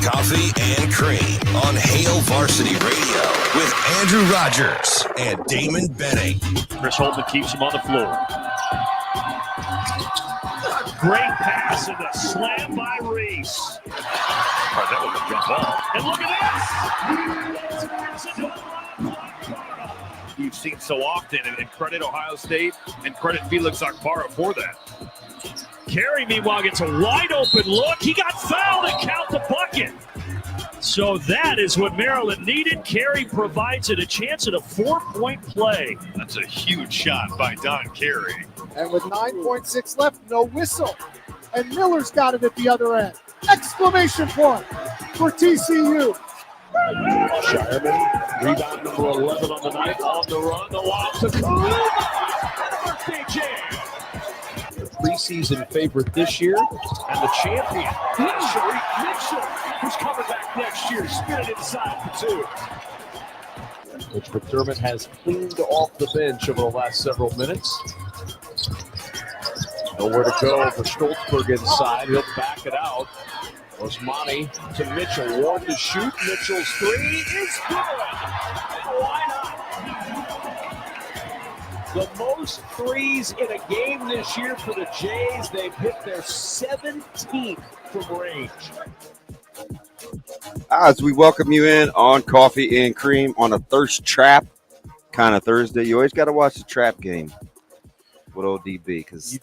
Coffee and Cream on Hail Varsity Radio with Andrew Rogers and Damon Benning. Chris Holtman keeps him on the floor. Great pass and a slam by Reese. Oh, that was a jump ball. And look at this! We've seen so often, and credit Ohio State and credit Felix Akbara for that. Carey, meanwhile, gets a wide open look. He got fouled and count the bucket. So that is what Maryland needed. Carey provides it a chance at a 4-point play. That's a huge shot by Don Carey. And with 9.6 left, no whistle. And Miller's got it at the other end. Exclamation point for TCU. Sherman, rebound number 11 on the night, on the run, the lob to Kaluma. Birthday jam. The preseason favorite this year, and the champion, Shareek Mitchell, who's coming back next year, spinning inside for two. Which McDermott has cleaned off the bench over the last several minutes. Nowhere to go for Stoltzberg inside. He'll back it out. Osmani to Mitchell. 1 to shoot. Mitchell's 3 is good. Why not? The most threes in a game this year for the Jays. They've hit their 17th from range. As we welcome you in on Coffee and Cream on a thirst trap kind of Thursday. You always got to watch the trap game with ODB because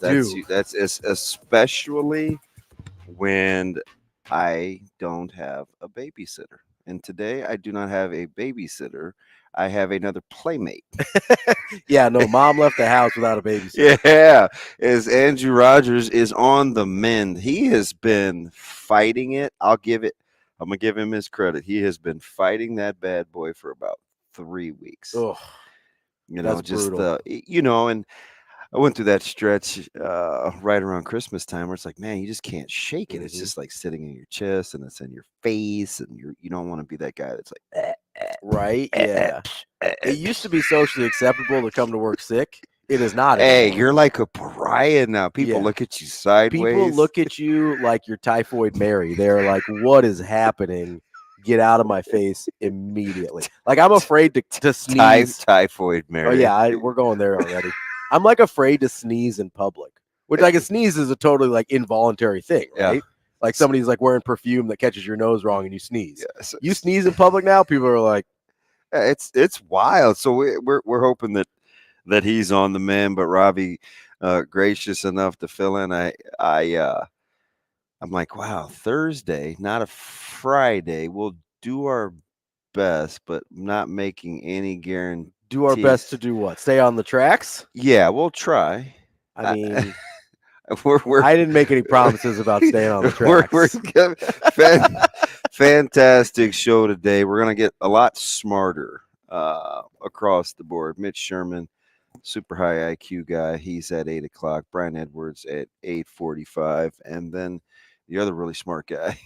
that's especially when I don't have a babysitter. And today I do not have a babysitter. I have another playmate. Yeah, no, mom left the house without a babysitter. Yeah, as Andrew Rogers is on the mend. He has been fighting it. I'm going to give him his credit. He has been fighting that bad boy for about 3 weeks. Oh, just brutal. And I went through that stretch right around Christmas time where it's like, man, you just can't shake it. It's just like sitting in your chest and it's in your face, and you don't want to be that guy that's like, right? Yeah. It used to be socially acceptable to come to work sick. It is not. Hey, anymore. you're like a pariah now. People look at you sideways. People look at you like you're Typhoid Mary. They're like, what is happening? Get out of my face immediately. Like, I'm afraid to sneeze. Typhoid Mary. Oh, yeah, we're going there already. I'm like afraid to sneeze in public, which like a sneeze is a totally like involuntary thing, right? Yeah. Like somebody's like wearing perfume that catches your nose wrong and you sneeze. Yeah, you sneeze in public now, people are like, it's wild. So we're hoping that he's on the mend, but Ravi gracious enough to fill in. I'm like, wow, Thursday, not a Friday. We'll do our best, but not making any guarantee. Do our best to do what? Stay on the tracks? Yeah, we'll try. I mean, I didn't make any promises about staying on the tracks. Fantastic show today. We're going to get a lot smarter across the board. Mitch Sherman, super high IQ guy. He's at 8 o'clock. Brian Edwards at 8:45. And then the other really smart guy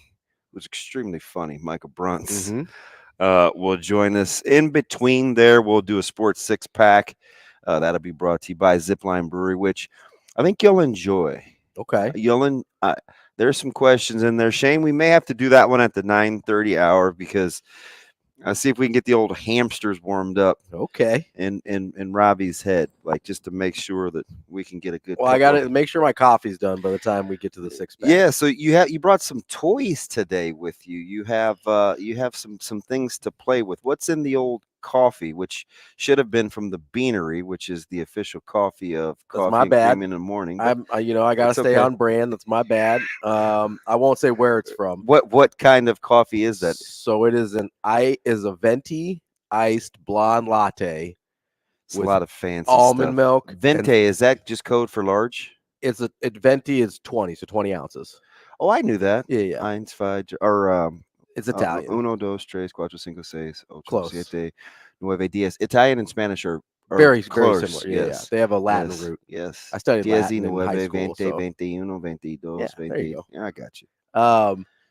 who's extremely funny, Michael Brunt. Will join us. In between there, we'll do a sports six-pack. That'll be brought to you by Zipline Brewery, which I think you'll enjoy. Okay. There's some questions in there. Shane, we may have to do that one at the 9:30 hour because see if we can get the old hamsters warmed up. Okay. In Robbie's head, like just to make sure that we can get a good. Well, I got to make sure my coffee's done by the time we get to the six-pack. Yeah. So you brought some toys today with you. You have some things to play with. What's in the old coffee, which should have been from the Beanery, which is the official coffee of Coffee and Cream in the Morning. I got to stay on brand. That's my bad. I won't say where it's from. What kind of coffee is that? So it is a venti iced blonde latte. It's a lot of fancy almond stuff. Milk. Venti, is that just code for large? Venti is 20, so 20 ounces. Oh, I knew that. Yeah. Eins, five, or it's Italian. Uno, dos, tres, cuatro, cinco, seis, ocho, close. Siete, nueve, diez. Italian and Spanish are very close. similar. Yeah. They have a Latin root. Yes. I studied Diez Latin in high school. 20, 21, 22, yeah, 20. there you go. Yeah, I got you.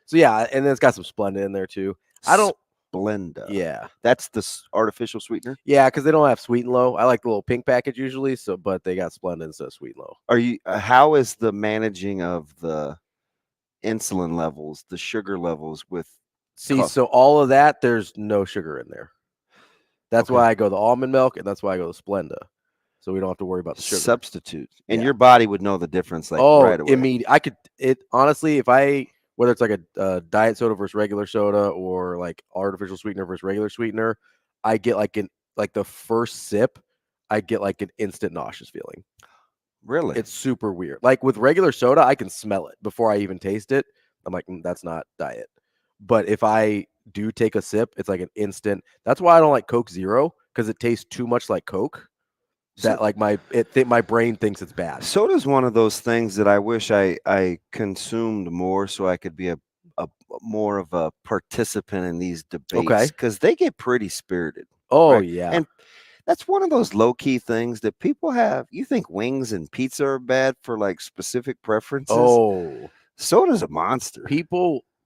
So yeah, and then it's got some Splenda in there too. I don't Splenda. Yeah. That's the artificial sweetener. Yeah, because they don't have Sweet and Low. I like the little pink package usually, but they got Splenda instead of Sweet and Low. Are you? How is the managing of the insulin levels, the sugar levels with? So all of that, there's no sugar in there. That's why I go the almond milk, and that's why I go the Splenda. So we don't have to worry about the sugar. Substitute. And your body would know the difference right away. Immediately. I could honestly, whether it's like a diet soda versus regular soda or like artificial sweetener versus regular sweetener, I get like the first sip, I get like an instant nauseous feeling. Really? It's super weird. Like with regular soda, I can smell it before I even taste it. I'm like, that's not diet. But if I do take a sip, it's like an instant. That's why I don't like Coke Zero, because it tastes too much like Coke. That like my brain thinks it's bad. Soda's one of those things that I wish I consumed more so I could be a more of a participant in these debates, because they get pretty spirited. Yeah. And that's one of those low-key things that people have. You think wings and pizza are bad for like specific preferences? Soda's a monster.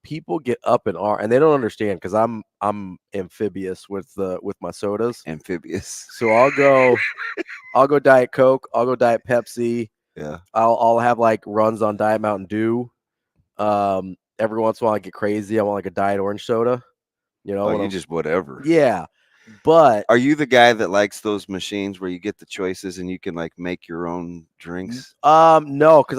People get up in arms, and they don't understand, because I'm amphibious with my sodas. Amphibious. So I'll go Diet Coke. I'll go Diet Pepsi. Yeah. I'll have like runs on Diet Mountain Dew. Every once in a while I get crazy. I want like a Diet Orange soda. You know, just whatever. Yeah. But are you the guy that likes those machines where you get the choices and you can like make your own drinks? No, because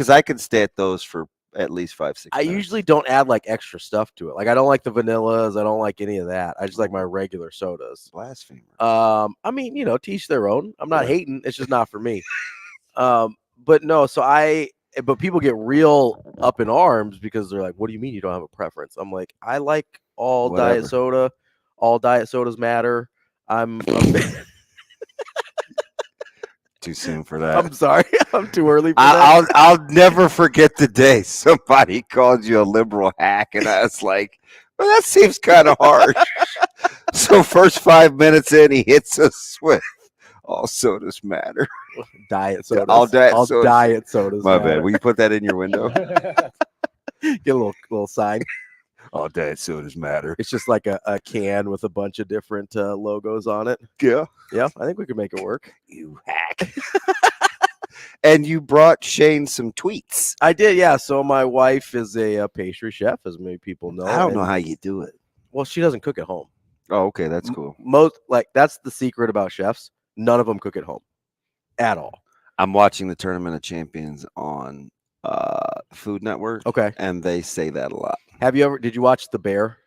I could stay at those for at least 5-6 minutes. I usually don't add like extra stuff to it. Like I don't like the vanillas. I don't like any of that. I just like my regular sodas. Blasphemer. I mean, to each their own. I'm not hating. It's just not for me. But no, but people get real up in arms because they're like, what do you mean you don't have a preference? I'm like, I like all diet soda. All diet sodas matter. I'm too soon for that. I'm sorry. I'm too early for that. I'll never forget the day somebody called you a liberal hack, and I was like, well, that seems kind of harsh. So first 5 minutes in, he hits us with all sodas matter. Diet sodas. All diet sodas. My bad. Will you put that in your window? Get a little sign. All diet sodas matter. It's just like a can with a bunch of different logos on it. Yeah. Yeah, I think we could make it work. You hack. And you brought Shane some tweets. I did, yeah. So my wife is a pastry chef, as many people know. I don't know how you do it. Well, she doesn't cook at home. Oh, okay. That's cool. That's the secret about chefs. None of them cook at home at all. I'm watching the Tournament of Champions on Food Network. Okay. And they say that a lot. Did you watch The Bear?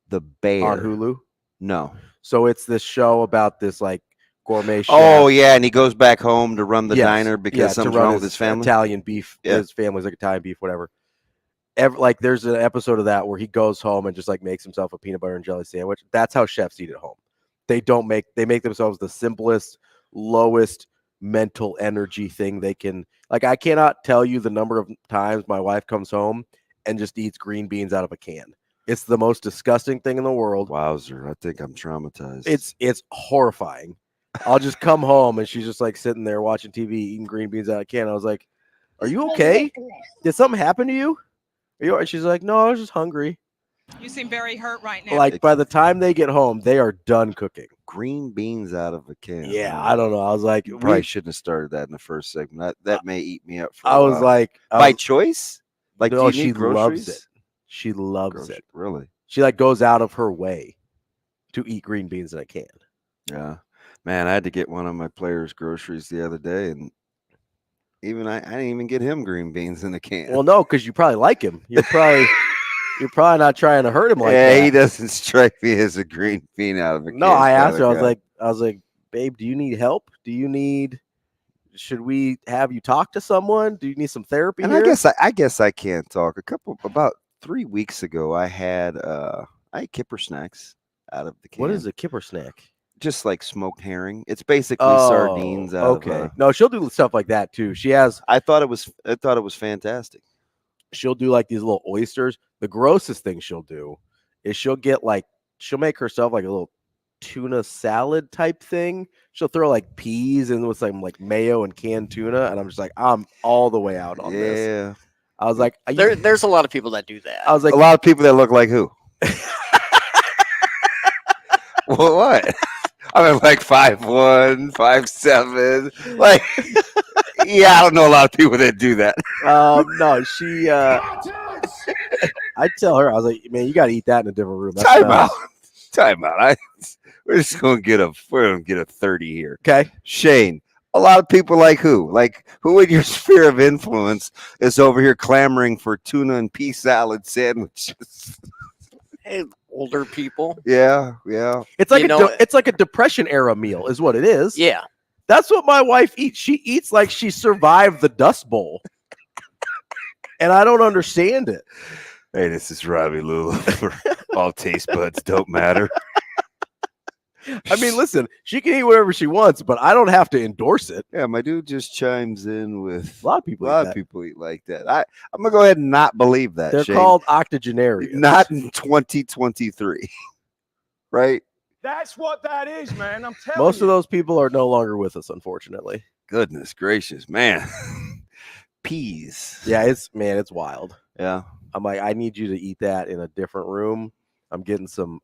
The Bear on Hulu? No. So it's this show about this like gourmet chef. Oh yeah, and he goes back home to run the diner because something's wrong with his family. Italian beef. Yeah. His family's like Italian beef, whatever. There's an episode of that where he goes home and just like makes himself a peanut butter and jelly sandwich. That's how chefs eat at home. They make themselves the simplest, lowest mental energy thing they can. Like I cannot tell you the number of times my wife comes home and just eats green beans out of a can. It's the most disgusting thing in the world. Wowzer. I think I'm traumatized. It's horrifying. I'll just come home and she's just like sitting there watching TV, eating green beans out of a can. I was like, are you okay? Did something happen to you? And she's like, no, I was just hungry. You seem very hurt right now. Like by the time they get home, they are done cooking. Green beans out of a can. Yeah, I don't know. I was like, you probably shouldn't have started that in the first segment. That may eat me up for I was like, by choice? Like, no, do you need loves it. She loves it. Really? She like goes out of her way to eat green beans in a can. Yeah. Man, I had to get one of my players' groceries the other day, and even I didn't even get him green beans in a can. Well, no, because you probably like him. You're probably not trying to hurt him like that. Yeah, he doesn't strike me as a green bean out of a can. No, I asked her. I was like, babe, do you need help? Should we have you talk to someone? Do you need some therapy? And here? I guess I can talk. About 3 weeks ago, I had kipper snacks out of the can. What is a kipper snack? Just like smoked herring. It's basically sardines. No, she'll do stuff like that too. She has. I thought it was fantastic. She'll do like these little oysters. The grossest thing she'll do is she'll make herself like a little tuna salad type thing. She'll throw like peas in with some like mayo and canned tuna, and I'm just like, I'm all the way out on this. Yeah. I was like, there's a lot of people that do that. I was like, a lot of people that look like who? Well, what? I mean, like 5'1", 5'7". Like, yeah, I don't know a lot of people that do that. No, she. I tell her, I was like, man, you got to eat that in a different room. That Time out. We're just gonna get a 30 here. Okay, Shane. A lot of people like who? Like who in your sphere of influence is over here clamoring for tuna and pea salad sandwiches? Hey, older people. Yeah. it's like it's like a Depression era meal, is what it is. Yeah. That's what my wife eats. She eats like she survived the Dust Bowl, and I don't understand it. Hey, this is Ravi Lulla for All Taste Buds Don't Matter. I mean, listen, she can eat whatever she wants, but I don't have to endorse it. Yeah, my dude just chimes in with a lot of people. People eat like that. I'm gonna go ahead and not believe that. They're Shane. called octogenarians. Not in 2023, right? That's what that is, man. I'm telling you. Most of those people are no longer with us, unfortunately. Goodness gracious, man. Peas. Yeah, it's wild. Yeah. I'm like, I need you to eat that in a different room. I'm getting some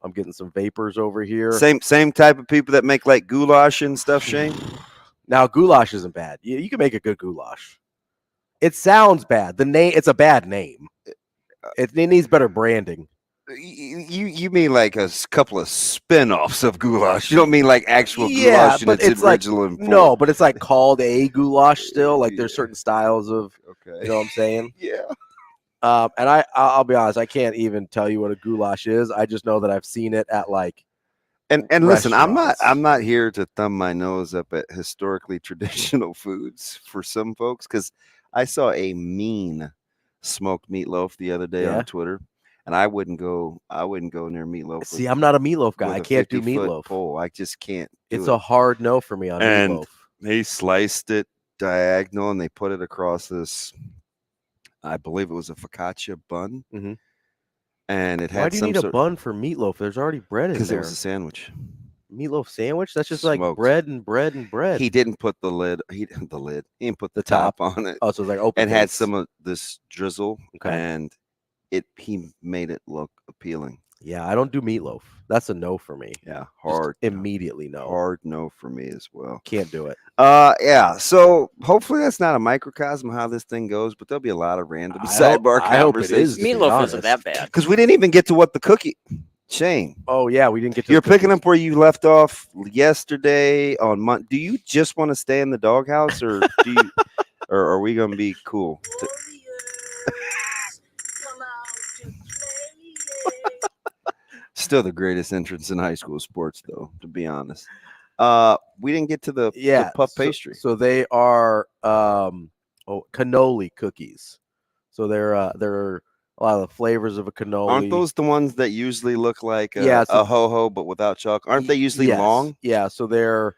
vapors over here. Same type of people that make like goulash and stuff, Shane. Now goulash isn't bad. You can make a good goulash. It sounds bad. It's a bad name. It needs better branding. You mean like a couple of spin-offs of goulash. You don't mean like actual goulash in its original form. No, but it's like called a goulash still. Like there's certain styles of, you know what I'm saying? Yeah. And I'll be honest, I can't even tell you what a goulash is. I just know that I've seen it at like. And listen, I'm not here to thumb my nose up at historically traditional foods for some folks, because I saw a mean smoked meatloaf the other day on Twitter, and I wouldn't go near meatloaf. See, I'm not a meatloaf guy. I can't do meatloaf. Pole. I just can't. It's a hard no for me on meatloaf. They sliced it diagonal and they put it across this. I believe it was a focaccia bun, and it had. Why do you need a bun for meatloaf? There's already bread in there. Because it was a sandwich. Meatloaf sandwich? That's just Smoked. like bread and bread and bread. He didn't put the lid. He didn't put the top on it. Oh, so it was like open. And had some of this drizzle, and he made it look appealing. Yeah, I don't do meatloaf. That's a no for me. Yeah, hard. Just immediately no. Hard no for me as well. Can't do it. Yeah. So hopefully that's not a microcosm of how this thing goes, but there'll be a lot of random sidebar conversations. Meatloaf isn't that bad. Because we didn't even get to what the cookie. Shane. Oh yeah, we didn't get to. You're picking up where you left off yesterday on Monday. Do you just want to stay in the doghouse, or do you, or are we gonna be cool? Still the greatest entrance in high school sports, though, to be honest. We didn't get to the puff pastry. So they are cannoli cookies. So they're a lot of the flavors of a cannoli. Aren't those the ones that usually look like a ho-ho but without chocolate? Aren't they usually long? Yeah, so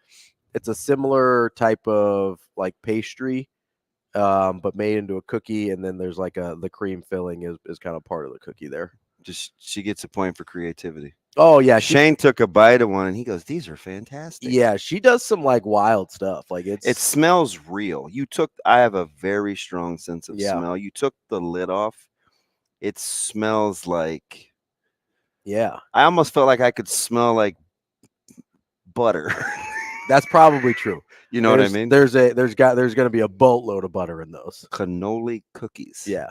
it's a similar type of like pastry, but made into a cookie, and then there's like the cream filling is kind of part of the cookie there. Just she gets a point for creativity. Oh yeah, Shane took a bite of one and he goes, "These are fantastic." Yeah, she does some like wild stuff. Like it smells real. I have a very strong sense of smell. You took the lid off. It smells like. Yeah, I almost felt like I could smell like butter. That's probably true. You know what I mean? There's going to be a boatload of butter in those cannoli cookies. Yeah.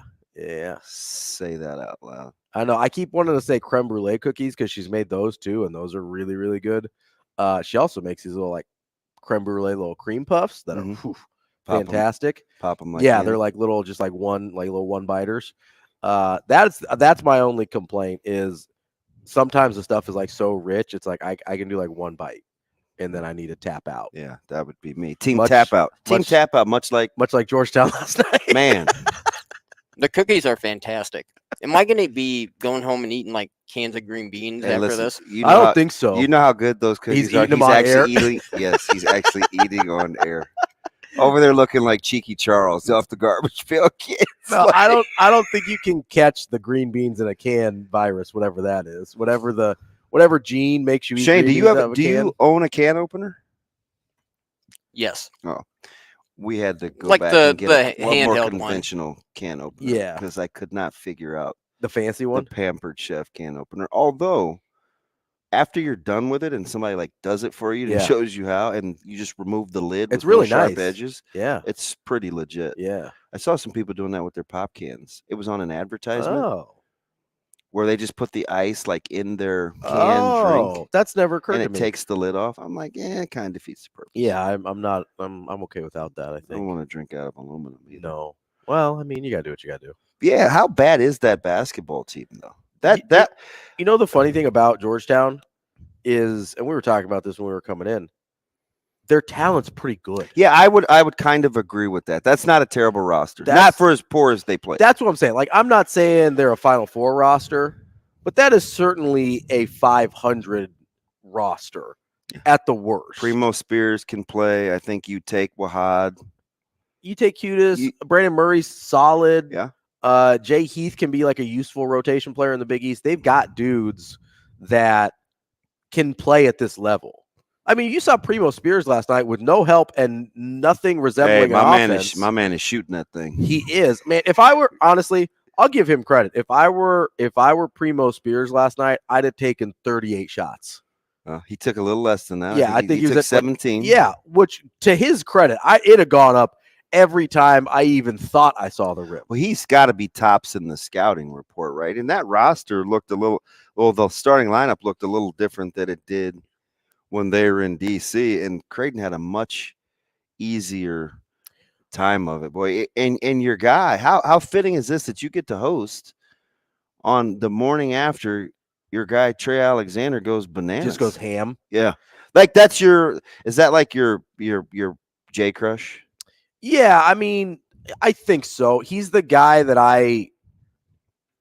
Say that out loud. I know. I keep wanting to say creme brulee cookies because she's made those too, and those are really, really good. She also makes these little like creme brulee little cream puffs that are fantastic. Pop them like they're like little, just like little one biters. That's my only complaint is sometimes the stuff is like so rich. It's like I can do like one bite and then I need to tap out. Yeah, that would be me. Tap out. Tap out. Much like Georgetown last night. Man. The cookies are fantastic. Am I going to be going home and eating like cans of green beans after this? I don't think so. You know how good those cookies are. He's actually eating. Yes, he's actually eating on air. Over there looking like Cheeky Charles off the garbage pail kids. No, I don't think you can catch the green beans in a can virus, whatever that is. Whatever gene makes you eat. Shane, do you own a can opener? Yes. Oh. We had to go like back the and get the one more handheld conventional one. Can opener. Yeah, because I could not figure out the fancy one, the Pampered Chef can opener. Although after you're done with it and somebody like does it for you and shows you how, and you just remove the lid. It's with really no sharp nice. edges. Yeah, it's pretty legit. Yeah, I saw some people doing that with their pop cans. It was on an advertisement. Oh, where they just put the ice like in their canned drink. That's never occurred and to it me. takes the lid off. I'm like, it kind of defeats the purpose. Yeah, I'm okay without that. I think. I don't want to drink out of aluminum either. No. Well, I mean, you gotta do what you gotta do. Yeah, how bad is that basketball team though? You know, the funny thing about Georgetown is, and we were talking about this when we were coming in, their talent's pretty good. Yeah, I would kind of agree with that. That's not a terrible roster. Not for as poor as they play. That's what I'm saying. Like, I'm not saying they're a Final Four roster, but that is certainly a 500 roster at the worst. Primo Spears can play. I think you take Wahad. You take Cutis. Brandon Murray's solid. Yeah. Jay Heath can be like a useful rotation player in the Big East. They've got dudes that can play at this level. I mean, you saw Primo Spears last night with no help and nothing resembling an offense. My man is shooting that thing. He is, man. If I were, honestly, I'll give him credit. If I were Primo Spears last night, I'd have taken 38 shots. He took a little less than that. Yeah, I think he was took at 17. Which to his credit, it had gone up every time I even thought I saw the rim. Well, he's got to be tops in the scouting report, right? And that roster looked a little. Well, the starting lineup looked a little different than it did when they were in DC, and Creighton had a much easier time of it, boy. And your guy, how fitting is this that you get to host on the morning after your guy Trey Alexander goes bananas, just goes ham? Yeah, like is that like your J crush? Yeah, I mean, I think so. He's the guy that I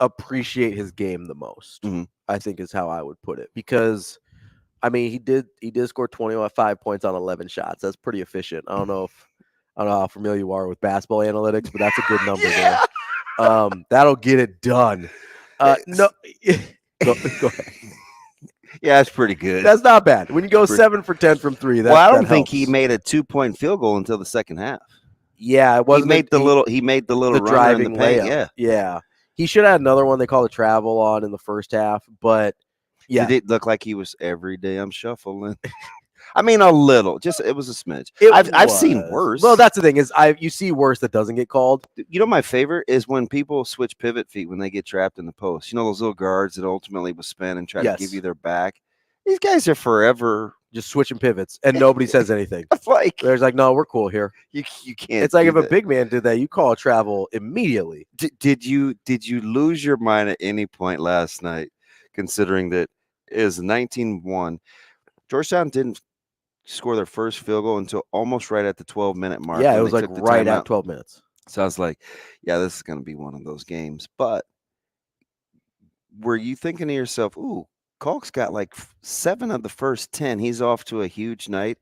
appreciate his game the most. Mm-hmm. I think is how I would put it, because I mean, he did score 25 points on 11 shots. That's pretty efficient. I don't know how familiar you are with basketball analytics, but that's a good number there. That'll get it done. No, go ahead. Yeah, that's pretty good. That's not bad. When you go 7 for 10 from 3, I don't think he made a 2-point field goal until the second half. Yeah, it wasn't. He made the little driving in the paint. layup. Yeah. He should have had another one they call a travel on in the first half, but yeah, did it look like he was every damn shuffling? I mean, a little. Just it was a smidge. I've seen worse. Well, that's the thing is, you see worse that doesn't get called. You know, my favorite is when people switch pivot feet when they get trapped in the post. You know, those little guards that ultimately will spin and try to give you their back. These guys are forever just switching pivots, and nobody says anything. Like there's like, no, we're cool here. You can't. It's like if a big man did that, you call a travel immediately. Did you lose your mind at any point last night, considering that it is 19-1? Georgetown didn't score their first field goal until almost right at the 12-minute mark. Yeah, it was like right at 12 minutes. So I was like, yeah, this is going to be one of those games. But were you thinking to yourself, ooh, Kalk's got like 7 of the first 10. He's off to a huge night.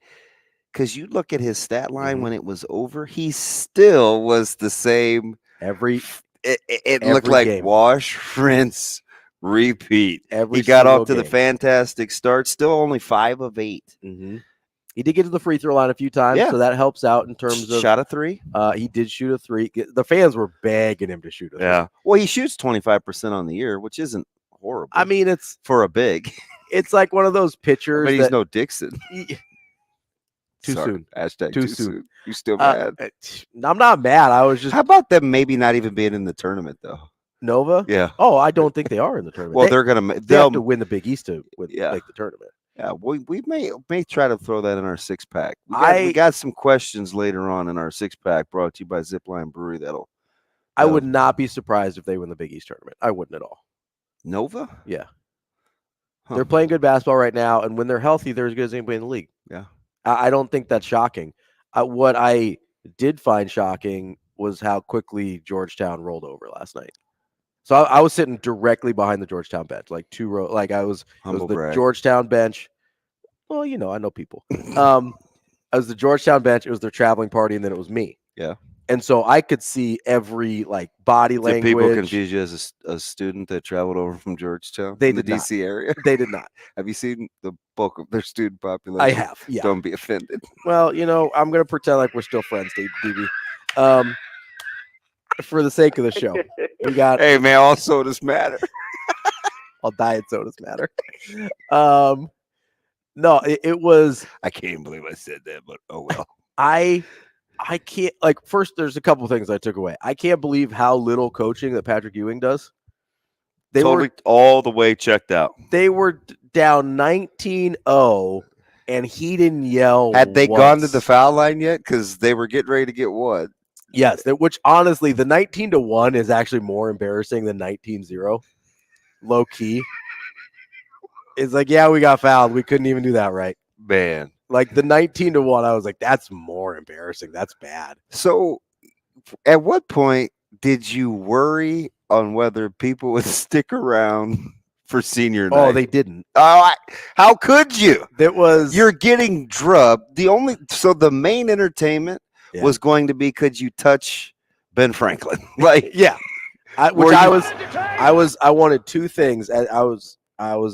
Because you look at his stat line when it was over, he still was the same. It looked like game. Wash, rinse, repeat. He got off to the fantastic start. Still only 5 of 8. Mm-hmm. He did get to the free throw line a few times, so that helps out in terms of shot a 3. He did shoot a 3. The fans were begging him to shoot a 3. Yeah. Well, he shoots 25% on the year, which isn't horrible. I mean, it's for a big. It's like one of those pitchers. But he's no Dixon. Too soon. Hashtag too soon. You still mad? I'm not mad. I was just. How about them maybe not even being in the tournament though? Nova? Yeah. Oh, I don't think they are in the tournament. Well, they have to win the Big East to make the tournament. Yeah, we may try to throw that in our 6-pack. We got some questions later on in our 6-pack brought to you by Zipline Brewery. I would not be surprised if they win the Big East tournament. I wouldn't at all. Nova? Yeah. Huh. They're playing good basketball right now, and when they're healthy, they're as good as anybody in the league. Yeah. I don't think that's shocking. What I did find shocking was how quickly Georgetown rolled over last night. So I was sitting directly behind the Georgetown bench, like 2 rows. Like it was the Georgetown bench. Well, you know, I know people. I was the Georgetown bench. It was their traveling party, and then it was me. Yeah. And so I could see every body language. Did people confuse you as a student that traveled over from Georgetown? They did the DC area. They did not. Have you seen the bulk of their student population? I have. Yeah. Don't be offended. Well, you know, I'm gonna pretend like we're still friends, DB. For the sake of the show, we got. Hey man, all sodas matter. All diet sodas matter. No, it was. I can't believe I said that, but oh well. I can't, like, first, there's a couple things I took away. I can't believe how little coaching that Patrick Ewing does. They totally all the way checked out. They were down 19-0, and he didn't yell. Had they once. gone to the foul line yet? Because they were getting ready to get one. Yes, which honestly, the 19-1 is actually more embarrassing than 19-0. Low key. It's like, yeah, we got fouled. We couldn't even do that right. Man. Like the 19-1, I was like, that's more embarrassing. That's bad. So at what point did you worry on whether people would stick around for senior night? Oh, they didn't. Oh, how could you? You're getting drubbed. The main entertainment was going to be, could you touch Ben Franklin? Like, yeah. I wanted two things. I was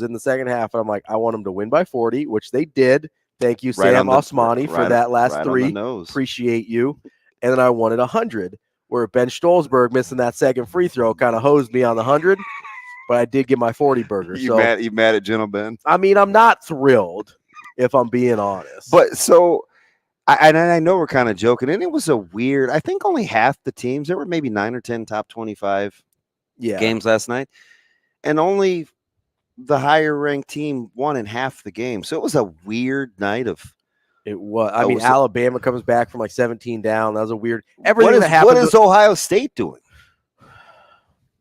in the second half, and I'm like, I want them to win by 40, which they did. Thank you, Sam Osmani, for that last three. Appreciate you. And then I wanted 100, where Ben Stolzberg missing that second free throw kind of hosed me on the 100, but I did get my 40 burger. You mad at Gentle Ben? I mean, I'm not thrilled, if I'm being honest. But so, I know we're kind of joking, and it was a weird, I think only half the teams, there were maybe 9 or 10 top 25 games last night, and only the higher ranked team won in half the game. So it was a weird night of. It was. I mean, Alabama comes back from like 17 down. That was a weird. Everything that happened. What is Ohio State doing?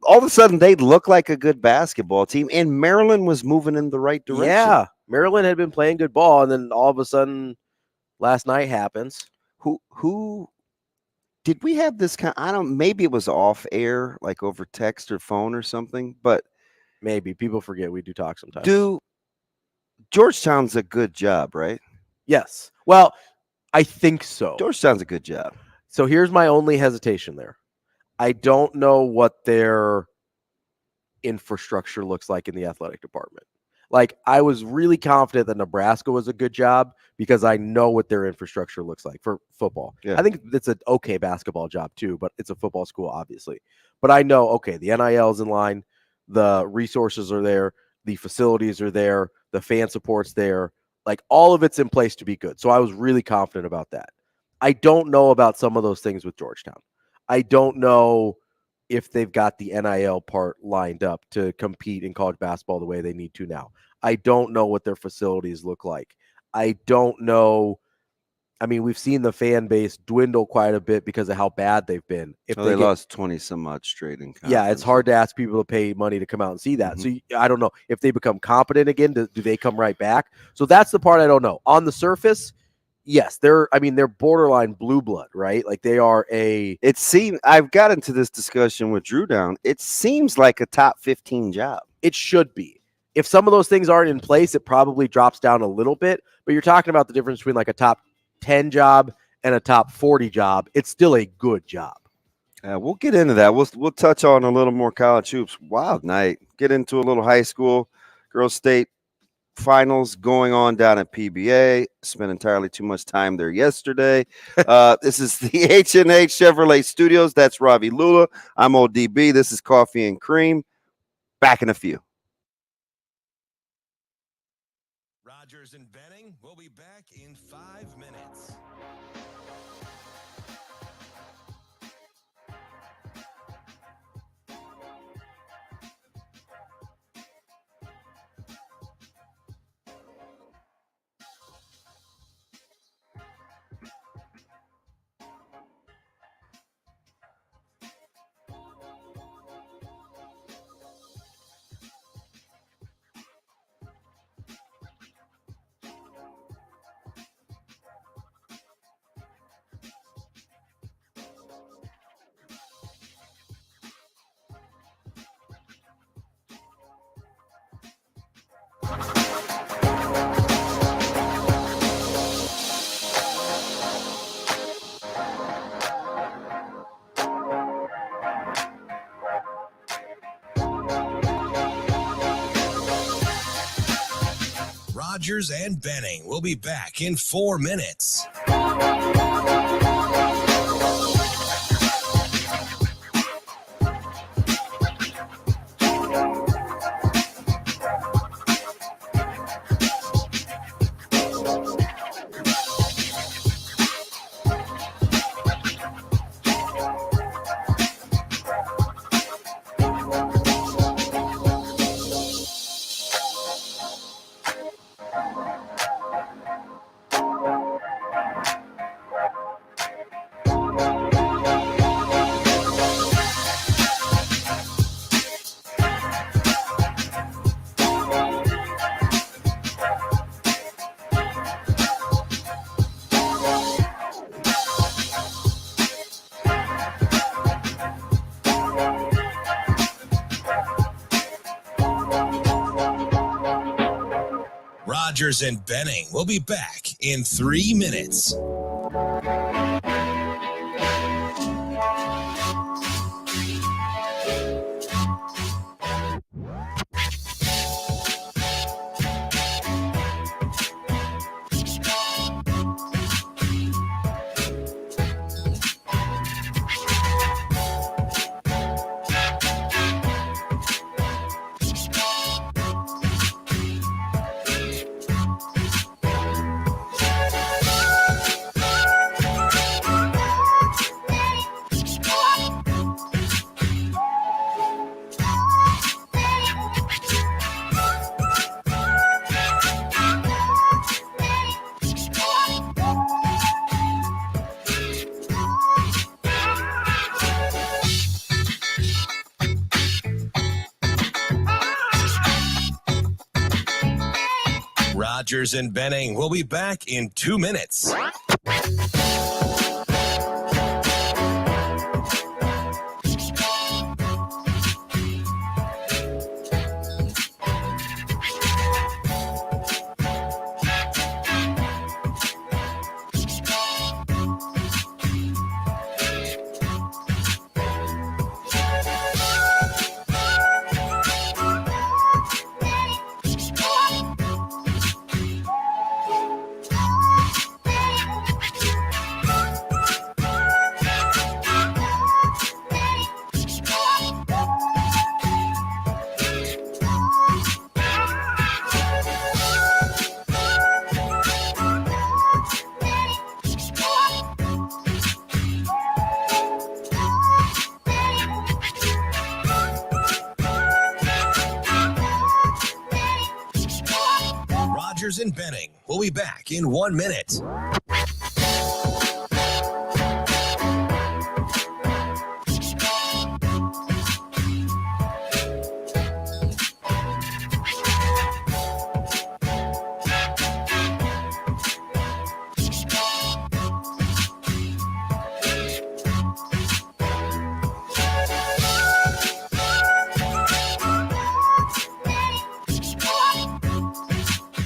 All of a sudden, they look like a good basketball team, and Maryland was moving in the right direction. Yeah, Maryland had been playing good ball, and then all of a sudden, last night happens. Who did we have this kind? Maybe it was off air, like over text or phone or something, but. Maybe people forget we do talk sometimes. Georgetown's a good job, right? Yes. Well, I think so. Georgetown's a good job. So here's my only hesitation there. I don't know what their infrastructure looks like in the athletic department. Like, I was really confident that Nebraska was a good job because I know what their infrastructure looks like for football. Yeah. I think it's an okay basketball job too, but it's a football school, obviously. But I know, okay, the NIL is in line. The resources are there. The facilities are there. The fan support's there. Like, all of it's in place to be good. So I was really confident about that. I don't know about some of those things with Georgetown. I don't know if they've got the NIL part lined up to compete in college basketball the way they need to now. I don't know what their facilities look like. I don't know. I mean, we've seen the fan base dwindle quite a bit because of how bad they've been. If they lost 20 some odd straight in conference. Yeah, it's hard to ask people to pay money to come out and see that. Mm-hmm. So I don't know if they become competent again. Do they come right back? So that's the part I don't know. On the surface, yes, they're borderline blue blood, right? Like, they are It seems I've got into this discussion with Drew Down. It seems like a top 15 job. It should be. If some of those things aren't in place, it probably drops down a little bit. But you're talking about the difference between like a top 10 job and a top 40 job. It's still a good job. We'll get into that. We'll touch on a little more college hoops. Wild night. Get into a little high school girls state finals going on down at PBA. Spent entirely too much time there yesterday. This is the H&H Chevrolet Studios. That's Ravi Lulla. I'm ODB. This is Coffee and Cream. Back in a few. Rogers and Benning will be back in 5 minutes. Rogers and Benning will be back in 4 minutes. Rogers and Benning will be back in 3 minutes. Rogers and Benning will be back in 2 minutes. Rogers and Benning will be back in 1 minute.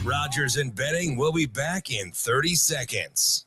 Rogers and Benning will be back in 30 seconds.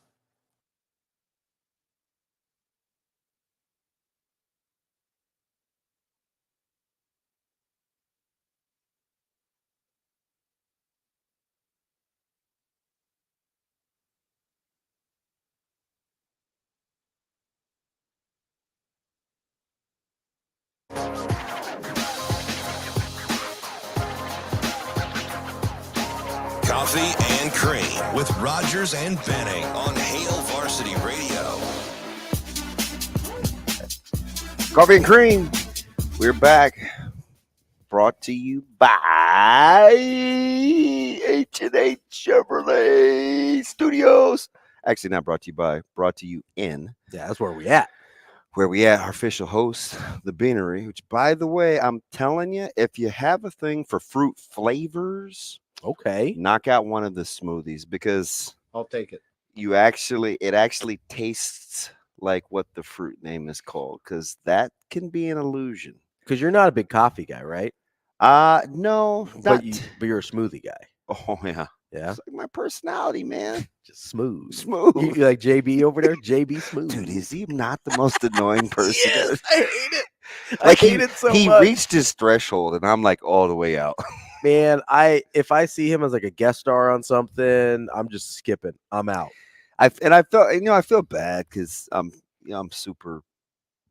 Coffee and Cream with Rogers and Benning on Hale Varsity Radio. Coffee and Cream. We're back. Brought to you by H&H Chevrolet Studios. Actually, not brought to you by. Brought to you in. Yeah, that's where we at. Where we at, our official host, the Beanery, which, by the way, I'm telling you, if you have a thing for fruit flavors, okay, knock out one of the smoothies, because I'll take it. It actually tastes like what the fruit name is called, because that can be an illusion. Because you're not a big coffee guy, right? No, but you're a smoothie guy. Oh yeah. Yeah, it's like my personality, man. Just smooth. You like JB over there? JB Smooth. Dude, is he not the most annoying person? Yes, I hate it. Like I hate it so much. He reached his threshold, and I'm like all the way out. Man, if I see him as like a guest star on something, I'm just skipping. I'm out. I feel bad because I'm super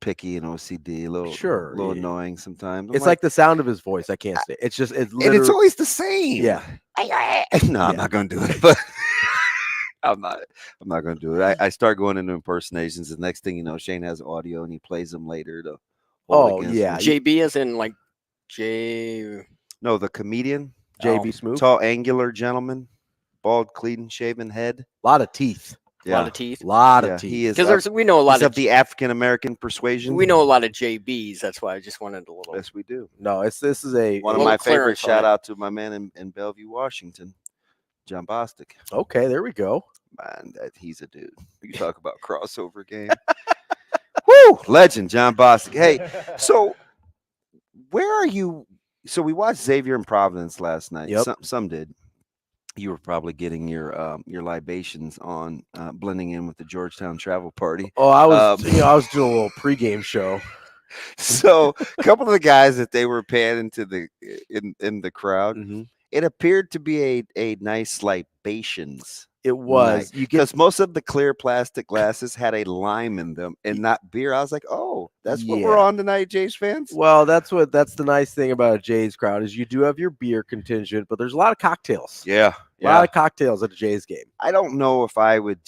picky and OCD, a little annoying sometimes. It's like the sound of his voice. I can't say it's literally, and it's always the same. Yeah. No, I'm not gonna do it. But I'm not gonna do it. I start going into impersonations. The next thing you know, Shane has audio and he plays them later to. Yeah, JB as in like J. No, the comedian JB Smooth, tall, angular gentleman, bald, clean shaven head, a lot of teeth. Yeah. A lot of teeth. Lot of teeth. He is because we know a lot of the African American persuasion. We know a lot of JBs. That's why I just wanted a little. Yes, we do. No, this is one of my favorites. Shout out to my man in Bellevue, Washington, John Bostic. Okay, there we go. Man, he's a dude. You talk about crossover game. Woo! Legend, John Bostic. Hey, so where are you? So we watched Xavier in Providence last night. Yep. Some did. You were probably getting your libations on, blending in with the Georgetown travel party. Oh, I was I was doing a little pregame show. So a couple of the guys that they were panning to the in the crowd, it appeared to be a nice libations. It was because most of the clear plastic glasses had a lime in them and not beer. I was like, oh, that's what we're on tonight, Jays fans. Well, that's the nice thing about a Jays crowd is you do have your beer contingent, but there's a lot of cocktails. Yeah, a lot of cocktails at a Jays game. I don't know if I would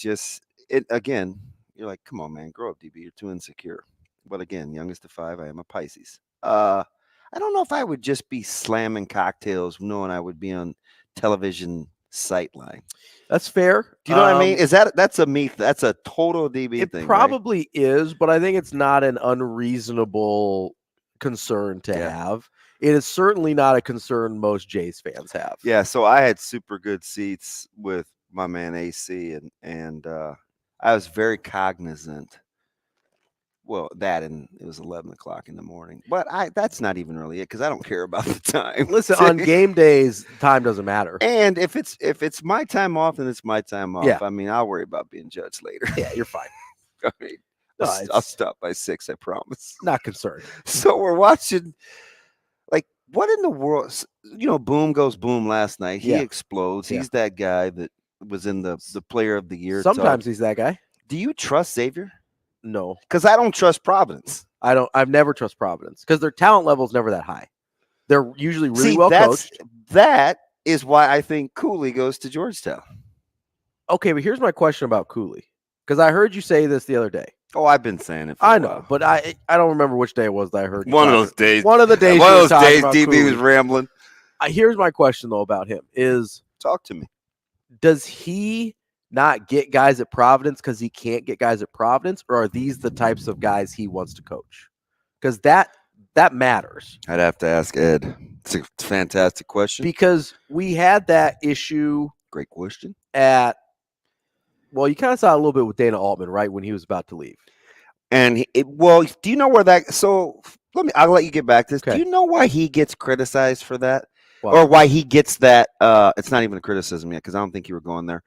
again. You're like, come on, man, grow up, DB. You're too insecure. But again, youngest of 5, I am a Pisces. I don't know if I would just be slamming cocktails knowing I would be on television sightline. That's fair. Do you know what I mean? That's a total DB thing. It probably is, but I think it's not an unreasonable concern to have. It is certainly not a concern most Jays fans have. Yeah, so I had super good seats with my man AC, and I was very cognizant. Well, and it was 11 o'clock in the morning, but that's not even really it because I don't care about the time. Listen, on game days, time doesn't matter. And if it's my time off, then it's my time off. Yeah. I mean, I'll worry about being judged later. Yeah, you're fine. I mean, I'll stop by 6, I promise. Not concerned. So we're watching, like, what in the world? Boom goes boom last night. He explodes. He's that guy that was in the player of the year. Sometimes he's that guy. Do you trust Xavier? No, because I don't trust Providence. I've never trust Providence because their talent level is never that high. They're usually really well coached. That is why I think Cooley goes to Georgetown. Okay, but here's my question about Cooley because I heard you say this the other day. Oh, I've been saying it. I know, but I don't remember which day it was that I heard. One of those days. One of the days. One of those days, DB was rambling. Here's my question though about him: talk to me. Does he not get guys at Providence because he can't get guys at Providence, or are these the types of guys he wants to coach? Because that matters. I'd have to ask Ed. It's a fantastic question. Because we had that issue. Great question. You kind of saw a little bit with Dana Altman, right, when he was about to leave. And do you know where that? So I'll let you get back to this. Okay. Do you know why he gets criticized for that, Wow. or why he gets that? It's not even a criticism yet because I don't think you were going there.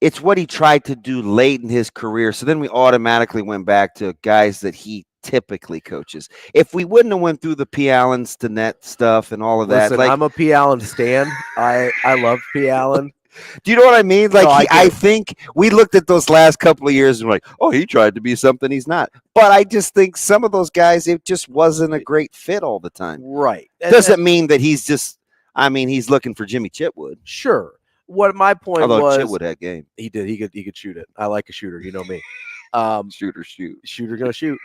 It's what he tried to do late in his career. So then we automatically went back to guys that he typically coaches. If we wouldn't have went through the P. Allen Stinnett stuff and all of that. Listen, I'm a P. Allen stan. I love P. Allen. Do you know what I mean? Like, I think we looked at those last couple of years and we're like, oh, he tried to be something he's not. But I just think some of those guys, it just wasn't a great fit all the time. Right. Doesn't mean that he's looking for Jimmy Chitwood. Sure. What my point Although was, Chitwood had game. He did. He could shoot it. I like a shooter. You know me. Shooter gonna shoot.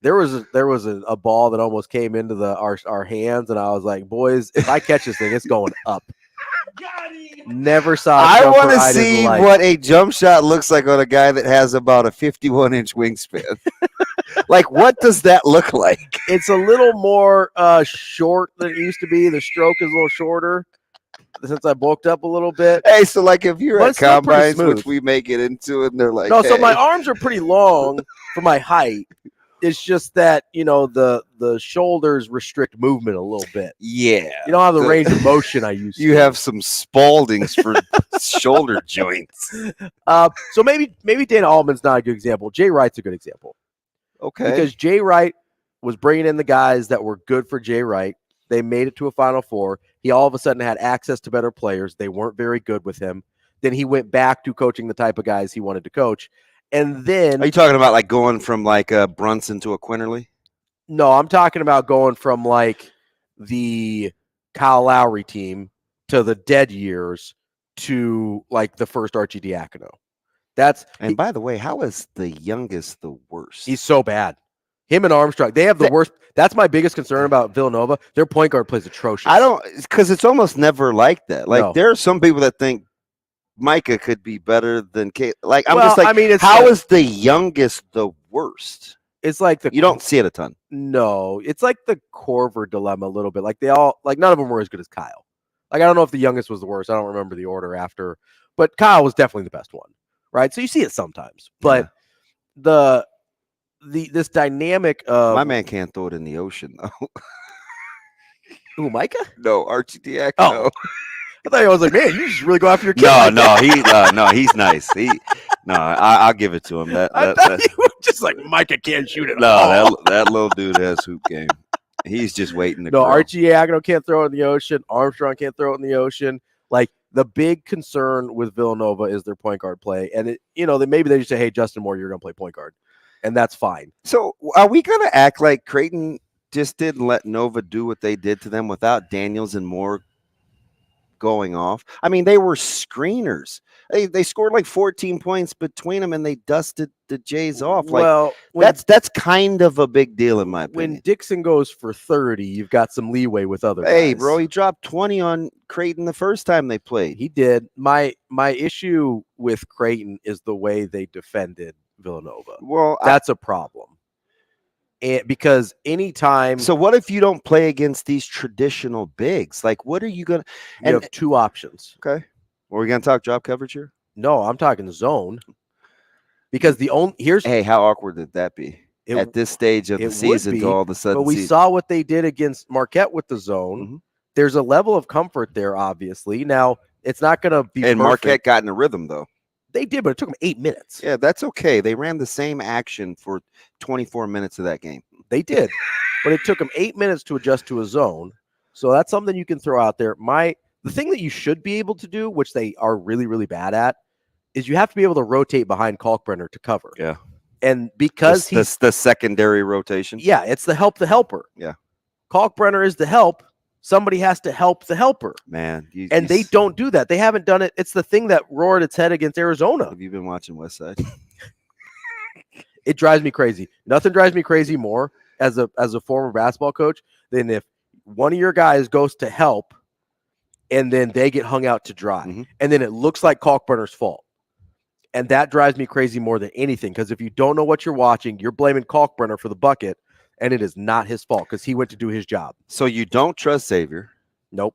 There was a ball that almost came into our hands, and I was like, boys, if I catch this thing, it's going up. Never saw. I want to see what a jump shot looks like on a guy that has about a 51-inch wingspan. Like, what does that look like? It's a little more short than it used to be. The stroke is a little shorter since I bulked up a little bit. Hey, so like if you're at combines, which we may get into, and they're like, no, so my arms are pretty long for my height. It's just that, the shoulders restrict movement a little bit. Yeah. You don't have the range of motion I used to. You have some Spaldings for shoulder joints. So maybe Dana Altman's not a good example. Jay Wright's a good example. Okay. Because Jay Wright was bringing in the guys that were good for Jay Wright. They made it to a Final Four. He all of a sudden had access to better players. They weren't very good with him. Then he went back to coaching the type of guys he wanted to coach. And then, are you talking about like going from like a Bruntz to a Culinary? No, I'm talking about going from like the Kyle Lowry team to the dead years to like the first Archie Diacono. By the way, how is the youngest the worst? He's so bad. Him and Armstrong, they have the worst. That's my biggest concern about Villanova. Their point guard plays atrocious. Because it's almost never like that. Like there are some people that think Micah could be better than Kate. Like how is the youngest the worst? It's like you don't see it a ton. No, it's like the Corver dilemma a little bit. Like none of them were as good as Kyle. Like I don't know if the youngest was the worst. I don't remember the order after, but Kyle was definitely the best one, right? So you see it sometimes, but this dynamic of my man can't throw it in the ocean though. Who, Micah? No, Archie Diacono. Oh. I thought I was like, man, you just really go after your kid. He's nice. I'll give it to him. I thought you were just like Micah can't shoot it. That little dude has hoop game. He's just waiting to grow. Archie Agnew can't throw it in the ocean. Armstrong can't throw it in the ocean. Like the big concern with Villanova is their point guard play, and maybe they just say, hey, Justin Moore, you're gonna play point guard, and that's fine. So are we gonna act like Creighton just didn't let Nova do what they did to them without Daniels and Moore going off? I mean, they were screeners. They scored like 14 points between them, and they dusted the Jays off. That's kind of a big deal in my opinion. When Dixon goes for 30, you've got some leeway with other guys. Hey, bro, he dropped 20 on Creighton the first time they played. He did. My issue with Creighton is the way they defended Villanova. Well, that's a problem. And because anytime. So what if you don't play against these traditional bigs? Like, what are you gonna? You have two options. Okay. Are we gonna talk drop coverage here? No, I'm talking zone. Because how awkward did that be at this stage of the season to all of a sudden? But we saw what they did against Marquette with the zone. Mm-hmm. There's a level of comfort there, obviously. Now it's not going to be. And perfect. Marquette got in a rhythm though. They did, but it took them 8 minutes. Yeah, that's okay. They ran the same action for 24 minutes of that game. They did, but it took them 8 minutes to adjust to a zone. So that's something you can throw out there. The thing that you should be able to do, which they are really, really bad at, is you have to be able to rotate behind Kalkbrenner to cover. Yeah. And because he's the secondary rotation. Yeah, it's the helper. Yeah. Kalkbrenner is the help. Somebody has to help the helper. Man. They don't do that. They haven't done it. It's the thing that roared its head against Arizona. Have you been watching West Side? It drives me crazy. Nothing drives me crazy more as a former basketball coach than if one of your guys goes to help and then they get hung out to dry. Mm-hmm. And then it looks like Kalkbrenner's fault. And that drives me crazy more than anything, because if you don't know what you're watching, you're blaming Kalkbrenner for the bucket, and it is not his fault because he went to do his job. So you don't trust Xavier? Nope.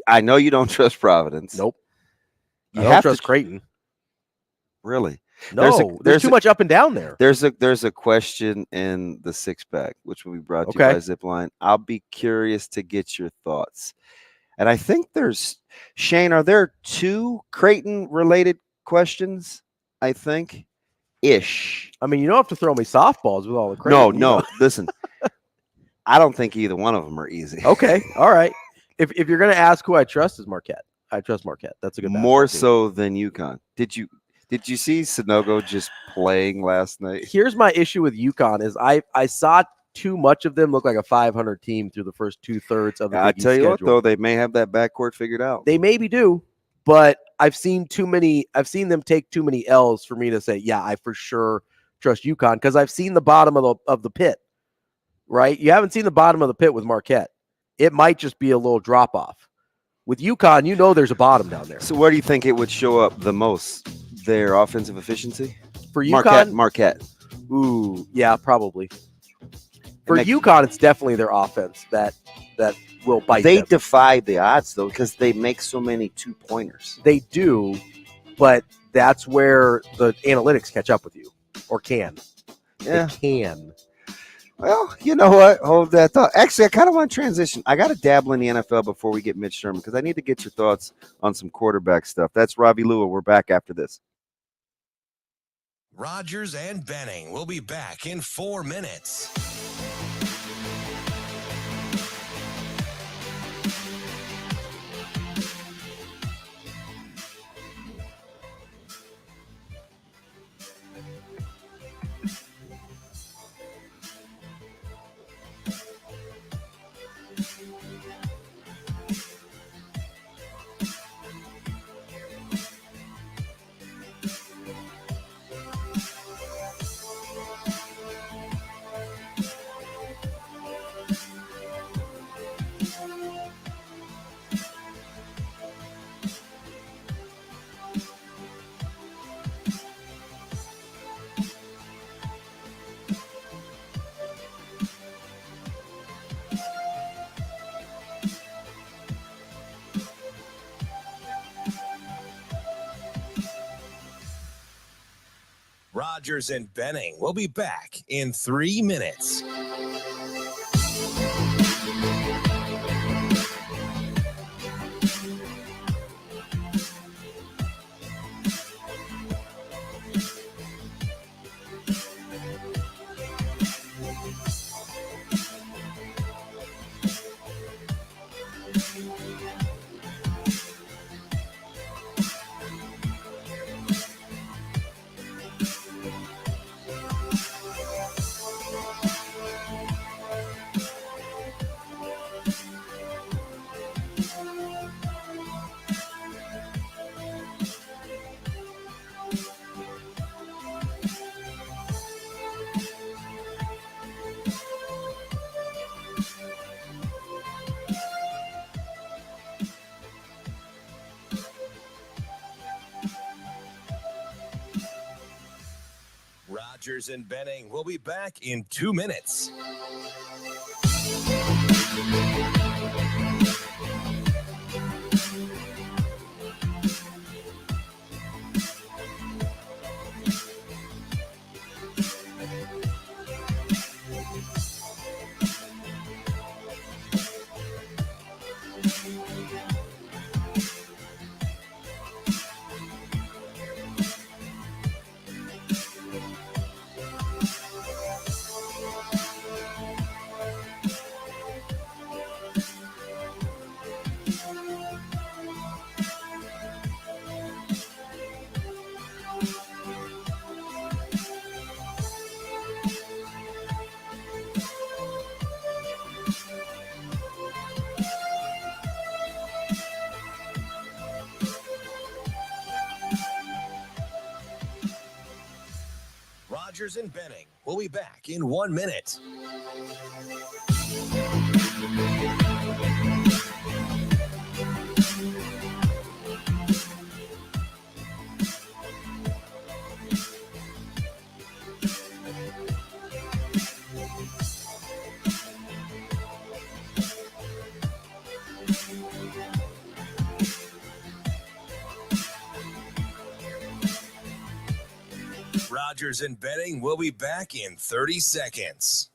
I know you don't trust Providence. Nope. I don't trust Creighton. Really? No, there's too much up and down there. There's a question in the six pack, which will be brought to you by Zipline. I'll be curious to get your thoughts. And I think Shane, are there two Creighton related questions? I think ish. I mean, you don't have to throw me softballs with all the Creighton. No. Listen, I don't think either one of them are easy. Okay. All right. If you're going to ask who I trust, is Marquette. I trust Marquette. That's a good more so than UConn. Did you see Sanogo just playing last night? Here's my issue with UConn is I saw too much of them look like a 500 team through the first 2/3 of the I tell you schedule. What, though, they may have that backcourt figured out. They maybe do, but I've seen them take too many L's for me to say, yeah, I for sure trust UConn, because I've seen the bottom of the pit, right? You haven't seen the bottom of the pit with Marquette. It might just be a little drop off. With UConn, there's a bottom down there. So where do you think it would show up the most? Their offensive efficiency? For UConn? Marquette. Ooh, yeah, probably. For UConn, it's definitely their offense that will bite them. They defy the odds, though, because they make so many two-pointers. They do, but that's where the analytics catch up with you, or can. Yeah. They can. Well, you know what? Hold that thought. Actually, I kind of want to transition. I got to dabble in the NFL before we get Mitch Sherman, because I need to get your thoughts on some quarterback stuff. That's Ravi Lulla. We're back after this. Rogers and Benning will be back in 4 minutes. Rogers and Benning will be back in 3 minutes. Rogers and Benning will be back in 2 minutes. Rogers and Benning will be back in 1 minute. Rogers and Benning will be back in 30 seconds.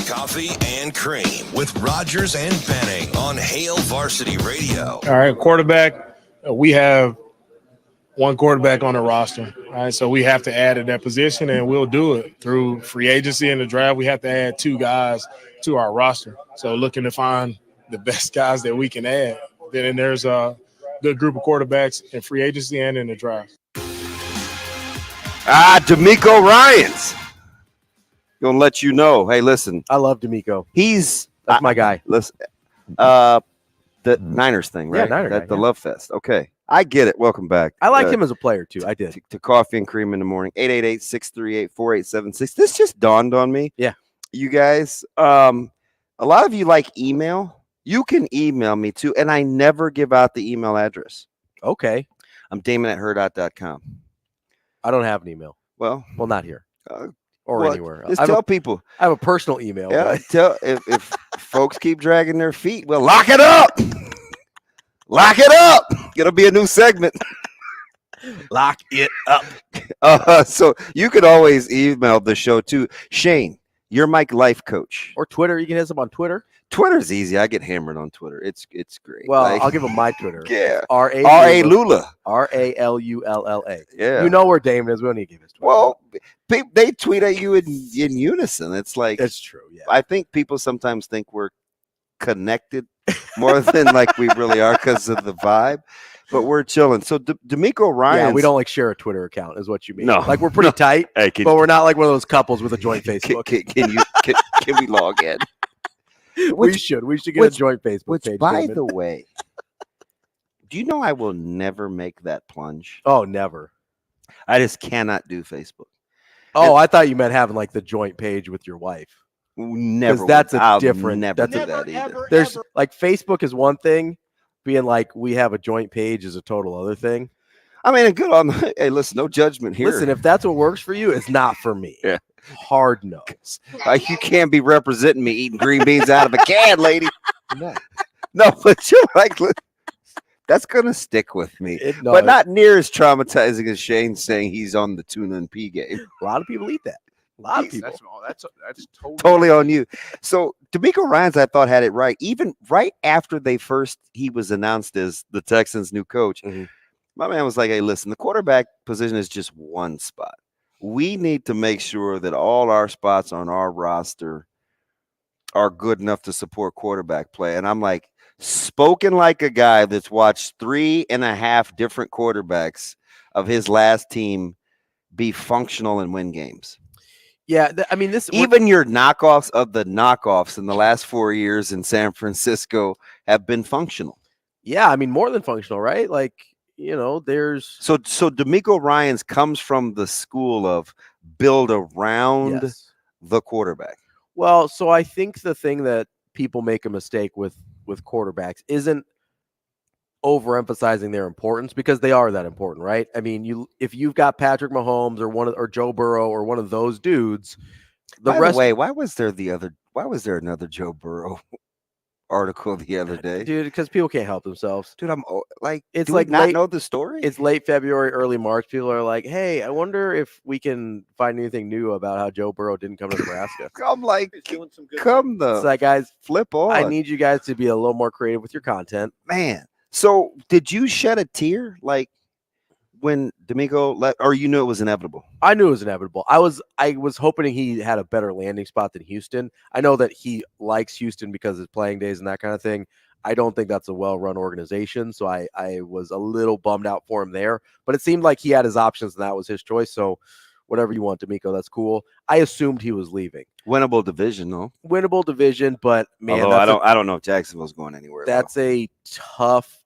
Coffee and Cream with Rogers and Benning on Hail Varsity Radio. All right, quarterback. We have one quarterback on the roster. All right, so we have to add at that position, and we'll do it through free agency and the draft. We have to add 2 guys to our roster. So looking to find the best guys that we can add. Then there's a good group of quarterbacks in free agency and in the draft. D'Amico Ryans. Gonna let you know. Hey, listen. I love D'Amico. That's my guy. Listen, the Niners thing, right? Yeah, Niner guy, the Love Fest. Okay, I get it. Welcome back. I like him as a player too. I did. To Coffee and Cream in the morning. 888-638-4876. This just dawned on me. Yeah, you guys. A lot of you like email. You can email me too, and I never give out the email address. Okay. I'm Damon at Hurrdat.com. I don't have an email. Well, not here. Or anywhere. Just tell people. I have a personal email. Yeah, tell if folks keep dragging their feet, well, lock it up. Lock it up. It'll be a new segment. Lock it up. So you could always email the show too. Shane, you're my life coach. Or Twitter. You can hit us up on Twitter. Twitter's easy. I get hammered on Twitter. It's great. Well, I'll give him my Twitter. Yeah. R.A. Lulla. RALULLA. Yeah. You know where Damon is. We don't need to give his Twitter. Well, they tweet at you in unison. It's like it's true. Yeah. I think people sometimes think we're connected more than like we really are because of the vibe, but we're chilling. So D'Amico Ryan. Yeah, we don't like share a Twitter account, is what you mean. No, like we're pretty tight, but we're not like one of those couples with a joint Facebook. Can we log in? We should get a joint Facebook page. By the way, do you know I will never make that plunge? Oh, never. I just cannot do Facebook. Oh, I thought you meant having like the joint page with your wife. Never. That's I'll different. Never do that either. There's like Facebook is one thing. Being like we have a joint page is a total other thing. I mean, good on. Hey, listen, no judgment here. Listen, if that's what works for you, it's not for me. Yeah. Hard no. You can't be representing me eating green beans out of a can, lady. No, but you're like, that's gonna stick with me. But not near as traumatizing as Shane saying he's on the tuna and pea game. A lot of people eat that. A lot of people. That's totally on you. So D'Amico Ryans, I thought, had it right. Even right after he was announced as the Texans' new coach. Mm-hmm. My man was like, hey, listen, the quarterback position is just one spot. We need to make sure that all our spots on our roster are good enough to support quarterback play. And I'm like, spoken like a guy that's watched 3.5 different quarterbacks of his last team be functional and win games. Yeah, I mean, even your knockoffs of the knockoffs in the last 4 years in San Francisco have been functional. Yeah, I mean, more than functional, right? Like, there's so D'Amico Ryans comes from the school of build around the quarterback. Well, so I think the thing that people make a mistake with quarterbacks isn't overemphasizing their importance, because they are that important, right? I mean, if you've got Patrick Mahomes or Joe Burrow or one of those dudes, By the way, why was there another Joe Burrow article the other day? Dude, because people can't help themselves. Dude, I'm like, it's do like we not know the story? It's late February, early March. People are like, hey, I wonder if we can find anything new about how Joe Burrow didn't come to Nebraska. I'm like, come the it's like, guys, flip on. I need you guys to be a little more creative with your content. Man. So did you shed a tear like when D'Amico left, or you knew it was inevitable? I knew it was inevitable. I was hoping he had a better landing spot than Houston. I know that he likes Houston because of his playing days and that kind of thing. I don't think that's a well-run organization, so I was a little bummed out for him there. But it seemed like he had his options, and that was his choice. So whatever you want, D'Amico, that's cool. I assumed he was leaving. Winnable division, though. Winnable division, but man, although I don't know if Jacksonville's going anywhere. That's a tough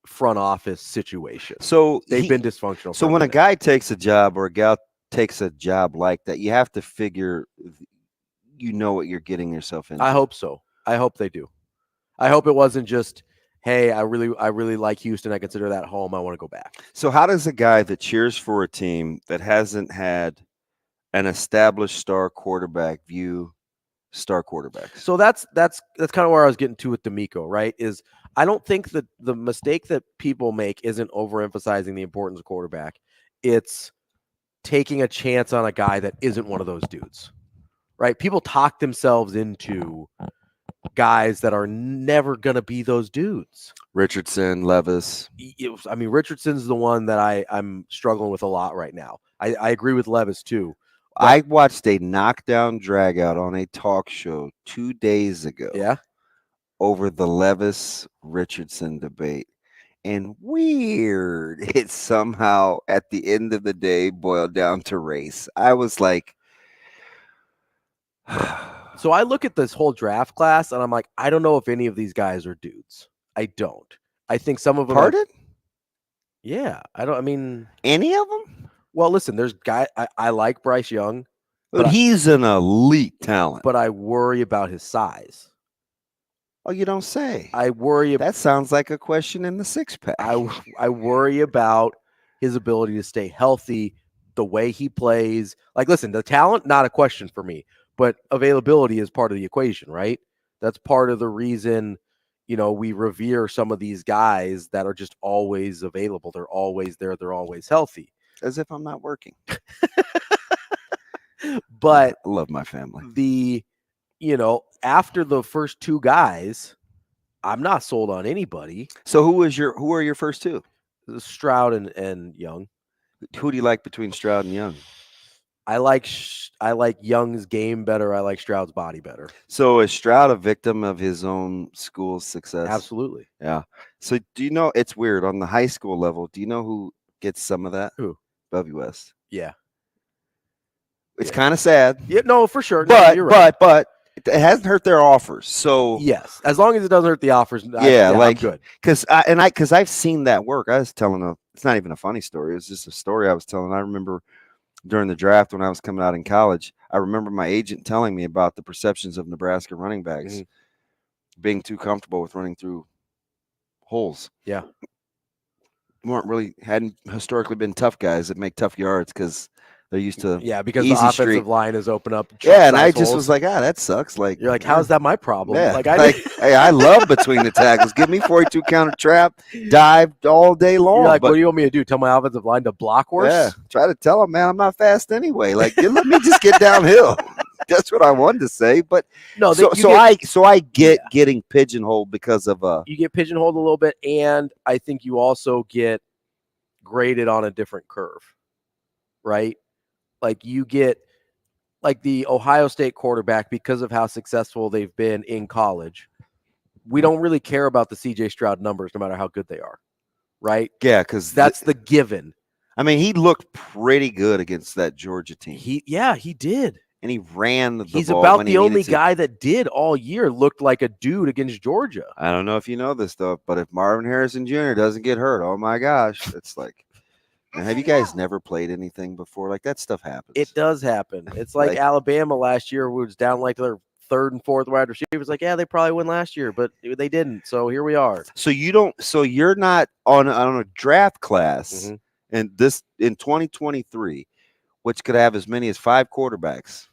front office situation. So they've been dysfunctional. So when a guy takes a job or a gal takes a job like that, you have to figure, what you're getting yourself into. I hope so. I hope they do. I hope it wasn't just, hey, I really like Houston. I consider that home. I want to go back. So how does a guy that cheers for a team that hasn't had an established star quarterback view star quarterbacks? So that's kind of where I was getting to with D'Amico, right? Is I don't think that the mistake that people make isn't overemphasizing the importance of quarterback. It's taking a chance on a guy that isn't one of those dudes, right? People talk themselves into guys that are never going to be those dudes. Richardson, Levis. I mean, Richardson's the one that I'm struggling with a lot right now. I agree with Levis too. I watched a knockdown drag out on a talk show 2 days ago. Yeah. Over the Levis Richardson debate. And weird, it somehow at the end of the day boiled down to race. I was like, so I look at this whole draft class and I'm like, I don't know if any of these guys are dudes. I don't. I think some of them. Pardon? Yeah. I mean, any of them? Well, listen, there's I like Bryce Young. But he's an elite talent. But I worry about his size. Oh, you don't say. I worry. That sounds like a question in the six-pack. I worry about his ability to stay healthy, the way he plays. Like, listen, the talent, not a question for me, but availability is part of the equation, right? That's part of the reason, we revere some of these guys that are just always available. They're always there. They're always healthy. As if I'm not working. But I love my family. After the first two guys, I'm not sold on anybody. So who are your first two? Stroud and Young. Who do you like between Stroud and Young? I like Young's game better. I like Stroud's body better. So is Stroud a victim of his own school's success? Absolutely. Yeah. So do you know, it's weird on the high school level, do you know who gets some of that? Who? Bubby West. Yeah. It's kind of sad. Yeah, no, for sure. But you're right. but it hasn't hurt their offers. So yes, as long as it doesn't hurt the offers. I'm good. Because I've seen that work. I was telling it's not even a funny story. It was just a story I was telling. I remember during the draft when I was coming out in college, I remember my agent telling me about the perceptions of Nebraska running backs being too comfortable with running through holes. Yeah. Hadn't historically been tough guys that make tough yards because they're used to because the offensive line is open up. Yeah, and I just was like, that sucks. Like you're like, how's that my problem? Yeah, hey, I love between the tackles. Give me 42 counter trap, dive all day long. You're like, what do you want me to do? Tell my offensive line to block worse? Yeah, try to tell them, man, I'm not fast anyway. Like, let me just get downhill. That's what I wanted to say, but no. I get getting pigeonholed because of you get pigeonholed a little bit, and I think you also get graded on a different curve, right? Like you get like the Ohio State quarterback because of how successful they've been in college. We don't really care about the CJ Stroud numbers, no matter how good they are, right? Yeah, because that's the given. I mean, he looked pretty good against that Georgia team. He did. And he ran the He's ball about when the he only needed to. guy that did all year looked like a dude against Georgia. I don't know if you know this stuff, but if Marvin Harrison Jr. doesn't get hurt, oh my gosh, it's like, man, have you guys never played anything before? Like that stuff happens. It does happen. It's like Alabama last year was down like their third and fourth wide receivers. Like, yeah, they probably won last year, but they didn't. So here we are. So you're not on a draft class and this in 2023, which could have as many as 5 quarterbacks.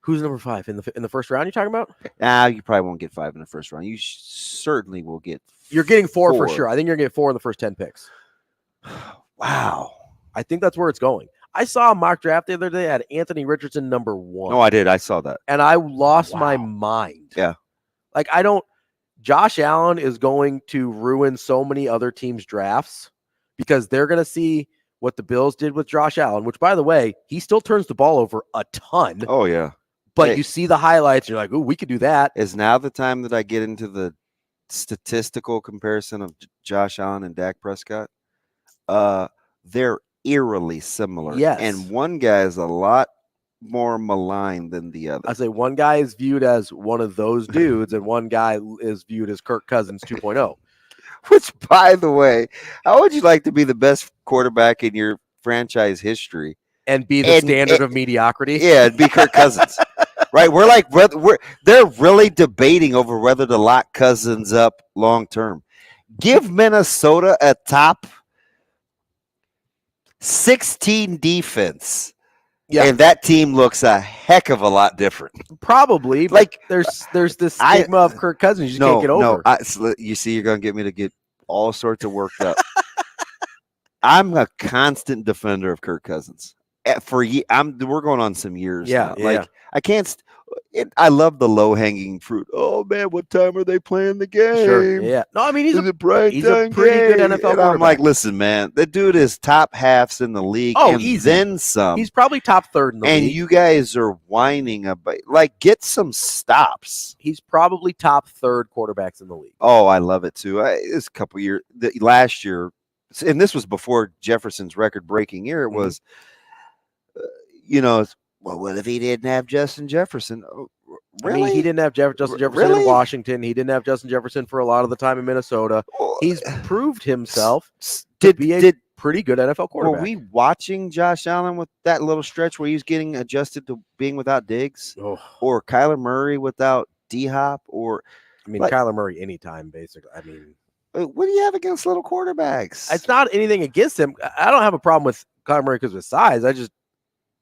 Who's number 5 in the first round? You're talking about? Nah, you probably won't get 5 in the first round. You certainly will get. You're getting 4 for sure. I think you're getting 4 in the first 10 picks. Wow, I think that's where it's going. I saw a mock draft the other day at Anthony Richardson number 1. No, I did. I saw that, and I lost my mind. Yeah, like Josh Allen is going to ruin so many other teams' drafts because they're going to see what the Bills did with Josh Allen, which, by the way, he still turns the ball over a ton. Oh yeah. But you see the highlights, and you're like, "Ooh, we could do that." Is now the time that I get into the statistical comparison of Josh Allen and Dak Prescott? They're eerily similar. Yes. And one guy is a lot more maligned than the other. I say one guy is viewed as one of those dudes, and one guy is viewed as Kirk Cousins 2.0. Which, by the way, how would you like to be the best quarterback in your franchise history? And be the standard of mediocrity? Yeah, it'd be Kirk Cousins. Right, they're really debating over whether to lock Cousins up long term. Give Minnesota a top 16 defense, and that team looks a heck of a lot different. Probably, like there's this stigma of Kirk Cousins you can't get over. No, you see, you're going to get me to get all sorts of worked up. I'm a constant defender of Kirk Cousins. We're going on some years now. Like I can't. I love the low hanging fruit. Oh man, what time are they playing the game? Sure, yeah. No, I mean he's a pretty good NFL quarterback. I'm like, listen, man, that dude is top halves in the league. Oh, and easy. Then some. He's probably top 3rd in the league. And you guys are whining about get some stops. He's probably top 3rd quarterbacks in the league. Oh, I love it too. It's a couple years. Last year, and this was before Jefferson's record-breaking year. It was. Well, what if he didn't have Justin Jefferson? Oh, really? I mean, he didn't have Justin Jefferson in Washington. He didn't have Justin Jefferson for a lot of the time in Minnesota. He's proved himself to be a pretty good NFL quarterback. Were we watching Josh Allen with that little stretch where he was getting adjusted to being without Diggs? Or Kyler Murray without D-Hop? Kyler Murray anytime, basically. I mean, what do you have against little quarterbacks? It's not anything against him. I don't have a problem with Kyler Murray because of his size. I just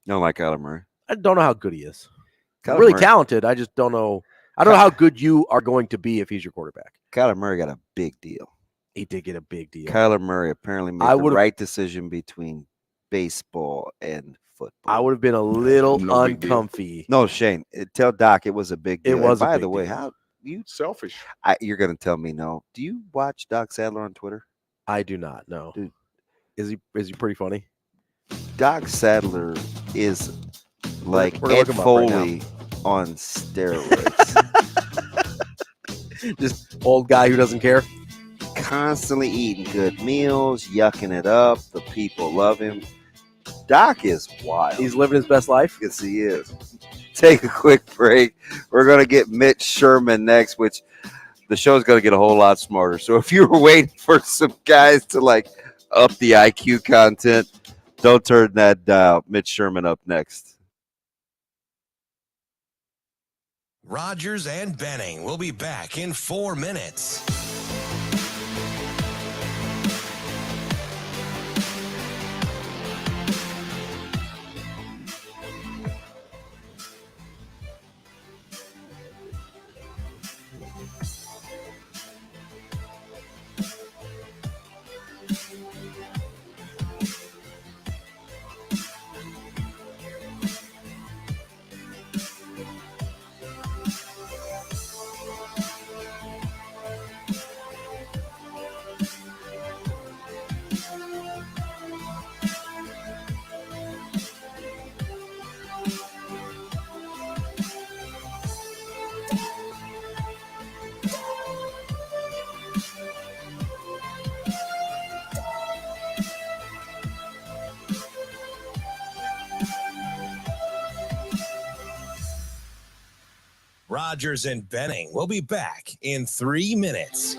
don't like Kyler Murray. I don't know how good he is. Really talented. I just don't know. I don't know how good you are going to be if he's your quarterback. Kyler Murray got a big deal. He did get a big deal. Kyler Murray apparently made the right decision between baseball and football. I would have been a little uncomfy. No, Shane. Tell Doc it was a big deal. It was. By the way, how you selfish? You're going to tell me no. Do you watch Doc Sadler on Twitter? I do not. No. Dude, is he pretty funny? Doc Sadler is like Ed Foley on steroids. Just old guy who doesn't care. Constantly eating good meals, yucking it up. The people love him. Doc is wild. He's living his best life. Yes, he is. Take a quick break. We're going to get Mitch Sherman next, which the show's going to get a whole lot smarter. So if you were waiting for some guys to up the IQ content, don't turn that dial. Mitch Sherman up next. Rogers and Benning will be back in 4 minutes. Rogers and Benning will be back in 3 minutes.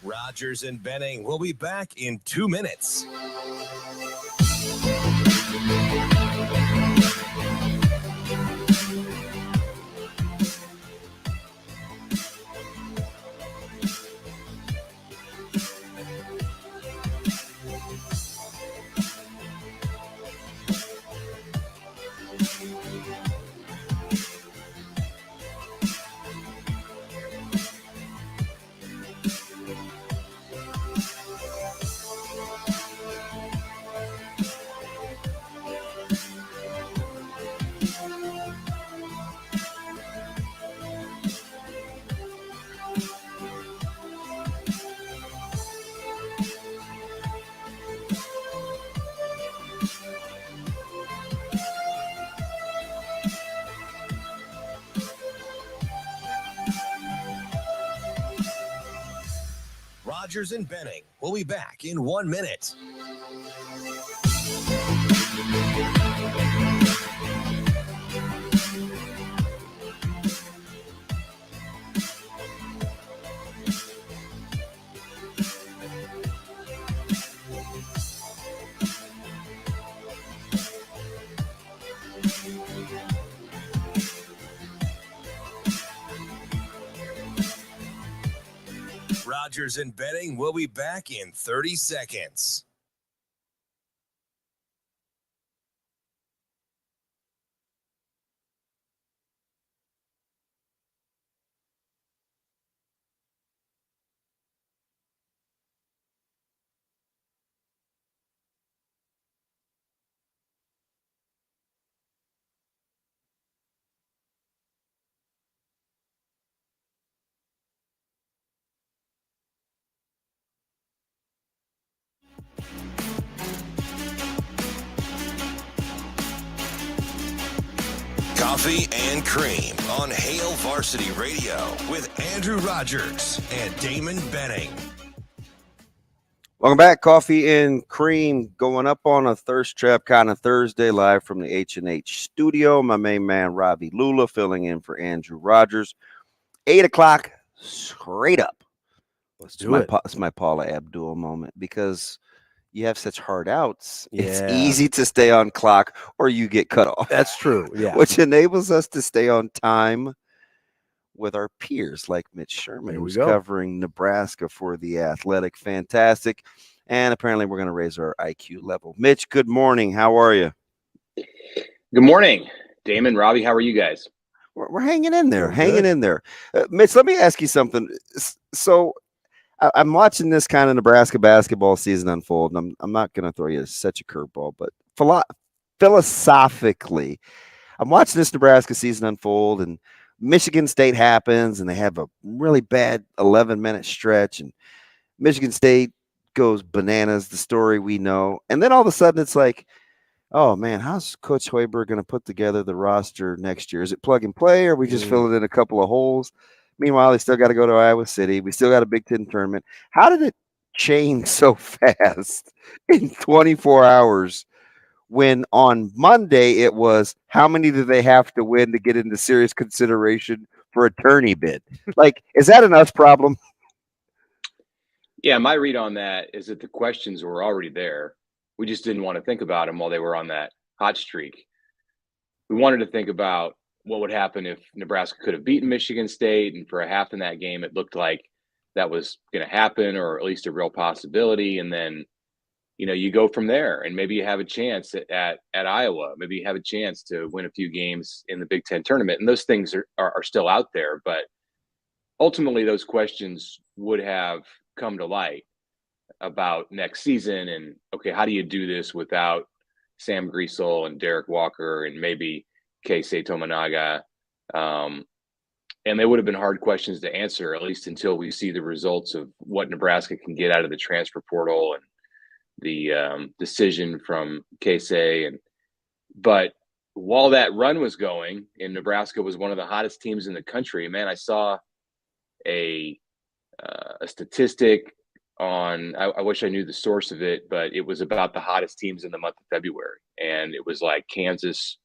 Rogers and Benning will be back in 2 minutes. Rogers and Benning will be back in 1 minute. Rogers and Benning will be back in 30 seconds. Coffee and Cream on Hail Varsity Radio with Andrew Rogers and Damon Benning. Welcome back. Coffee and Cream going up on a thirst trap kind of Thursday, live from the H&H studio. My main man, Ravi Lulla, filling in for Andrew Rogers. 8 o'clock, straight up. Let's do it. It's my Paula Abdul moment, because you have such hard outs. Yeah. It's easy to stay on clock or you get cut off. That's true. Yeah. Which enables us to stay on time with our peers like Mitch Sherman, who's covering Nebraska for The Athletic. Fantastic. And apparently we're going to raise our IQ level. Mitch, good morning. How are you? Good morning, Damon, Robbie. How are you guys? We're hanging in there, in there. Mitch, let me ask you something. So I'm watching this kind of Nebraska basketball season unfold, and I'm not going to throw you such a curveball, but philosophically, I'm watching this Nebraska season unfold, and Michigan State happens, and they have a really bad 11-minute stretch, and Michigan State goes bananas, the story we know. And then all of a sudden it's like, oh, man, how's Coach Hoiberg going to put together the roster next year? Is it plug and play, or are we just filling in a couple of holes? Meanwhile, they still got to go to Iowa City. We still got a Big Ten tournament. How did it change so fast in 24 hours when on Monday it was, how many do they have to win to get into serious consideration for a tourney bid? Like, is that an us problem? Yeah, my read on that is that the questions were already there. We just didn't want to think about them while they were on that hot streak. We wanted to think about what would happen if Nebraska could have beaten Michigan State, and for a half in that game, it looked like that was going to happen, or at least a real possibility. And then, you go from there, and maybe you have a chance at Iowa. Maybe you have a chance to win a few games in the Big Ten tournament. And those things are still out there. But ultimately, those questions would have come to light about next season. And, okay, how do you do this without Sam Griesel and Derek Walker and maybe Keisei Tominaga? And they would have been hard questions to answer, at least until we see the results of what Nebraska can get out of the transfer portal and the decision from Keisei. But while that run was going, and Nebraska was one of the hottest teams in the country, man, I saw a statistic on, I wish I knew the source of it, but it was about the hottest teams in the month of February. And it was like Kansas,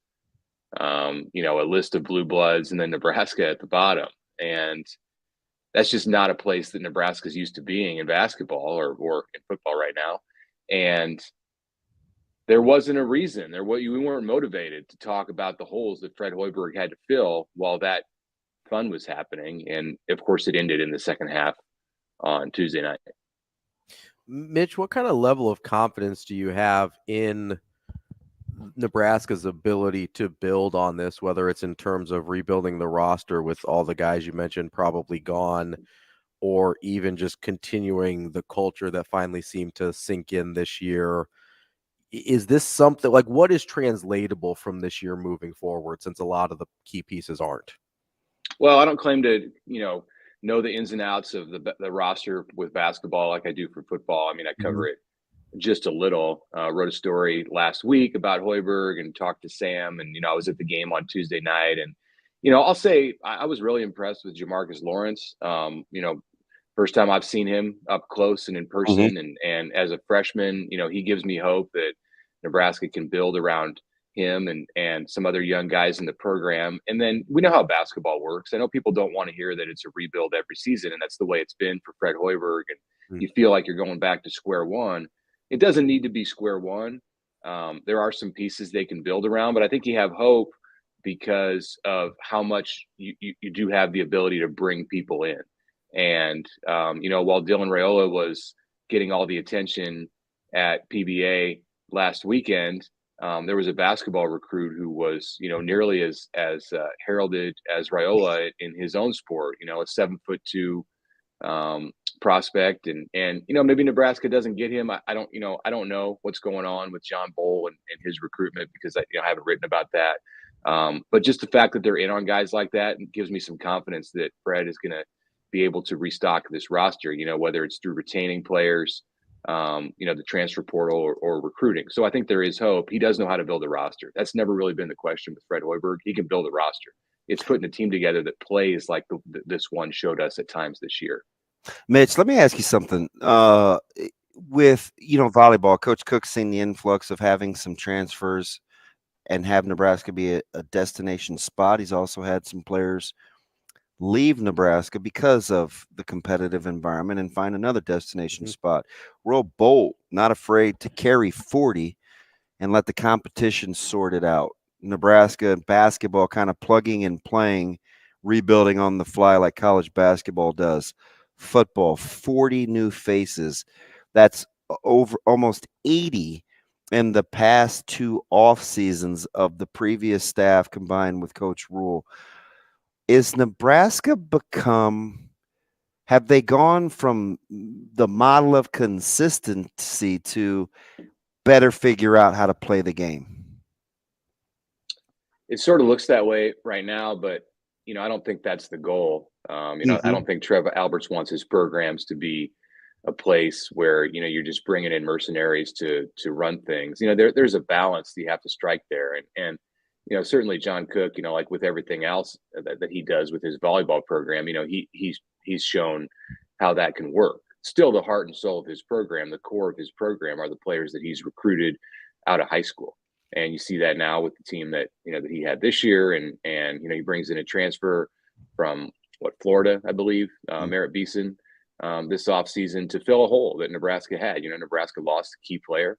a list of blue bloods, and then Nebraska at the bottom. And that's just not a place that Nebraska's used to being in basketball or in football right now. And there wasn't a reason. We weren't motivated to talk about the holes that Fred Hoiberg had to fill while that fun was happening. And of course, it ended in the second half on Tuesday night. Mitch, what kind of level of confidence do you have in Nebraska's ability to build on this, whether it's in terms of rebuilding the roster with all the guys you mentioned probably gone, or even just continuing the culture that finally seemed to sink in this year? Is this something like, what is translatable from this year moving forward, since a lot of the key pieces aren't? Well, I don't claim to, know the ins and outs of the roster with basketball like I do for football. I mean, I cover it just a little. Wrote a story last week about Hoiberg and talked to Sam, and I was at the game on Tuesday night, and I'll say I was really impressed with Jamarcus Lawrence. First time I've seen him up close and in person, and as a freshman, he gives me hope that Nebraska can build around him and some other young guys in the program. And then we know how basketball works. I know people don't want to hear that it's a rebuild every season, and that's the way it's been for Fred Hoiberg, and you feel like you're going back to square one. It doesn't need to be square one. There are some pieces they can build around, but I think you have hope because of how much you do have the ability to bring people in. And, while Dylan Raiola was getting all the attention at PBA last weekend, there was a basketball recruit who was, nearly as heralded as Raiola in his own sport, a 7'2" prospect. And maybe Nebraska doesn't get him. I don't know what's going on with John Bowl and his recruitment, because I haven't written about that. But just the fact that they're in on guys like that gives me some confidence that Fred is going to be able to restock this roster, whether it's through retaining players, the transfer portal or recruiting. So I think there is hope. He does know how to build a roster. That's never really been the question with Fred Hoiberg. He can build a roster. It's putting a team together that plays like this one showed us at times this year. Mitch, let me ask you something. With, volleyball, Coach Cook's seen the influx of having some transfers and have Nebraska be a destination spot. He's also had some players leave Nebraska because of the competitive environment and find another destination spot. Real bold, not afraid to carry 40 and let the competition sort it out. Nebraska basketball kind of plugging and playing, rebuilding on the fly like college basketball does. Football, 40 new faces. That's over almost 80 in the past 2 off seasons of the previous staff combined with Coach Rule. Is Nebraska have they gone from the model of consistency to better figure out how to play the game? It sort of looks that way right now, but, I don't think that's the goal. I don't think Trev Alberts wants his programs to be a place where, you're just bringing in mercenaries to run things. There's a balance that you have to strike there. And certainly John Cook, like with everything else that he does with his volleyball program, he's shown how that can work. Still, the heart and soul of his program, the core of his program, are the players that he's recruited out of high school. And you see that now with the team that, that he had this year. And he brings in a transfer from Florida, I believe, Merritt Beeson, this offseason to fill a hole that Nebraska had. Nebraska lost a key player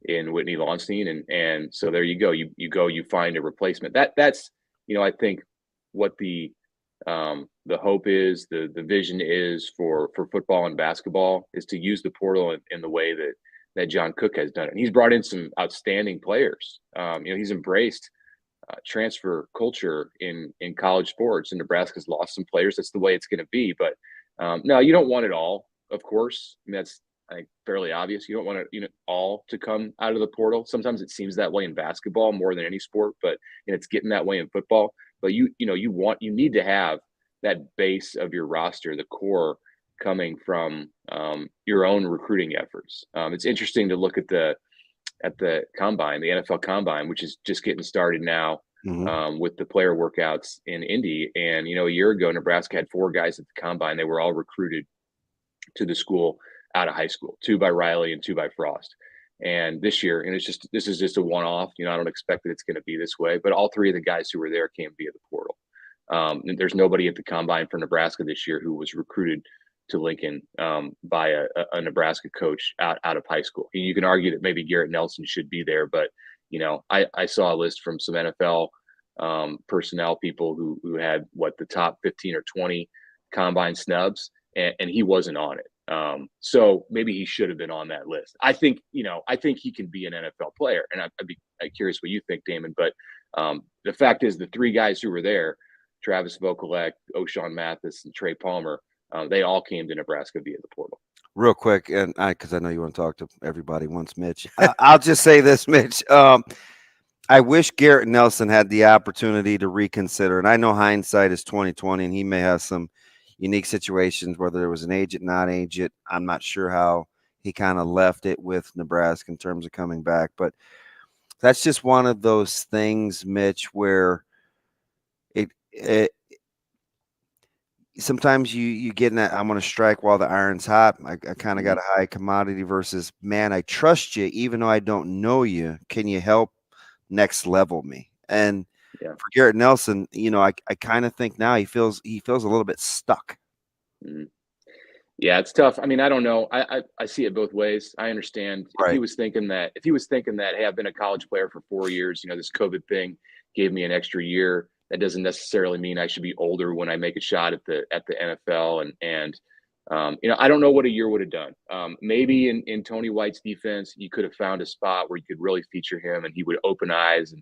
in Whitney Lonstein. And so there you go. You find a replacement. That's, I think what the the hope is, the vision is for football and basketball is to use the portal in the way that John Cook has done it. And he's brought in some outstanding players. He's embraced transfer culture in college sports, and Nebraska's lost some players. That's the way it's going to be. But no, you don't want it all, of course. I mean, that's fairly obvious. You don't want it all to come out of the portal. Sometimes it seems that way in basketball more than any sport, but it's getting that way in football. But you need to have that base of your roster, the core, coming from your own recruiting efforts. It's interesting to look at the combine, the NFL combine, which is just getting started now with the player workouts in Indy. And, a year ago, Nebraska had 4 guys at the combine. They were all recruited to the school out of high school, 2 by Riley and 2 by Frost. And this year, and this is just a one-off, I don't expect that it's going to be this way, but all 3 of the guys who were there came via the portal. And there's nobody at the combine for Nebraska this year who was recruited to Lincoln by a Nebraska coach out of high school. You can argue that maybe Garrett Nelson should be there, but I saw a list from some NFL personnel people who had the top 15 or 20 combine snubs, and he wasn't on it. So maybe he should have been on that list. I think he can be an NFL player, and I'd be curious what you think, Damon. But the fact is, the 3 guys who were there, Travis Vokalek, O'Shawn Mathis, and Trey Palmer, they all came to Nebraska via the portal. Real quick, and because I know you want to talk to everybody once, Mitch. I'll just say this, Mitch. I wish Garrett Nelson had the opportunity to reconsider. And I know hindsight is 20/20, and he may have some unique situations, whether there was an agent, not agent. I'm not sure how he kind of left it with Nebraska in terms of coming back. But that's just one of those things, Mitch, where it sometimes you get in that, I'm going to strike while the iron's hot. I kind of got a high commodity versus, man, I trust you, even though I don't know you. Can you help next level me? And for Garrett Nelson, I kind of think now he feels a little bit stuck. Mm-hmm. Yeah, it's tough. I mean, I don't know. I see it both ways. I understand if he was thinking that, hey, I've been a college player for 4 years, this COVID thing gave me an extra year. That doesn't necessarily mean I should be older when I make a shot at the NFL. And I don't know what a year would have done. Maybe in Tony White's defense, you could have found a spot where you could really feature him and he would open eyes.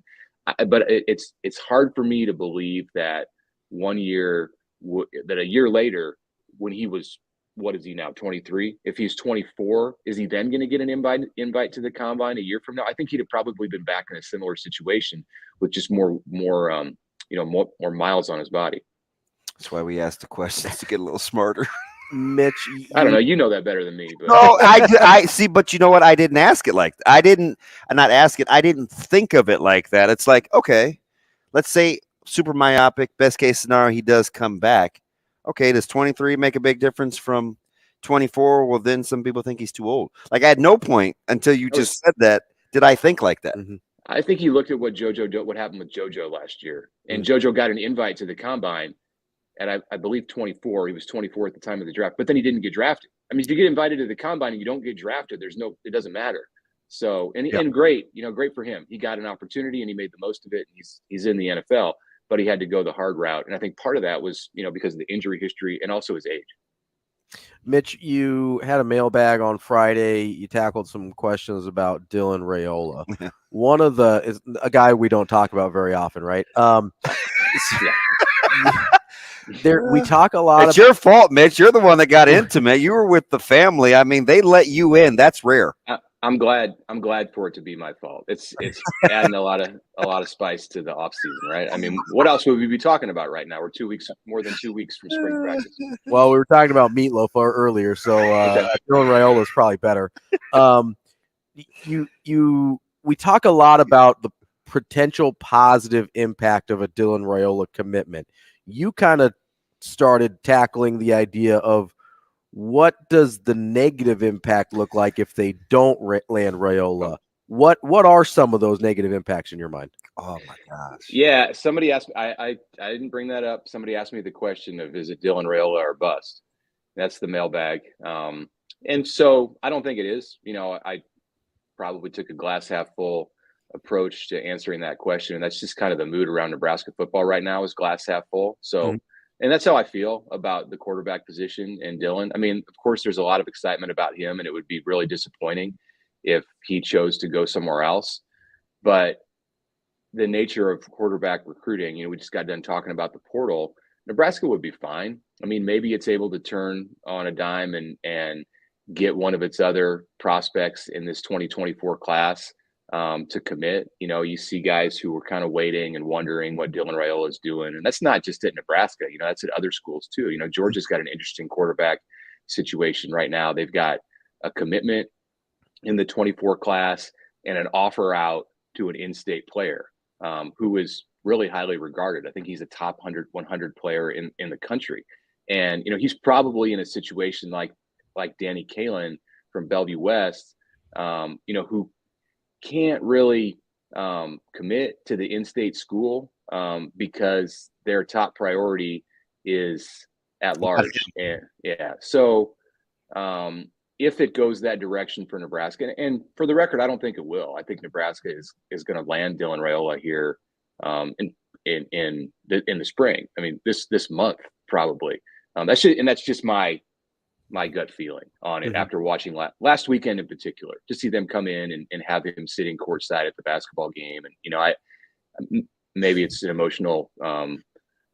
But it's hard for me to believe that that a year later, when he was, what is he now, 23? If he's 24, is he then going to get an invite to the combine a year from now? I think he'd have probably been back in a similar situation with just more miles on his body. That's why we asked the questions to get a little smarter. Mitch, I don't know. You know that better than me. But. No, I see. But you know what? I didn't ask it like that. I didn't think of it like that. It's like, okay, let's say super myopic, best case scenario, he does come back. Okay, does 23 make a big difference from 24? Well, then some people think he's too old. Like, at no point until you just said that did I think like that. Mm-hmm. I think he looked at what happened with JoJo last year, and JoJo got an invite to the combine. And I believe 24. He was 24 at the time of the draft, but then he didn't get drafted. I mean, if you get invited to the combine and you don't get drafted, it doesn't matter. So, and great, great for him. He got an opportunity and he made the most of it. He's in the NFL, but he had to go the hard route. And I think part of that was, because of the injury history and also his age. Mitch, you had a mailbag on Friday. You tackled some questions about Dylan Raiola. One of is a guy we don't talk about very often, right? We talk a lot. It's your fault, Mitch. You're the one that got intimate. You were with the family. I mean, they let you in. That's rare. I'm glad for it to be my fault. It's adding a lot of spice to the off season, right? I mean, what else would we be talking about right now? We're more than 2 weeks from spring practice. Well, we were talking about meatloaf earlier, so Dylan Raiola is probably better. We talk a lot about the potential positive impact of a Dylan Raiola commitment. You kind of started tackling the idea of what does the negative impact look like if they don't land Raiola? What are some of those negative impacts in your mind? Oh my gosh! Yeah, somebody asked me. I didn't bring that up. Somebody asked me the question of, is it Dylan Raiola or bust? That's the mailbag. And so I don't think it is. I probably took a glass half full approach to answering that question, and that's just kind of the mood around Nebraska football right now, is glass half full. So And that's how I feel about the quarterback position and Dylan. I mean, of course, there's a lot of excitement about him, and it would be really disappointing if he chose to go somewhere else. But the nature of quarterback recruiting, we just got done talking about the portal. Nebraska would be fine. I mean, maybe it's able to turn on a dime and get one of its other prospects in this 2024 class to commit. You see guys who were kind of waiting and wondering what Dylan Raiola is doing. And that's not just at Nebraska, that's at other schools too. Georgia's got an interesting quarterback situation right now. They've got a commitment in the 24 class and an offer out to an in-state player who is really highly regarded. I think he's a top 100 player in the country. And, he's probably in a situation like Danny Kalin from Bellevue West, who can't really commit to the in-state school because their top priority is at large. And so if it goes that direction for Nebraska, and for the record, I don't think it will. I think Nebraska is going to land Dylan Raiola here in the spring. I mean, this month probably. That's just my gut feeling on it after watching last weekend in particular, to see them come in and have him sitting courtside at the basketball game. And, maybe it's an emotional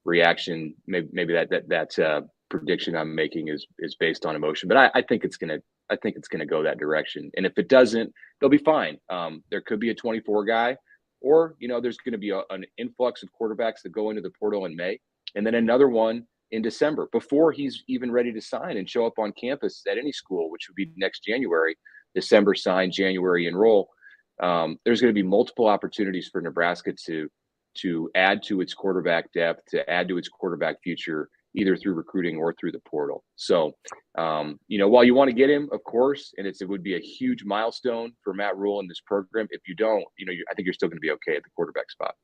reaction. Maybe that prediction I'm making is based on emotion, but I think it's going to go that direction. And if it doesn't, they'll be fine. There could be a 24 guy, or, there's going to be an influx of quarterbacks that go into the portal in May, and then another one in December before he's even ready to sign and show up on campus at any school, which would be next January. December sign, January enroll. There's going to be multiple opportunities for Nebraska to add to its quarterback depth, to add to its quarterback future, either through recruiting or through the portal. So, while you want to get him, of course, and it would be a huge milestone for Matt Rule in this program. If you don't, I think you're still going to be okay at the quarterback spot.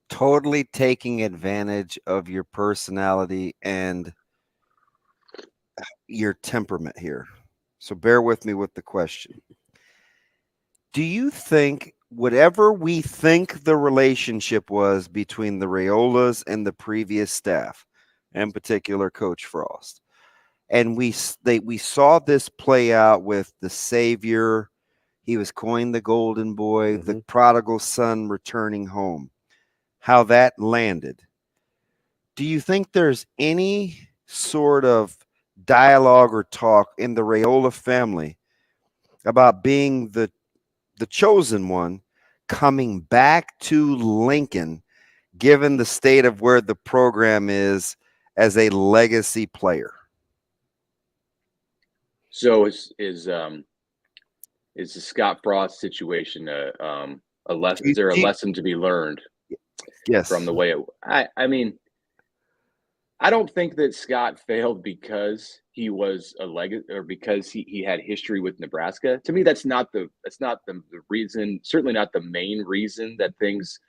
Totally taking advantage of your personality and your temperament here. So bear with me with the question. Do you think whatever we think the relationship was between the Raiolas and the previous staff, in particular Coach Frost, and we saw this play out with the savior, he was coined the golden boy, the prodigal son returning home, how that landed? Do you think there's any sort of dialogue or talk in the Raiola family about being the chosen one coming back to Lincoln, given the state of where the program is as a legacy player? So is the Scott Frost situation a lesson? Is there a lesson to be learned? Yes. From the way it, I mean, I don't think that Scott failed because he was a legacy or because he had history with Nebraska. To me, that's not the reason, certainly not the main reason that things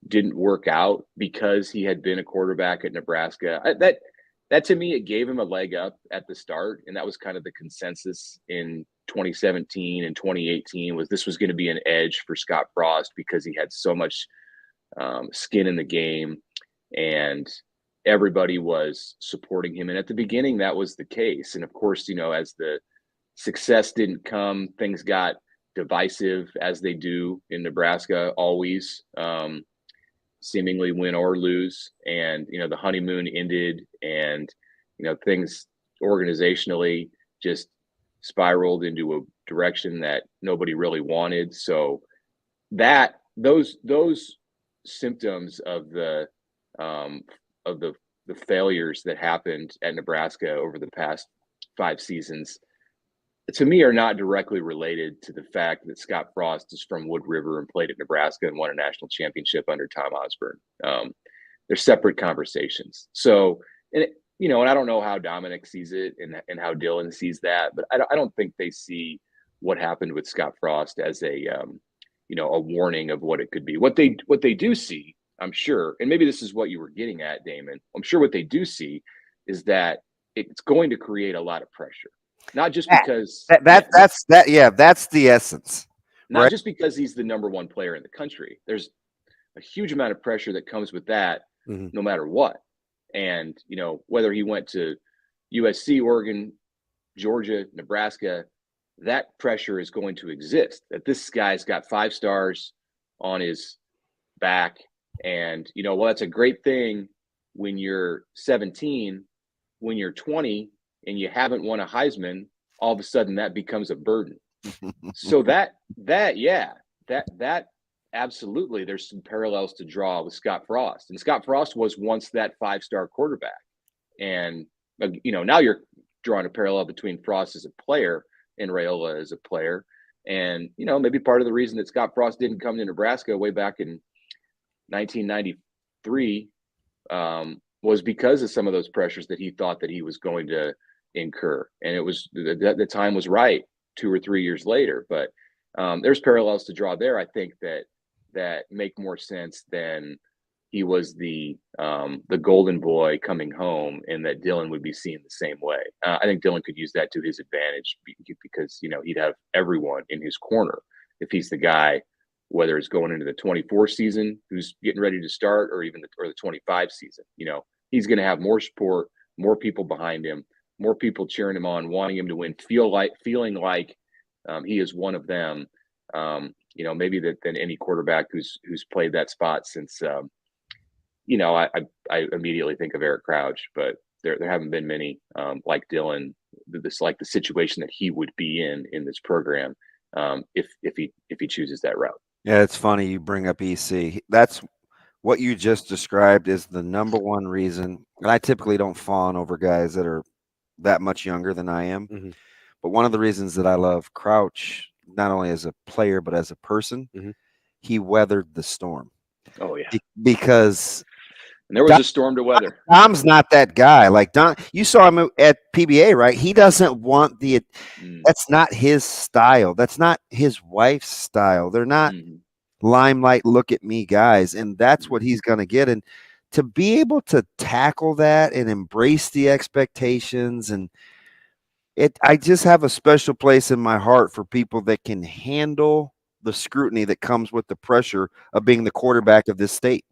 didn't work out, because he had been a quarterback at Nebraska. That to me, it gave him a leg up at the start. And that was kind of the consensus in 2017 and 2018 was this was going to be an edge for Scott Frost because he had so much skin in the game and everybody was supporting him. And at the beginning, that was the case. And of course, as the success didn't come, things got divisive, as they do in Nebraska, always, seemingly win or lose. And, the honeymoon ended and, things organizationally just spiraled into a direction that nobody really wanted. So those symptoms of the failures that happened at Nebraska over the past 5 seasons, to me, are not directly related to the fact that Scott Frost is from Wood River and played at Nebraska and won a national championship under Tom Osborne. They're separate conversations. So, and I don't know how Dominic sees it and how Dylan sees that, but I don't think they see what happened with Scott Frost as a warning of what it could be. What they do see, I'm sure, and maybe this is what you were getting at, Damon, I'm sure what they do see is that it's going to create a lot of pressure. Not just because that's the essence. Not right? Just because he's the number one player in the country. There's a huge amount of pressure that comes with that, no matter what. And, whether he went to USC, Oregon, Georgia, Nebraska, that pressure is going to exist, that this guy's got 5 stars on his back. And, that's a great thing when you're 17. When you're 20 and you haven't won a Heisman, all of a sudden that becomes a burden. So that absolutely, there's some parallels to draw with Scott Frost. And Scott Frost was once that 5-star quarterback. And, now you're drawing a parallel between Frost as a player and Raiola as a player. And, maybe part of the reason that Scott Frost didn't come to Nebraska way back in 1993 was because of some of those pressures that he thought that he was going to incur. And it was the time was right 2 or 3 years later. But there's parallels to draw there, I think, that make more sense than he was the golden boy coming home, and that Dylan would be seen the same way. I think Dylan could use that to his advantage because, he'd have everyone in his corner if he's the guy, whether it's going into the 24 season, who's getting ready to start, or even the 25 season. He's going to have more support, more people behind him, more people cheering him on, wanting him to win, feeling like he is one of them. Maybe than any quarterback who's played that spot since. I immediately think of Eric Crouch, but there haven't been many like Dylan. This like the situation that he would be in this program if he chooses that route. Yeah, it's funny you bring up EC. That's what you just described is the number one reason. And I typically don't fawn over guys that are that much younger than I am. Mm-hmm. But one of the reasons that I love Crouch, not only as a player, but as a person, he weathered the storm. Oh, yeah. Because and there was a storm to weather. Dom's not that guy. Like Dom, you saw him at PBA, right? He doesn't want that's not his style. That's not his wife's style. They're not limelight, look at me guys. And that's what he's going to get. And to be able to tackle that and embrace the expectations and I just have a special place in my heart for people that can handle the scrutiny that comes with the pressure of being the quarterback of this state.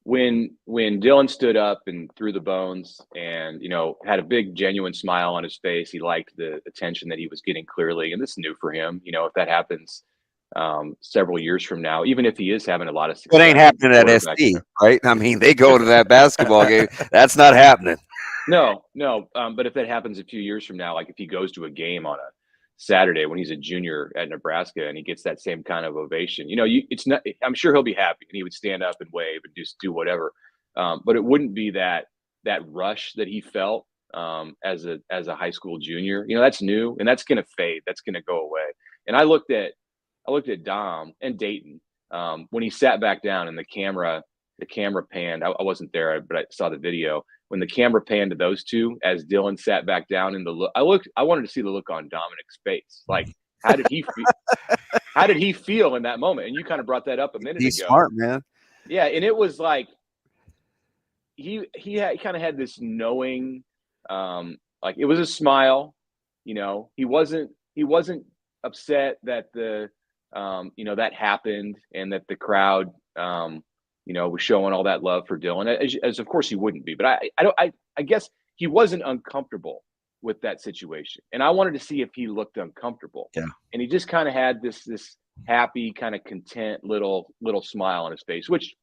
When Dylan stood up and threw the bones and, had a big, genuine smile on his face, he liked the attention that he was getting clearly. And this is new for him. If that happens several years from now, even if he is having a lot of success. It ain't happening at SD, right? I mean, they go to that basketball game. That's not happening. No. But if that happens a few years from now, like if he goes to a game on a Saturday when he's a junior at Nebraska and he gets that same kind of ovation, it's not. I'm sure he'll be happy and he would stand up and wave and just do whatever. But it wouldn't be that rush that he felt as a high school junior. That's new and that's going to fade. That's going to go away. And I looked at Dom and Dayton when he sat back down and the camera panned. I wasn't there, but I saw the video. When the camera panned to those two as Dylan sat back down in the look, I wanted to see the look on Dominic's face. Like, how did he feel? How did he feel in that moment? And you kind of brought that up a minute ago. He's smart, man. Yeah, and it was like he kind of had this knowing, like it was a smile. He wasn't upset that that happened and that the crowd was showing all that love for Dylan, as of course he wouldn't be. But I guess he wasn't uncomfortable with that situation, and I wanted to see if he looked uncomfortable. Yeah, and he just kind of had this happy, kind of content little smile on his face, which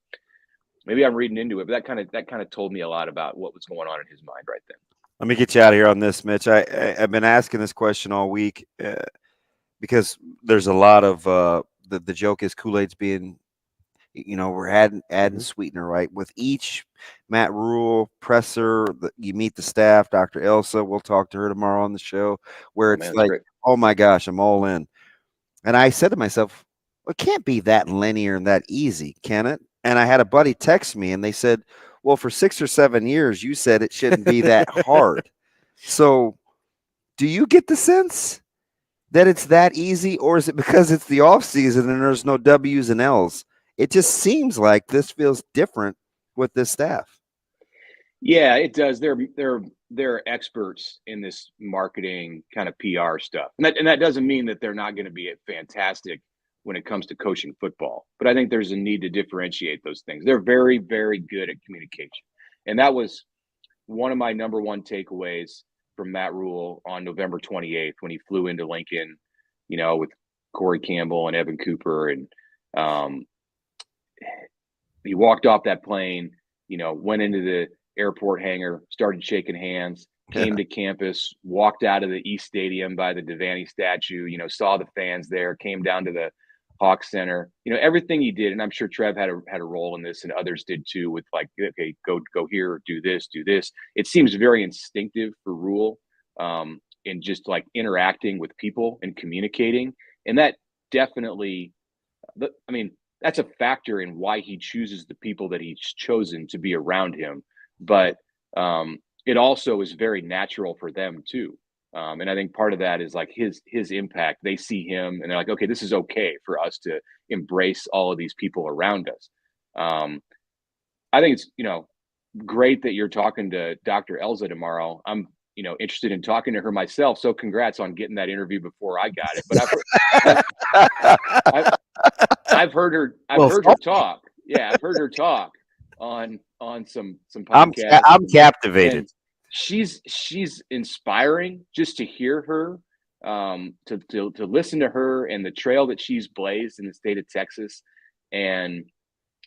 maybe I'm reading into it, but that kind of told me a lot about what was going on in his mind right then. Let me get you out of here on this, Mitch. I've been asking this question all week because there's a lot of the joke is Kool-Aid's being. We're adding sweetener, right? With each Matt Rule presser, you meet the staff, Dr. Elsa. We'll talk to her tomorrow on the show, where it's like, oh my gosh, I'm all in. And I said to myself, well, it can't be that linear and that easy, can it? And I had a buddy text me, and they said, well, for 6 or 7 years, you said it shouldn't be that hard. So, do you get the sense that it's that easy, or is it because it's the off season and there's no W's and L's? It just seems like this feels different with this staff. Yeah, it does. They're experts in this marketing kind of PR stuff. And that doesn't mean that they're not going to be fantastic when it comes to coaching football. But I think there's a need to differentiate those things. They're very, very good at communication. And that was one of my number one takeaways from Matt Rule on November 28th when he flew into Lincoln, with Corey Campbell and Evan Cooper, and he walked off that plane, went into the airport hangar, started shaking hands, came to campus, walked out of the East Stadium by the Devaney statue, saw the fans there, came down to the Hawk Center, everything he did. And I'm sure Trev had a role in this, and others did too, with like, okay, go here, do this. It seems very instinctive for Rule, in just like interacting with people and communicating. And that definitely, that's a factor in why he chooses the people that he's chosen to be around him. But it also is very natural for them too. And I think part of that is like his impact. They see him and they're like, okay, this is okay for us to embrace all of these people around us. I think it's, great that you're talking to Dr. Elza tomorrow. I'm, interested in talking to her myself. So congrats on getting that interview before I got it. But I've heard her talk. Yeah, I've heard her talk on some podcasts. I'm captivated. And she's inspiring just to hear her, to listen to her and the trail that she's blazed in the state of Texas, and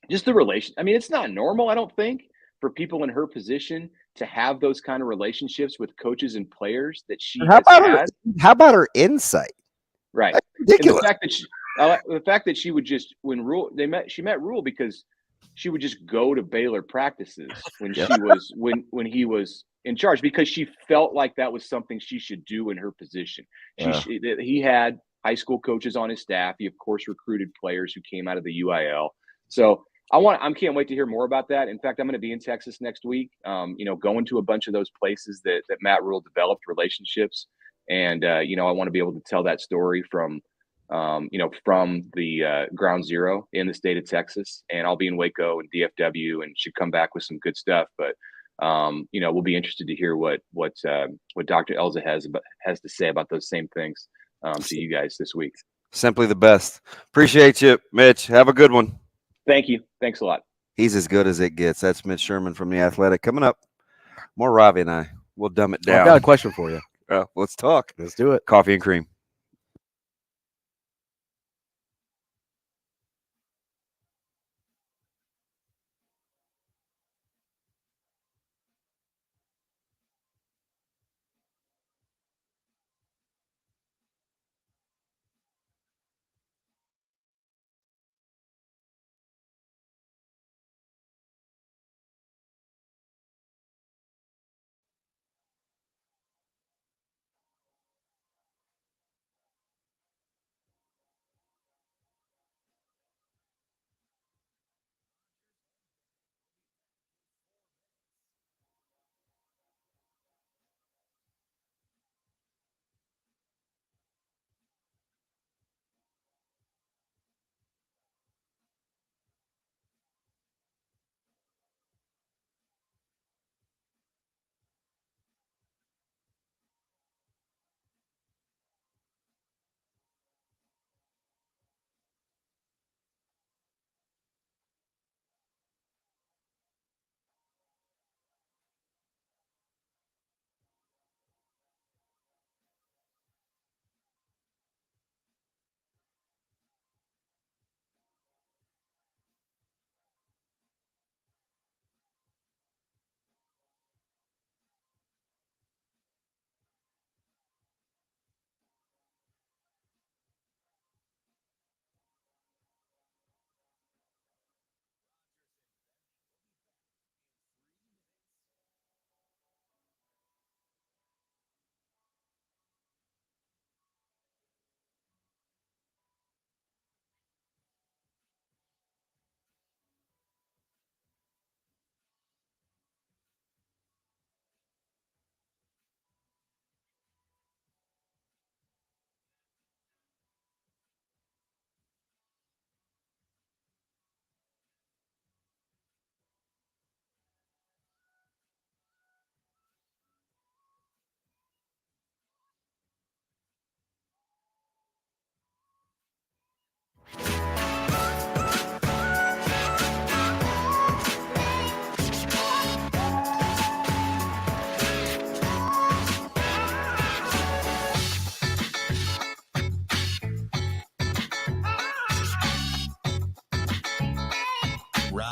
just the relation. It's not normal, I don't think, for people in her position to have those kind of relationships with coaches and players that she has had. How about her insight? Right. That's ridiculous. And the fact that she would just, when she met Rule because she would just go to Baylor practices when when he was in charge, because she felt like that was something she should do in her position. He had high school coaches on his staff. He of course recruited players who came out of the UIL. So I can't wait to hear more about that. In fact, I'm going to be in Texas next week, going to a bunch of those places that Matt Rule developed relationships. And, I want to be able to tell that story from the ground zero in the state of Texas. And I'll be in Waco and DFW and should come back with some good stuff. But, we'll be interested to hear what Dr. Elza has to say about those same things to you guys this week. Simply the best. Appreciate you, Mitch. Have a good one. Thank you. Thanks a lot. He's as good as it gets. That's Mitch Sherman from The Athletic. Coming up, more Ravi and I. We'll dumb it down. I've got a question for you. Let's talk. Let's do it. Coffee and cream.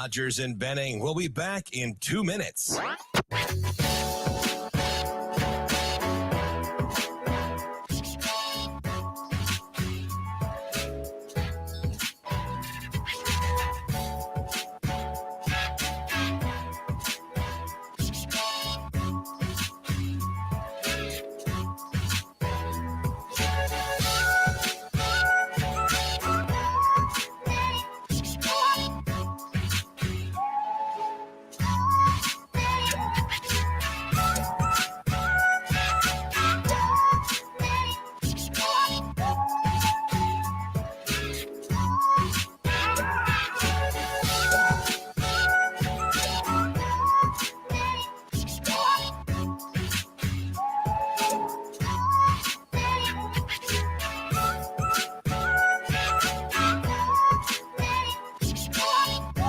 Rogers and Benning will be back in 2 minutes.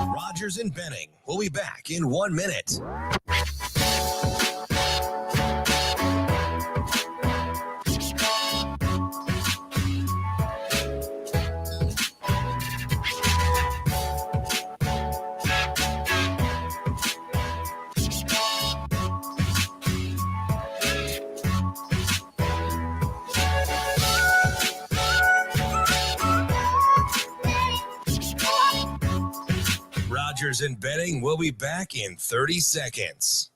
Rogers and Benning will be back in 1 minute. Rogers and Benning will be back in 30 seconds.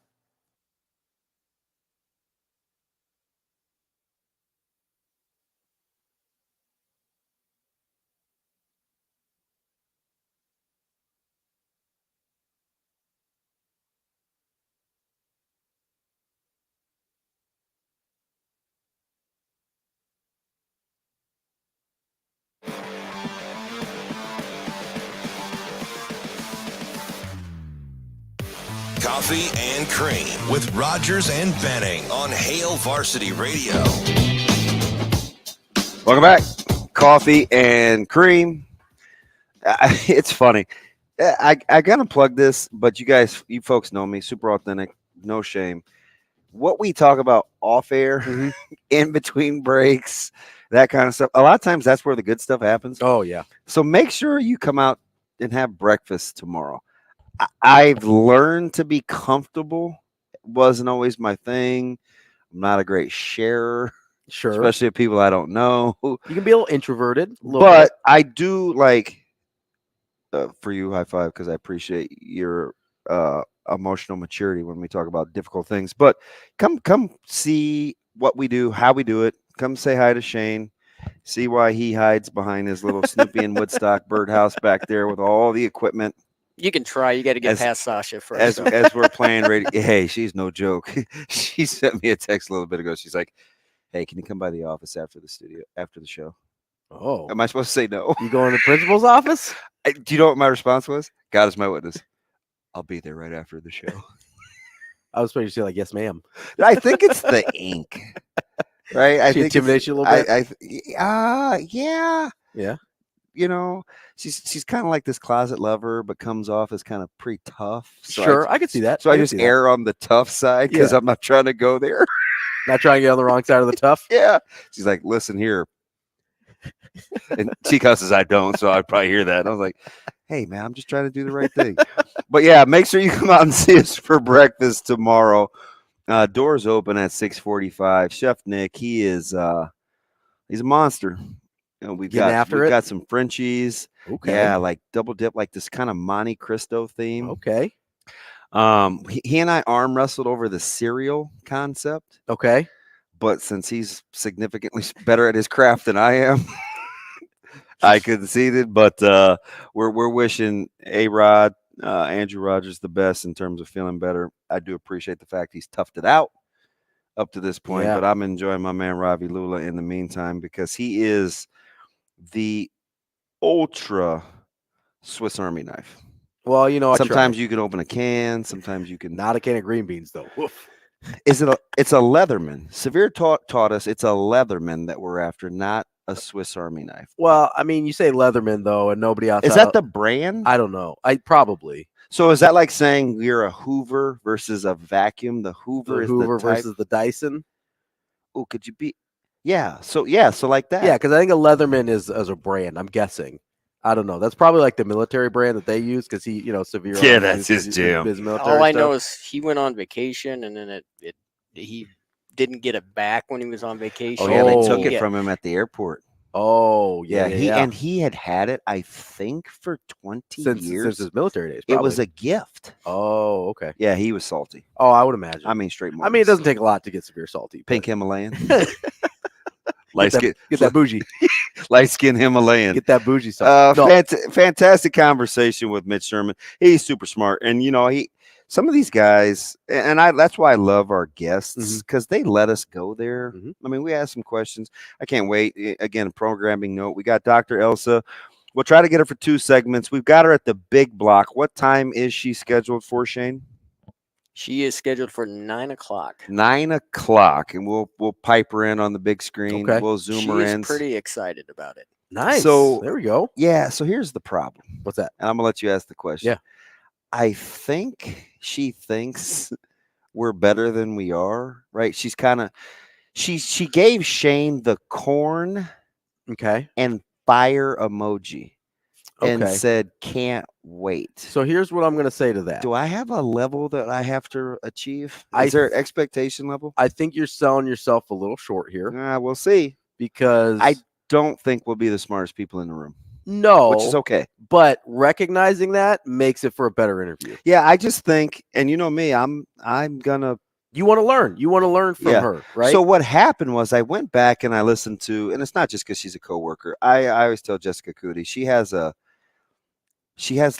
Coffee and Cream with Rogers and Benning on Hale Varsity Radio. Welcome back. Coffee and Cream. It's funny. I gotta plug this, but you folks know me, super authentic, no shame. What we talk about off air, in between breaks, that kind of stuff. A lot of times that's where the good stuff happens. Oh, yeah. So make sure you come out and have breakfast tomorrow. I've learned to be comfortable. It wasn't always my thing. I'm not a great sharer. Sure. Especially with people I don't know. You can be a little introverted. But I do like, for you, high five, because I appreciate your emotional maturity when we talk about difficult things. But come see what we do, how we do it. Come say hi to Shane. See why he hides behind his little Snoopy and Woodstock birdhouse back there with all the equipment. You can try. You got to get past Sasha first. As we're playing radio. Hey, she's no joke. She sent me a text a little bit ago. She's like, "Hey, can you come by the office after the show?" Oh, am I supposed to say no? You going to the principal's office? Do you know what my response was? God is my witness. I'll be there right after the show. I was supposed to say like, "Yes, ma'am." I think it's the ink, right? I She think intimidates you a little bit. Yeah. Yeah. You know, she's kind of like this closet lover, but comes off as kind of pretty tough. So Sure, I could see that. So I just err on the tough side because I'm not trying to go there. Not trying to get on the wrong side of the tough. Yeah. She's like, listen here. And she cusses, I don't, so I'd probably hear that. And I was like, hey, man, I'm just trying to do the right thing. But yeah, make sure you come out and see us for breakfast tomorrow. Doors open at 6:45. Chef Nick, he's a monster. You know, we've got some Frenchies. Okay. Yeah, like double dip, like this kind of Monte Cristo theme. Okay. He and I arm wrestled over the cereal concept. Okay. But since he's significantly better at his craft than I am, I conceded. But we're wishing A-Rod, Andrew Rogers, the best in terms of feeling better. I do appreciate the fact he's toughed it out up to this point. Yeah. But I'm enjoying my man Ravi Lulla in the meantime because he is the ultra Swiss Army knife. Well, you know, sometimes you can open a can, sometimes you can not a can of green beans though. Woof. It's a Leatherman. Severe taught us it's a Leatherman that we're after, not a Swiss Army knife. Well, I mean, you say Leatherman though, and nobody else. Is that the brand? I don't know. I probably. So is that like saying you're a Hoover versus a vacuum? The Hoover versus the Dyson. Oh, could you be? Yeah. So like that. Yeah, because I think a Leatherman is as a brand. I'm guessing. I don't know. That's probably like the military brand that they use because he, severe. Yeah, that's his jam. All I know is he went on vacation and then he didn't get it back when he was on vacation. Oh yeah, they took it from him at the airport. Oh yeah, he had it, I think, for 20 years since his military days. Probably. It was a gift. Oh, okay. Yeah, he was salty. Oh, I would imagine. I mean, straight. I mean, it doesn't take a lot to get severe salty. Pink Himalayan. Get that bougie. Light skin Himalayan. Get that bougie stuff. Fantastic conversation with Mitch Sherman. He's super smart, and some of these guys, and that's why I love our guests because they let us go there. I mean, we asked some questions. I can't wait. Again, programming note. We got Dr. Elsa. We'll try to get her for 2 segments. We've got her at the big block. What time is she scheduled for, Shane? She is scheduled for 9 o'clock. 9 o'clock, and we'll pipe her in on the big screen. Okay. We'll zoom her in. She's pretty excited about it. Nice. So there we go. Yeah. So here's the problem. What's that? And I'm gonna let you ask the question. Yeah. I think she thinks we're better than we are. Right? She's kind of. She gave Shane the corn. Okay. And fire emoji. And said, can't wait. So here's what I'm going to say to that. Do I have a level that I have to achieve? Is there an expectation level? I think you're selling yourself a little short here. We'll see. Because I don't think we'll be the smartest people in the room. No. Which is okay. But recognizing that makes it for a better interview. Yeah, I just think, and you know me, I'm going to. You want to learn. You want to learn from her, right? So what happened was I went back and I listened to, and it's not just because she's a coworker. I always tell Jessica Cootie, she has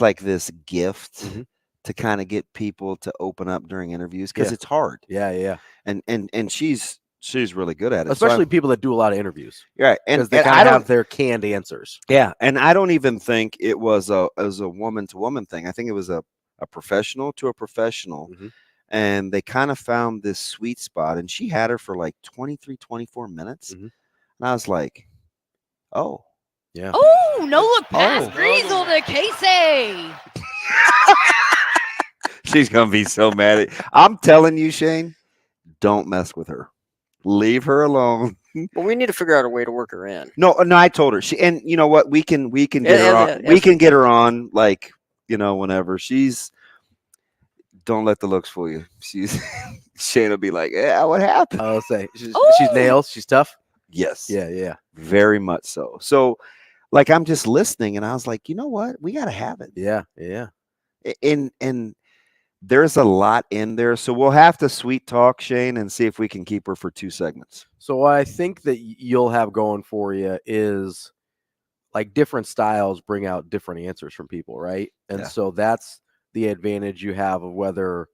like this gift to kind of get people to open up during interviews because it's hard. Yeah. And she's really good at it. Especially people that do a lot of interviews. Right. Because they kind of have their canned answers. Yeah. And I don't even think it was a woman to woman thing. I think it was a professional to a professional. And they kind of found this sweet spot. And she had her for like 23, 24 minutes. And I was like, oh. Yeah. Oh, no look past Griesel to Casey. She's going to be so mad. I'm telling you, Shane, don't mess with her. Leave her alone. Well, we need to figure out a way to work her in. No, I told her. And you know what? We can get her on. We can get her on like, whenever. Don't let the looks fool you. Shane will be like, yeah, what happened? I'll say she's nails. She's tough. Yes. Yeah. Very much so. So, like, I'm just listening, and I was like, you know what? We got to have it. Yeah. And there's a lot in there, so we'll have to sweet talk Shane and see if we can keep her for 2 segments. So what I think that you'll have going for you is like different styles bring out different answers from people, right? And so that's the advantage you have of whether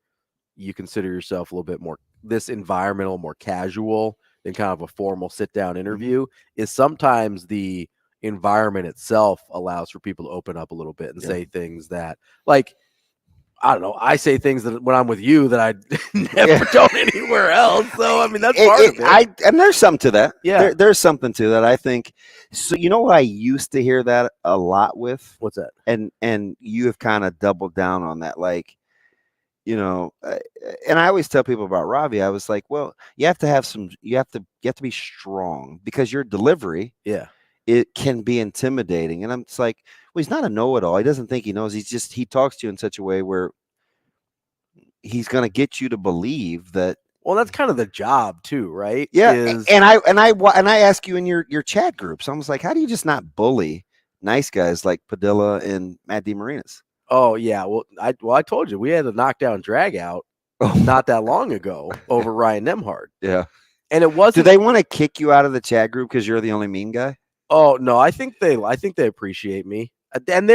you consider yourself a little bit more this environmental, more casual than kind of a formal sit-down interview is sometimes the environment itself allows for people to open up a little bit and say things that, like, I don't know, I say things that when I'm with you that I never don't anywhere else. So, I mean, that's part of it. And there's something to that. Yeah. There's something to that, I think. So, you know what I used to hear that a lot with? What's that? And you have kind of doubled down on that. Like, and I always tell people about Ravi, I was like, well, you have to be strong because your delivery, it can be intimidating. And I'm just like, well, he's not a know-it-all. He doesn't think he knows. He talks to you in such a way where he's going to get you to believe that. Well, that's kind of the job too, right? Yeah. And I ask you in your chat groups, I was like, how do you just not bully nice guys like Padilla and Matt DeMarinis? Oh yeah. Well, I told you we had a knockdown drag out not that long ago over Ryan Nemhard. Yeah. And it wasn't. Do they want to kick you out of the chat group because you're the only mean guy? Oh no, I think they appreciate me. And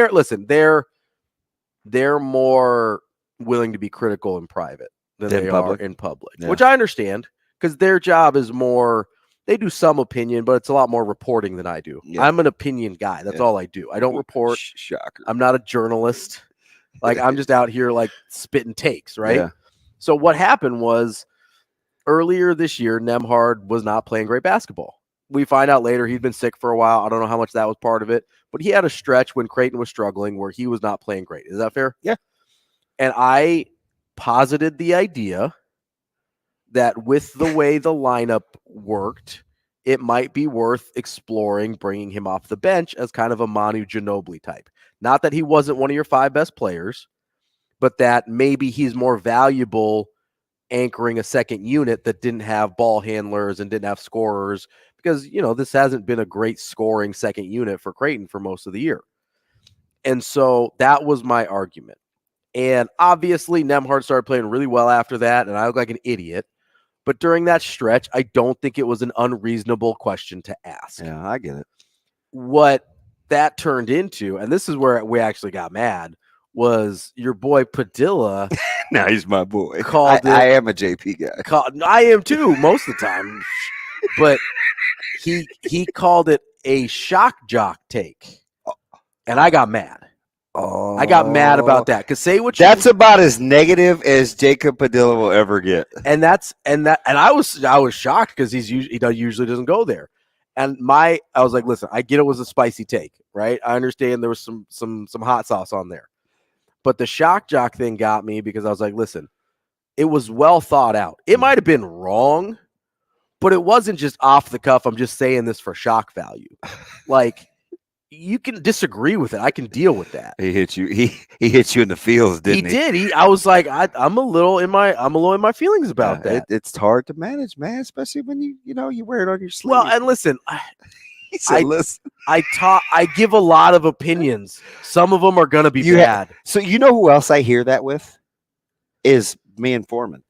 they're more willing to be critical in private than they are in public, which I understand because their job is more. They do some opinion, but it's a lot more reporting than I do. Yeah. I'm an opinion guy. That's all I do. I don't report. Shocker. I'm not a journalist. Like I'm just out here like spitting takes, right? Yeah. So what happened was earlier this year, Nemhard was not playing great basketball. We find out later he'd been sick for a while. I don't know how much that was part of it, but he had a stretch when Creighton was struggling where he was not playing great. Is that fair? Yeah. And I posited the idea that with the way the lineup worked it might be worth exploring bringing him off the bench as kind of a Manu Ginobili type. Not that he wasn't one of your 5 best players, but that maybe he's more valuable anchoring a second unit that didn't have ball handlers and didn't have scorers, because, this hasn't been a great scoring second unit for Creighton for most of the year. And so that was my argument. And obviously Nembhard started playing really well after that, and I look like an idiot. But during that stretch, I don't think it was an unreasonable question to ask. Yeah, I get it. What that turned into, and this is where we actually got mad, was your boy Padilla. Now he's my boy. I am a JP guy. I am too, most of the time. But he called it a shock jock take. And I got mad. Oh, I got mad about that. Because that's about as negative as Jacob Padilla will ever get. And I was shocked because he usually doesn't go there. And I was like, listen, I get it was a spicy take, right? I understand there was some hot sauce on there. But the shock jock thing got me because I was like, listen, it was well thought out. It might have been wrong, but it wasn't just off the cuff. I'm just saying this for shock value. Like, you can disagree with it. I can deal with that. He hit you. He hit you in the feels, didn't he? He did. I was like, I'm a little in my feelings about that. It's hard to manage, man, especially when you wear it on your sleeve. Well, and listen, he said, listen. I give a lot of opinions. Some of them are gonna be bad. So you know who else I hear that with? Is me and Foreman.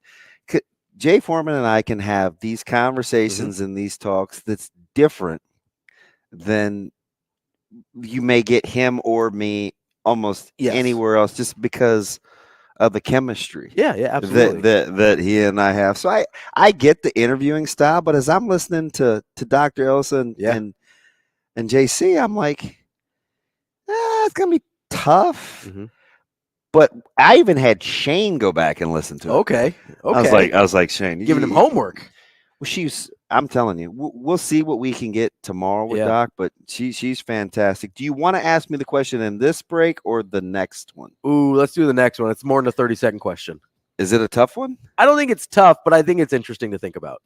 Jay Foreman and I can have these conversations and these talks that's different than you may get him or me almost anywhere else, just because of the chemistry. Yeah, absolutely. That he and I have. So I get the interviewing style, but as I'm listening to Dr. Elson and JC, I'm like, it's gonna be tough. But I even had Shane go back and listen to it. Okay. I was like, Shane, you're giving him homework. Well, I'm telling you, we'll see what we can get tomorrow with Doc, but she's fantastic. Do you want to ask me the question in this break or the next one? Ooh, let's do the next one. It's more than a 30-second question. Is it a tough one? I don't think it's tough, but I think it's interesting to think about.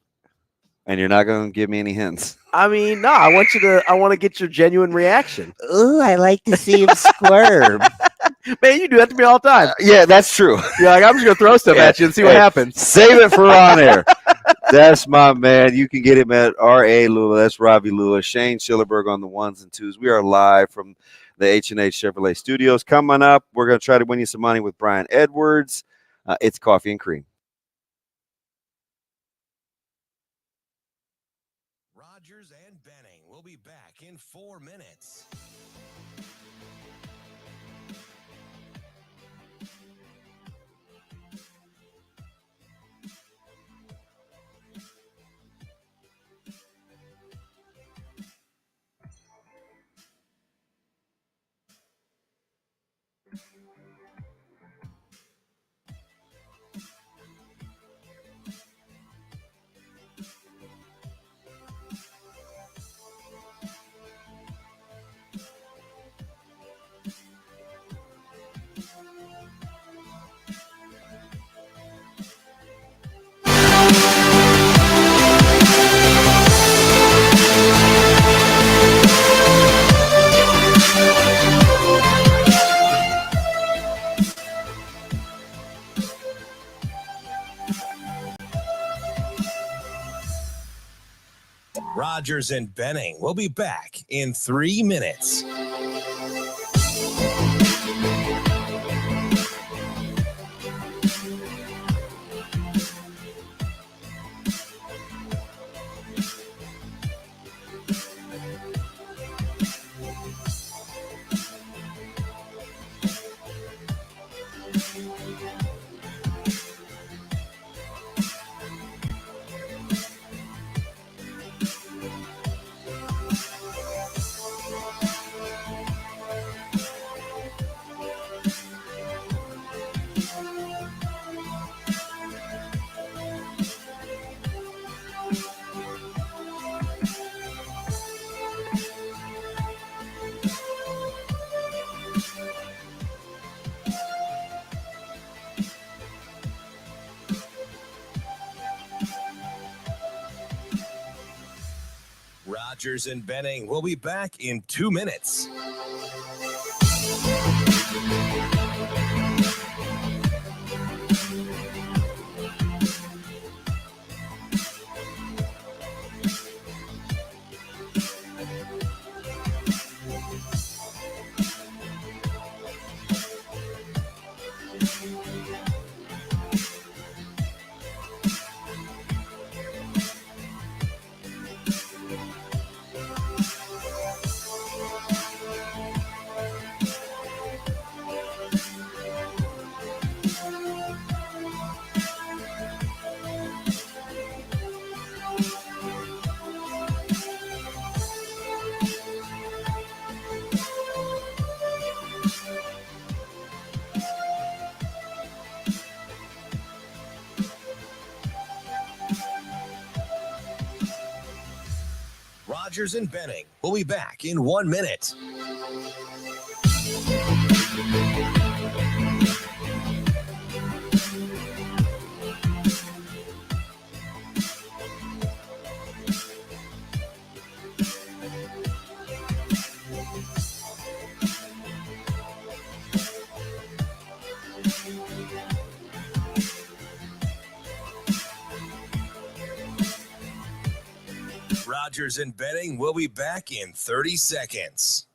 And you're not going to give me any hints. I mean, no, I want to get your genuine reaction. Ooh, I like to see him squirm. Man, you do that to me all the time. Yeah, that's true. You're like, I'm just going to throw stuff at you and see what happens. Save it for on air. That's my man. You can get him at R.A. Lulla. That's Ravi Lulla. Shane Schillerberg on the ones and twos. We are live from the H&H Chevrolet Studios. Coming up, we're going to try to win you some money with Brian Edwards. It's Coffee and Cream. Rogers and Benning will be back in 4 minutes. Rogers and Benning will be back in 3 minutes. Rogers and Benning will be back in 2 minutes. Rogers and Benning will be back in 1 minute. Rogers and Benning will be back in 30 seconds.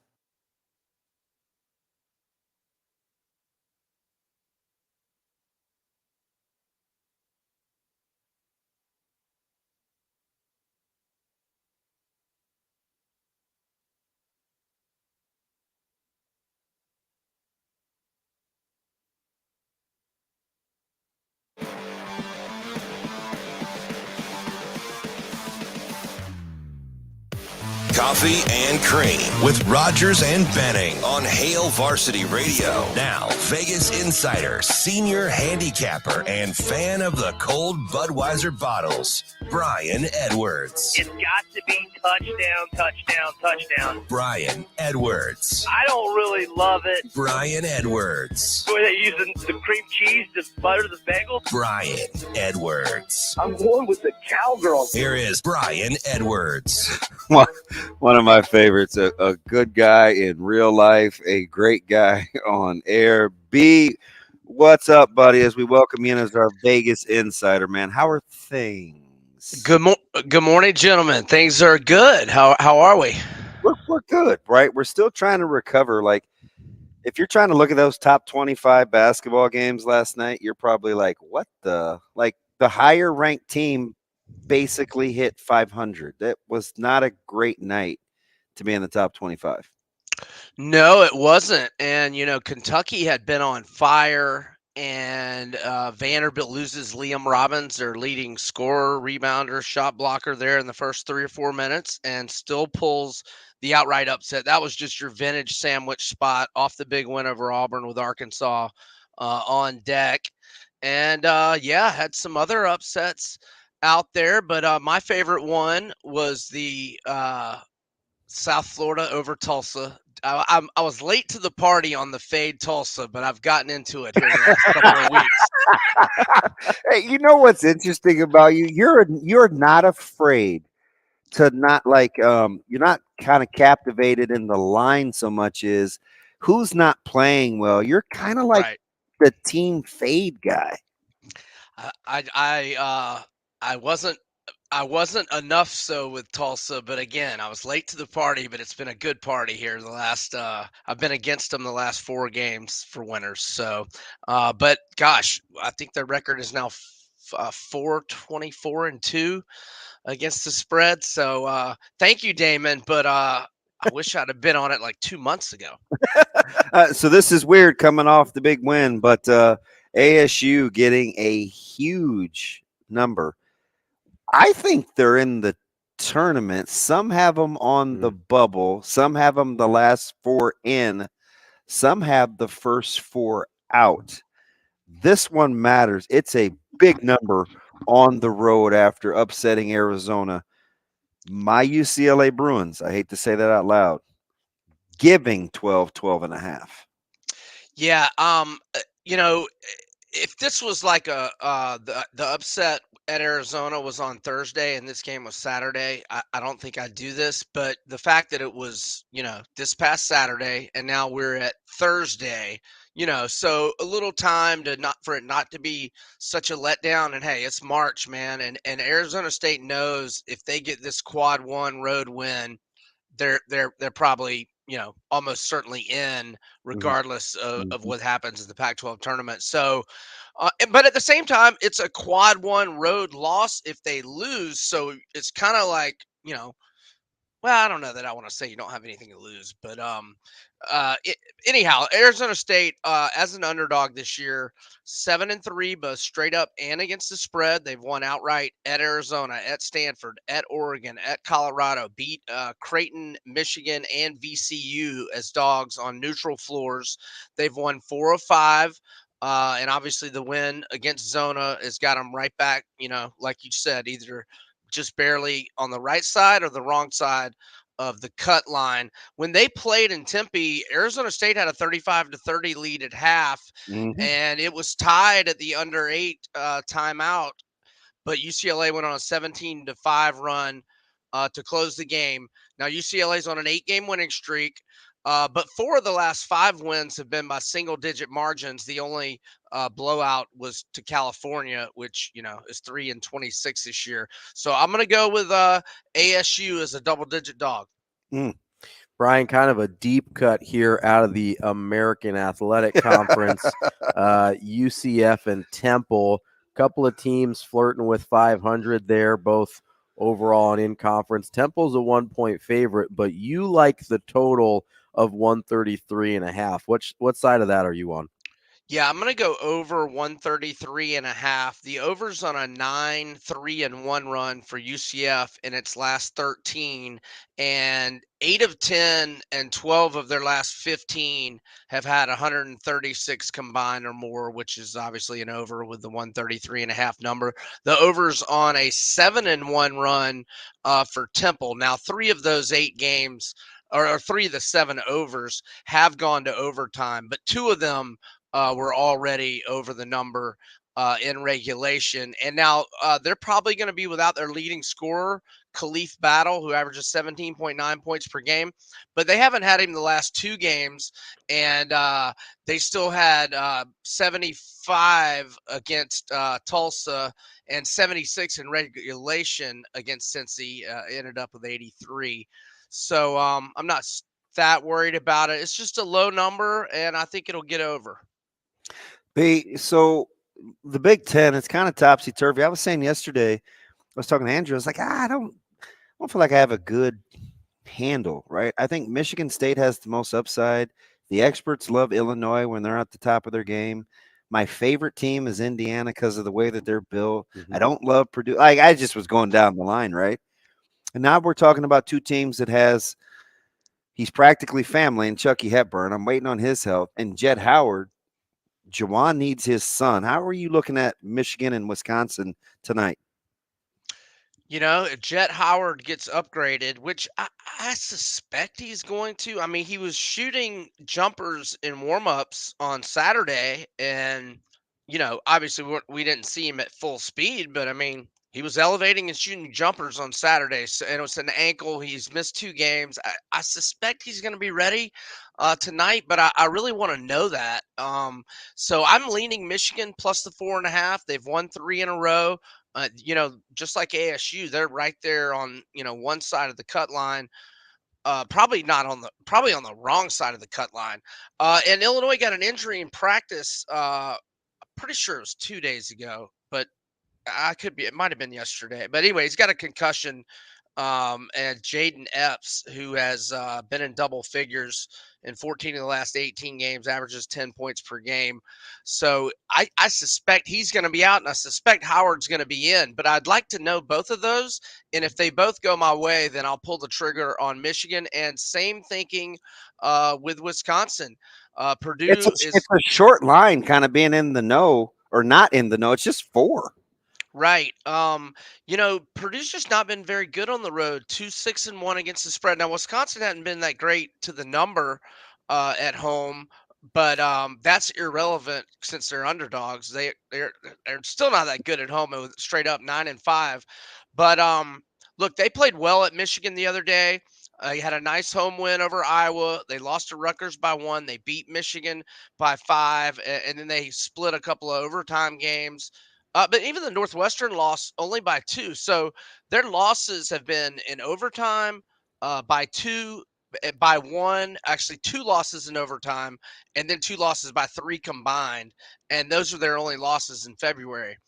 Coffee and Cream with Rogers and Benning on Hail Varsity Radio. Now, Vegas insider, senior handicapper, and fan of the cold Budweiser bottles, Brian Edwards. It's got to be touchdown, touchdown, touchdown. Brian Edwards. I don't really love it. Brian Edwards. Were they using the cream cheese to butter the bagel? Brian Edwards. I'm going with the cowgirl. Here is Brian Edwards. One of my favorites, a good guy in real life, a great guy on air. B, what's up, buddy? As we welcome you in as our Vegas insider, man. How are things? Good morning, gentlemen. Things are good. How are we? We're good, right? We're still trying to recover. Like, if you're trying to look at those top 25 basketball games last night, you're probably like, what the? Like, the higher ranked team basically hit 500. That was not a great night to be in the top 25. No, it wasn't. And, Kentucky had been on fire, and Vanderbilt loses Liam Robbins, their leading scorer, rebounder, shot blocker there in the first 3 or 4 minutes, and still pulls the outright upset. That was just your vintage sandwich spot off the big win over Auburn with Arkansas on deck. And, had some other upsets out there, but my favorite one was the South Florida over Tulsa. I was late to the party on the fade Tulsa, but I've gotten into it here in the last couple of weeks. Hey, you know what's interesting about you? You're not afraid to not you're not kind of captivated in the line so much as who's not playing well. You're kind of like the team fade guy. I wasn't enough so with Tulsa, but again, I was late to the party, but it's been a good party here. I've been against them the last 4 games for winners. So, but gosh, I think their record is now 4-24-2 against the spread. So, thank you, Damon. But I wish I'd have been on it like 2 months ago. So this is weird coming off the big win, but ASU getting a huge number. I think they're in the tournament. Some have them on the bubble. Some have them the last 4 in. Some have the first 4 out. This one matters. It's a big number on the road after upsetting Arizona. My UCLA Bruins, I hate to say that out loud, giving 12 and a half. Yeah, if this was like the upset at Arizona was on Thursday and this game was Saturday, I don't think I'd do this. But the fact that it was, this past Saturday and now we're at Thursday, so a little time to not for it not to be such a letdown. And hey, it's March, man, and Arizona State knows if they get this quad one road win, they're probably almost certainly in regardless of what happens in the Pac-12 tournament. So but at the same time, it's a quad one road loss if they lose. So it's kind of like, well, I don't know that I want to say you don't have anything to lose, but anyhow, Arizona State as an underdog this year, 7-3, both straight up and against the spread. They've won outright at Arizona, at Stanford, at Oregon, at Colorado. Beat Creighton, Michigan, and VCU as dogs on neutral floors. They've won 4 of 5. And obviously the win against Zona has got them right back, like you said, either just barely on the right side or the wrong side of the cut line. When they played in Tempe, Arizona State had a 35-30 lead at half, and it was tied at the under 8 timeout. But UCLA went on a 17-5 run to close the game. Now UCLA's on an 8-game winning streak. But 4 of the last 5 wins have been by single-digit margins. The only blowout was to California, which is 3-26 this year. So I'm going to go with ASU as a double-digit dog. Brian, kind of a deep cut here out of the American Athletic Conference. UCF and Temple, couple of teams flirting with 500 there, both overall and in conference. Temple's a 1-point favorite, but you like the total of 133.5. What side of that are you on? Yeah, I'm going to go over 133.5. The over's on a 9-3-1 run for UCF in its last 13, and 8 of 10 and 12 of their last 15 have had 136 combined or more, which is obviously an over with the 133.5 number. The over's on a 7-1 run for Temple. Now, 3 of those 8 games, or 3 of the 7 overs, have gone to overtime, but 2 of them were already over the number in regulation. And now they're probably going to be without their leading scorer, Khalif Battle, who averages 17.9 points per game. But they haven't had him the last 2 games, and they still had 75 against Tulsa and 76 in regulation against Cincy. Ended up with 83. So I'm not that worried about it. It's just a low number, and I think it'll get over. So the Big Ten, it's kind of topsy-turvy. I was saying yesterday, I was talking to Andrew, I was like, I don't feel like I have a good handle, right? I think Michigan State has the most upside. The experts love Illinois when they're at the top of their game. My favorite team is Indiana because of the way that they're built. I don't love Purdue. I just was going down the line, right? And now we're talking about 2 teams that he's practically family, and Chucky Hepburn. I'm waiting on his health. And Jett Howard. Jawan needs his son. How are you looking at Michigan and Wisconsin tonight? If Jett Howard gets upgraded, which I suspect he's going to. I mean, he was shooting jumpers in warmups on Saturday, and obviously we didn't see him at full speed, but I mean, he was elevating and shooting jumpers on Saturday, and it was an ankle. He's missed 2 games. I suspect he's going to be ready tonight, but I really want to know that. So I'm leaning Michigan plus the 4.5. They've won 3 in a row. Just like ASU, they're right there on one side of the cut line. Probably on the wrong side of the cut line. And Illinois got an injury in practice. Pretty sure it was 2 days ago, but it might have been yesterday. But anyway, he's got a concussion. And Jaden Epps, who has been in double figures in 14 of the last 18 games, averages 10 points per game. So I suspect he's going to be out, and I suspect Howard's going to be in. But I'd like to know both of those. And if they both go my way, then I'll pull the trigger on Michigan. And same thinking with Wisconsin. Purdue it's a short line kind of being in the know or not in the know. It's just 4. Right. Purdue's just not been very good on the road. 2-6-1 against the spread. Now, Wisconsin hadn't been that great to the number at home but that's irrelevant since they're underdogs. They're still not that good at home. It was straight up 9-5. But look, they played well at Michigan the other day. They had a nice home win over Iowa. They lost to Rutgers by 1. They beat Michigan by 5, and then they split a couple of overtime games. But even the Northwestern lost only by 2. So their losses have been in overtime, by 2, by 1, actually 2 losses in overtime, and then 2 losses by 3 combined. And those are their only losses in February.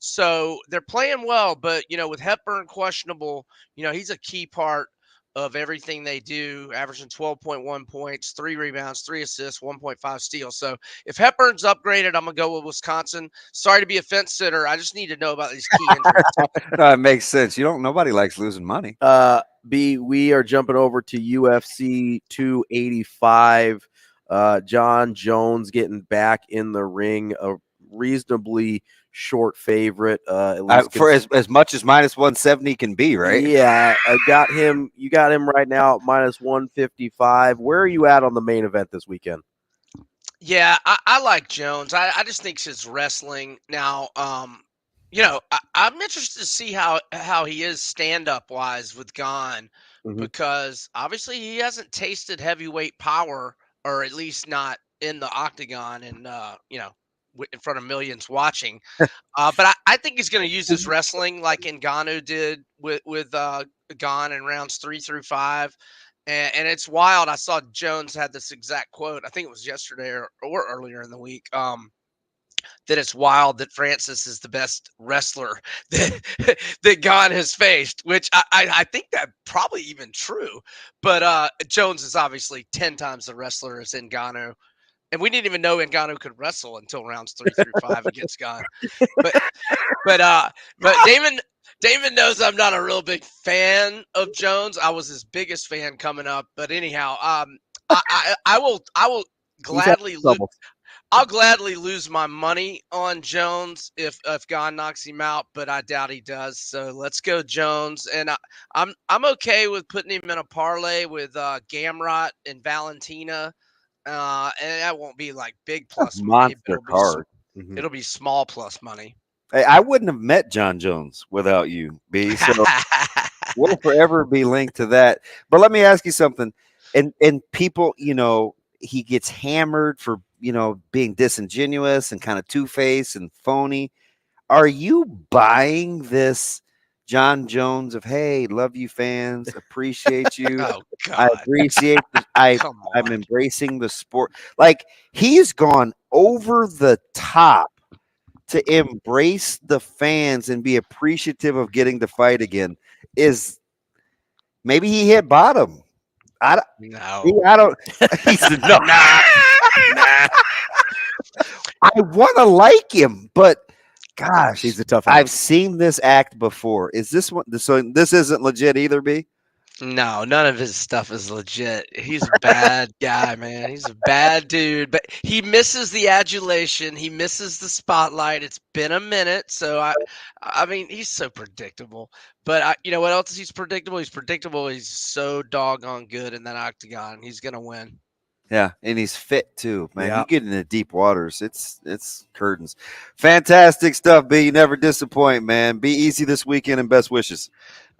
So they're playing well, but with Hepburn questionable, he's a key part of everything they do, averaging 12.1 points, 3 rebounds, 3 assists, 1.5 steals. So if Hepburn's upgraded, I'm gonna go with Wisconsin. Sorry to be a fence sitter. I just need to know about these key injuries. No, it makes sense. Nobody likes losing money. We are jumping over to UFC 285. John Jones getting back in the ring, a reasonably short favorite. At least for as much as -170 can be, right? Yeah, I got him. You got him right now at -155. Where are you at on the main event this weekend? Yeah, I like Jones. I just think his wrestling now. I'm interested to see how he is stand-up wise with Gane, because obviously he hasn't tasted heavyweight power, or at least not in the octagon and in front of millions watching. But I think he's going to use his wrestling like Ngannou did with Gane in rounds 3 through 5. And it's wild. I saw Jones had this exact quote. I think it was yesterday or earlier in the week. That it's wild that Francis is the best wrestler that Gane has faced, which I think that probably even true. But Jones is obviously 10 times the wrestler as Ngannou. And we didn't even know Ngannou could wrestle until rounds 3 through 5 against Gane. But Damon knows I'm not a real big fan of Jones. I was his biggest fan coming up. But anyhow, I will gladly lose. I'll gladly lose my money on Jones if Gane knocks him out, but I doubt he does. So let's go Jones, and I'm okay with putting him in a parlay with Gamrot and Valentina, and that won't be like big plus money. Monster card. It'll be small plus money. Hey, I wouldn't have met John Jones without you, B. So we'll forever be linked to that. But let me ask you something. And people, he gets hammered for being disingenuous and kind of two-faced and phony. Are you buying this John Jones of, hey, love you fans, appreciate you. Oh, God. I appreciate I'm embracing the sport. Like, he's gone over the top to embrace the fans and be appreciative of getting to fight again. Maybe he hit bottom. I don't. He said, no. Nah. I want to like him, but gosh, he's a tough. I've seen this act before. Is this one? So this isn't legit either, B? No, none of his stuff is legit. He's a bad guy, man. He's a bad dude, but he misses the adulation. He misses the spotlight. It's been a minute, so I mean, he's so predictable. But you know what else? He's predictable. He's predictable. He's so doggone good in that octagon. He's gonna win. Yeah, and he's fit too, man. Yeah. You get into deep waters, it's curtains. Fantastic stuff, B. You never disappoint, man. Be easy this weekend and best wishes.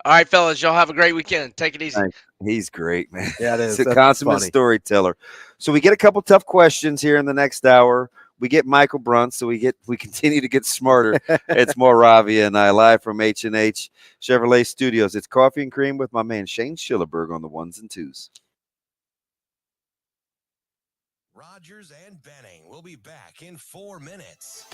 All right, fellas, y'all have a great weekend. Take it easy. He's great, man. Yeah, it is. He's a consummate storyteller. So we get a couple tough questions here in the next hour. We get Michael Brunt, so we continue to get smarter. It's more Ravi and I live from H&H Chevrolet Studios. It's Coffee and Cream with my man Shane Schillerberg on the ones and twos. Rogers and Benning will be back in 4 minutes.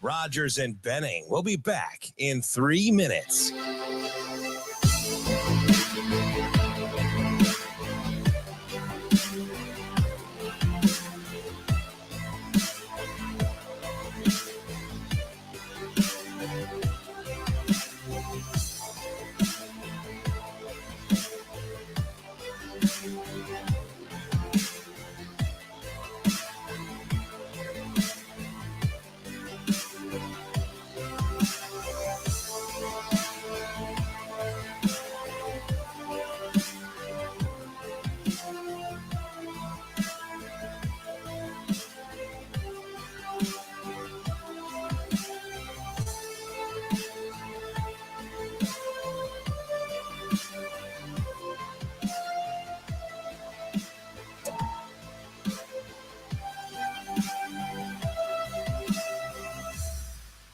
Rogers and Benning will be back in 3 minutes.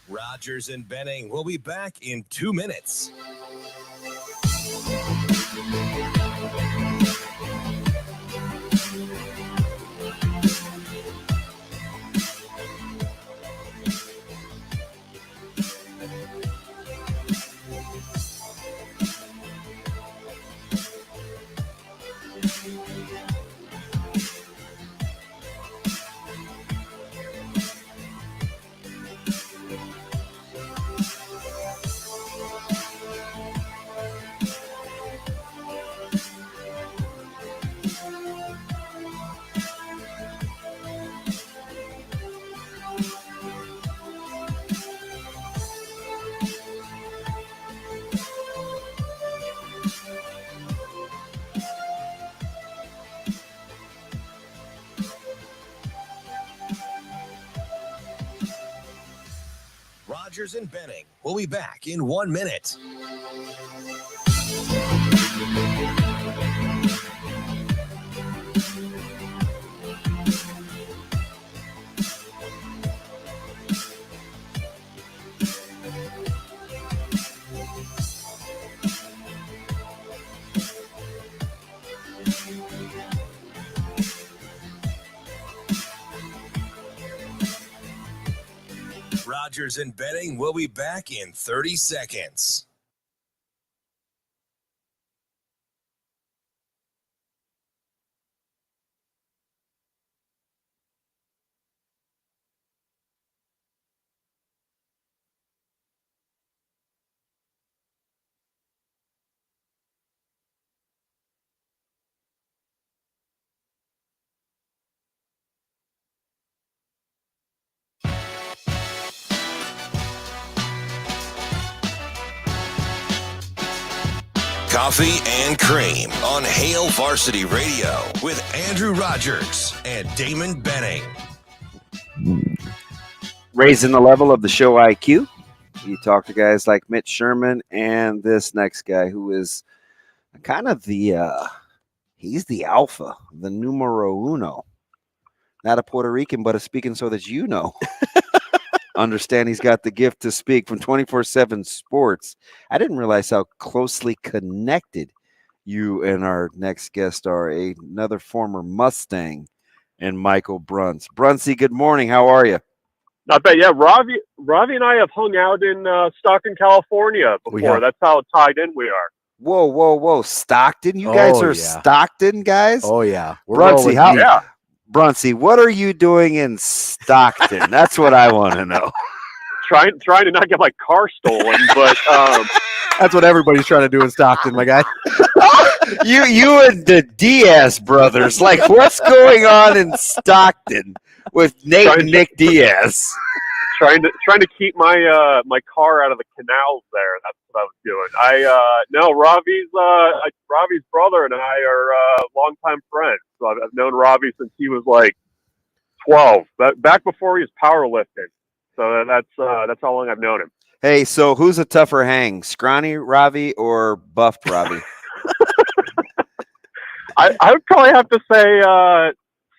Rogers and Benning will be back in 2 minutes. Rogers and Benning will be back in 1 minute. Rogers and Benning will be back in 30 seconds. Coffee and Cream on Hail Varsity Radio with Andrew Rogers and Damon Benning. Raising the level of the show IQ. You talk to guys like Mitch Sherman and this next guy who is kind of he's the alpha, the numero uno. Not a Puerto Rican, but a speaking so that you know. Understand he's got the gift to speak from 24/7 Sports. I didn't realize how closely connected you and our next guest are. Another former Mustang and Michael Bruntz. Bruntsy, good morning. How are you? Not bad. Yeah, Ravi and I have hung out in Stockton, California before. That's how tied in we are. Whoa. Stockton? You guys are Stockton guys? Oh, yeah. Bruntsy, Bruntsy, what are you doing in Stockton? That's what I want to know. Trying to not get my car stolen, but that's what everybody's trying to do in Stockton, my guy. you and the Diaz brothers, like what's going on in Stockton with Nick Diaz? Trying to keep my my car out of the canals there. That's what I was doing. Ravi's brother and I are longtime friends. So I've known Ravi since he was like 12, back before he was powerlifting. So that's how long I've known him. Hey, so who's a tougher hang, scrawny Ravi or buffed Ravi? I would probably have to say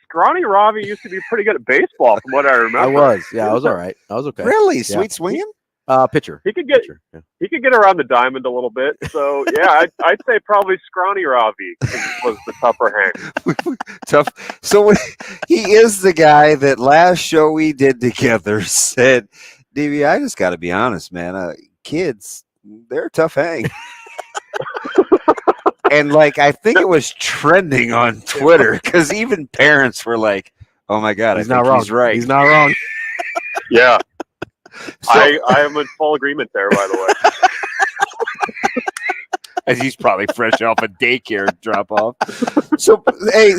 scrawny Ravi used to be pretty good at baseball, from what I remember. I was all right. I was okay. Really? Sweet swinging? Pitcher. He could get around the diamond a little bit. So yeah, I'd say probably scrawny Ravi was the tougher hang. Tough. So he is the guy that last show we did together said DB, I just got to be honest, man. Kids, they're a tough hang. And like, I think it was trending on Twitter because even parents were like, "Oh my God, He's I think not wrong. he's right. He's not wrong." Yeah. So, I am in full agreement there, by the way. As he's probably fresh off a daycare drop off. So, hey,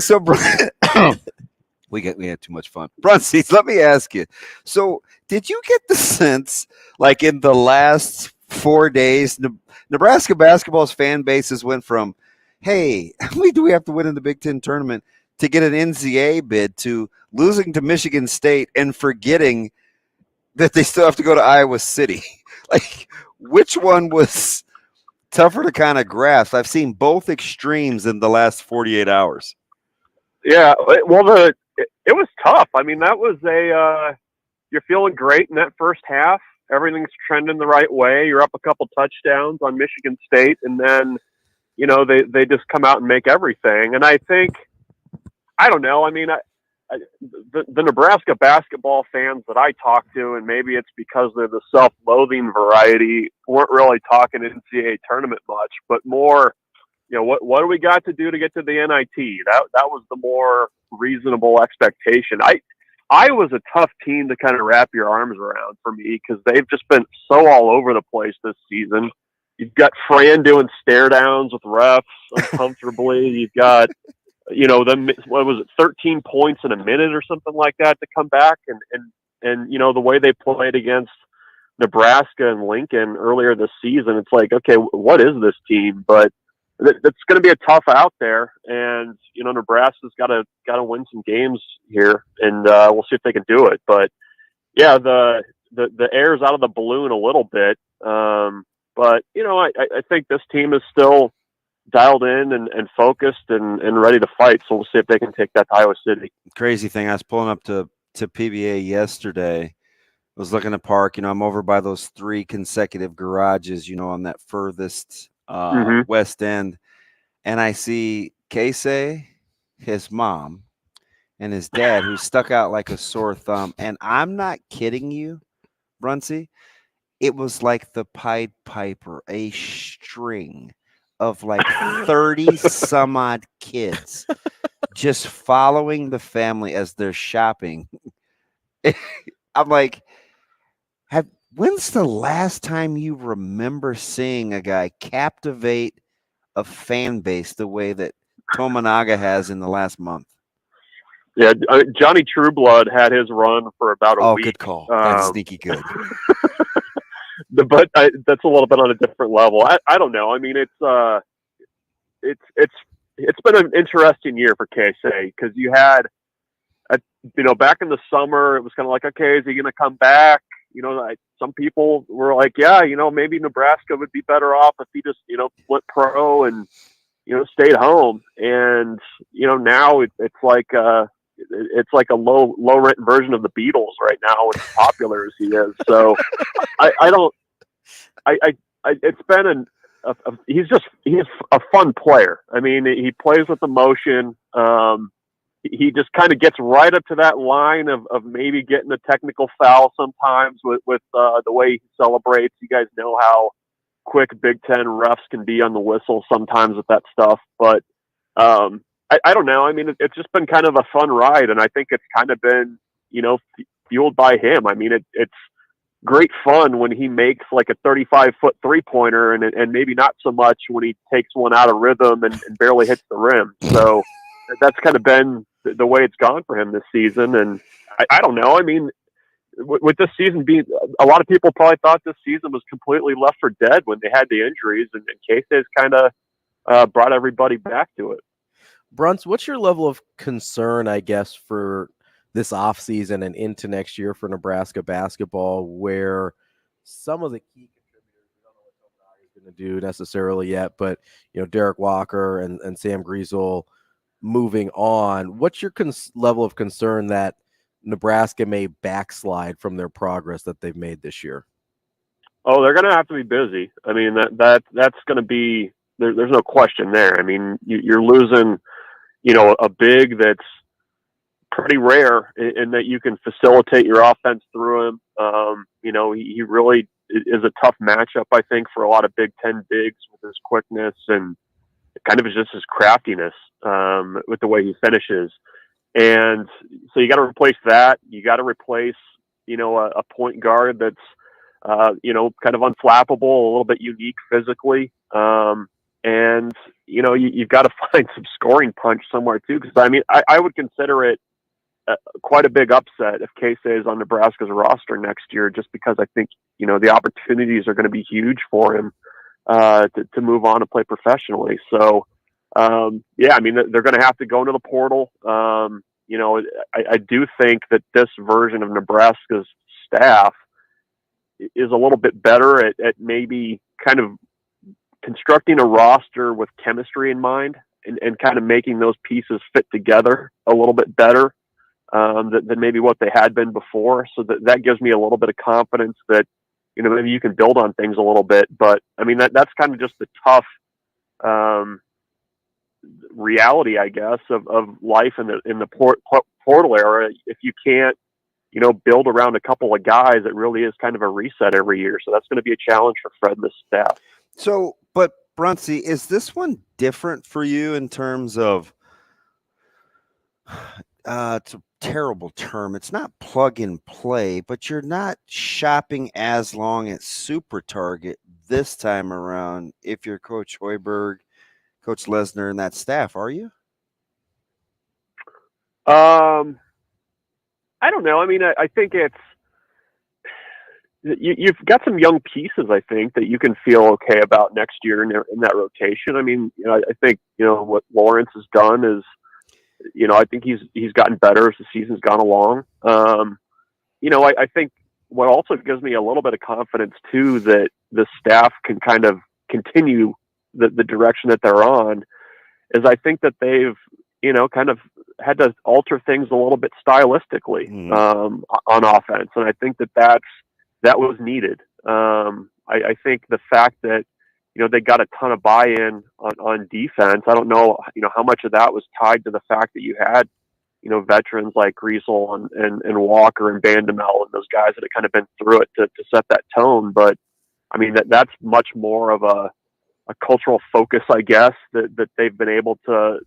we had too much fun. Bruntz, let me ask you. So, did you get the sense, like in the last 4 days, Nebraska basketball's fan bases went from, hey, how many do we have to win in the Big Ten tournament to get an NCAA bid, to losing to Michigan State and forgetting that they still have to go to Iowa City? Like, which one was tougher to kind of grasp? I've seen both extremes in the last 48 hours. Yeah, well, it was tough. I mean, that was you're feeling great in that first half. Everything's trending the right way. You're up a couple touchdowns on Michigan State, and then, they just come out and make everything. And I think, I don't know. I mean, the Nebraska basketball fans that I talk to, and maybe it's because they're the self-loathing variety, weren't really talking NCAA tournament much, but more, what do we got to do to get to the NIT? That was the more reasonable expectation. I was a tough team to kind of wrap your arms around for me because they've just been so all over the place this season. You've got Fran doing stare downs with refs uncomfortably. You've got, them, what was it, 13 points in a minute or something like that to come back. And the way they played against Nebraska and Lincoln earlier this season, it's like, okay, what is this team? But it's going to be a tough out there, and Nebraska's got to win some games here, and we'll see if they can do it. But yeah, the air's out of the balloon a little bit, but I think this team is still dialed in and focused and ready to fight. So we'll see if they can take that to Iowa City. Crazy thing, I was pulling up to PBA yesterday. I was looking to park. I'm over by those 3 consecutive garages, on that furthest west end, and I see Casey, his mom, and his dad, who stuck out like a sore thumb. And I'm not kidding you, Bruntz. It was like the Pied Piper, a string of like 30 some odd kids just following the family as they're shopping. I'm like, when's the last time you remember seeing a guy captivate a fan base the way that Tominaga has in the last month? Yeah, Johnny Trueblood had his run for about a week. Oh, good call. That's sneaky good. But that's a little bit on a different level. I don't know. I mean, it's been an interesting year for KSA because you had, back in the summer, it was kind of like, okay, is he going to come back? Some people were like, yeah, maybe Nebraska would be better off if he just, went pro and, stayed home. And, now it's like a low rent version of the Beatles right now, as popular as he is. So it's been he's a fun player. I mean, he plays with emotion. He just kind of gets right up to that line of maybe getting a technical foul sometimes with the way he celebrates. You guys know how quick Big Ten refs can be on the whistle sometimes with that stuff. But I don't know. I mean, it's just been kind of a fun ride, and I think it's kind of been, fueled by him. I mean, it's great fun when he makes like a 35-foot 3-pointer and maybe not so much when he takes one out of rhythm and barely hits the rim. So that's kind of been the way it's gone for him this season. And I don't know. I mean, with this season being, a lot of people probably thought this season was completely left for dead when they had the injuries, and Casey's kind of brought everybody back to it. Bruntz, what's your level of concern, I guess, for this offseason and into next year for Nebraska basketball, where some of the key contributors, we don't know what Tominaga is going to do necessarily yet, but, Derek Walker and Sam Griesel moving on. What's your level of concern that Nebraska may backslide from their progress that they've made this year? Oh, they're going to have to be busy. I mean, that's going to be, there's no question there. I mean, you're losing, a big that's pretty rare in that you can facilitate your offense through him. He really is a tough matchup, I think, for a lot of Big Ten bigs with his quickness and kind of just his craftiness with the way he finishes. And so you got to replace that. You got to replace, a point guard that's, kind of unflappable, a little bit unique physically. And you've got to find some scoring punch somewhere too. Because I would consider it quite a big upset if Casey is on Nebraska's roster next year, just because I think the opportunities are going to be huge for him to move on and play professionally. So they're going to have to go into the portal. I do think that this version of Nebraska's staff is a little bit better at maybe kind of constructing a roster with chemistry in mind and kind of making those pieces fit together a little bit better than maybe what they had been before. So that gives me a little bit of confidence that, maybe you can build on things a little bit. But that's kind of just the tough reality, I guess, of life in the portal era. If you can't, build around a couple of guys, it really is kind of a reset every year. So that's going to be a challenge for Fred and the staff. So, but Bruntz, is this one different for you in terms of, it's a terrible term. It's not plug and play, but you're not shopping as long at Super Target this time around if you're Coach Hoiberg, Coach Lesnar, and that staff, are you? I don't know. I think you've got some young pieces, I think, that you can feel okay about next year in that rotation. I think, what Lawrence has done is, I think he's gotten better as the season's gone along. I think what also gives me a little bit of confidence too, that the staff can kind of continue the direction that they're on, is I think that they've, kind of had to alter things a little bit stylistically on offense. And I think that was needed. I think the fact that, they got a ton of buy-in on defense. I don't know, how much of that was tied to the fact that you had, veterans like Griesel and Walker and Bandamel and those guys that have kind of been through it to set that tone. But that's much more of a cultural focus, I guess, that they've been able to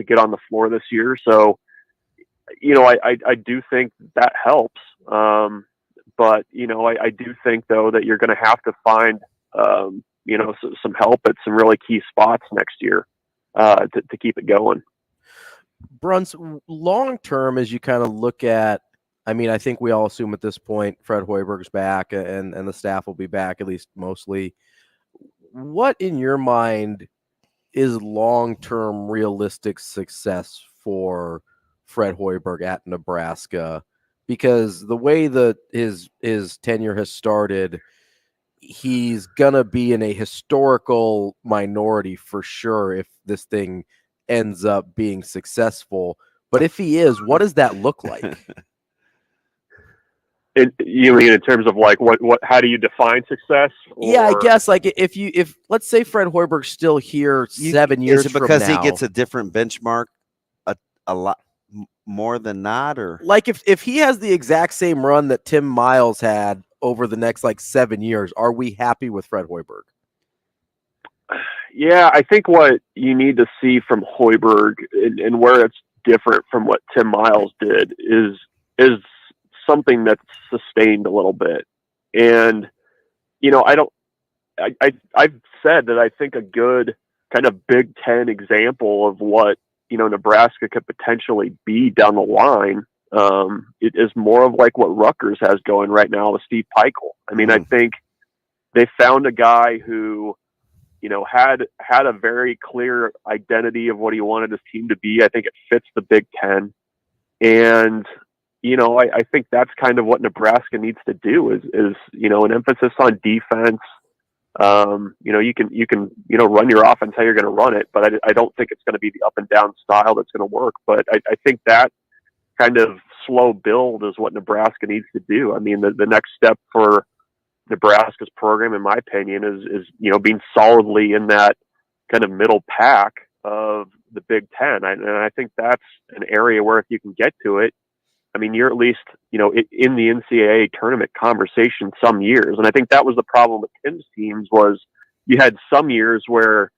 get on the floor this year. So, I do think that helps. But, I do think though that you're going to have to find, some help at some really key spots next year to keep it going. Bruntz, long term, as you kind of look at, I think we all assume at this point Fred Hoiberg's back and the staff will be back, at least mostly. What in your mind is long-term realistic success for Fred Hoiberg at Nebraska? Because the way that his tenure has started, he's gonna be in a historical minority for sure if this thing ends up being successful. But if he is, what does that look like? You mean in terms of like what how do you define success? Yeah, I guess like if let's say Fred Hoiberg's still here 7 years is it from because now, he gets a different benchmark a lot more than not, or like if he has the exact same run that Tim Miles had over the next 7 years, are we happy with Fred Hoiberg? Yeah, I think what you need to see from Hoiberg and where it's different from what Tim Miles did is something that's sustained a little bit. And, I've said that I think a good kind of Big Ten example of what, Nebraska could potentially be down the line, it is more of like what Rutgers has going right now with Steve Pikiell. I think they found a guy who, had a very clear identity of what he wanted his team to be. I think it fits the Big Ten. And, I think that's kind of what Nebraska needs to do is an emphasis on defense. You can run your offense how you're going to run it, but I don't think it's going to be the up and down style that's going to work. But I think that kind of slow build is what Nebraska needs to do. The next step for Nebraska's program, in my opinion, is being solidly in that kind of middle pack of the Big Ten. And I think that's an area where if you can get to it, I mean, you're at least, in the NCAA tournament conversation some years. And I think that was the problem with Tim's teams was you had some years where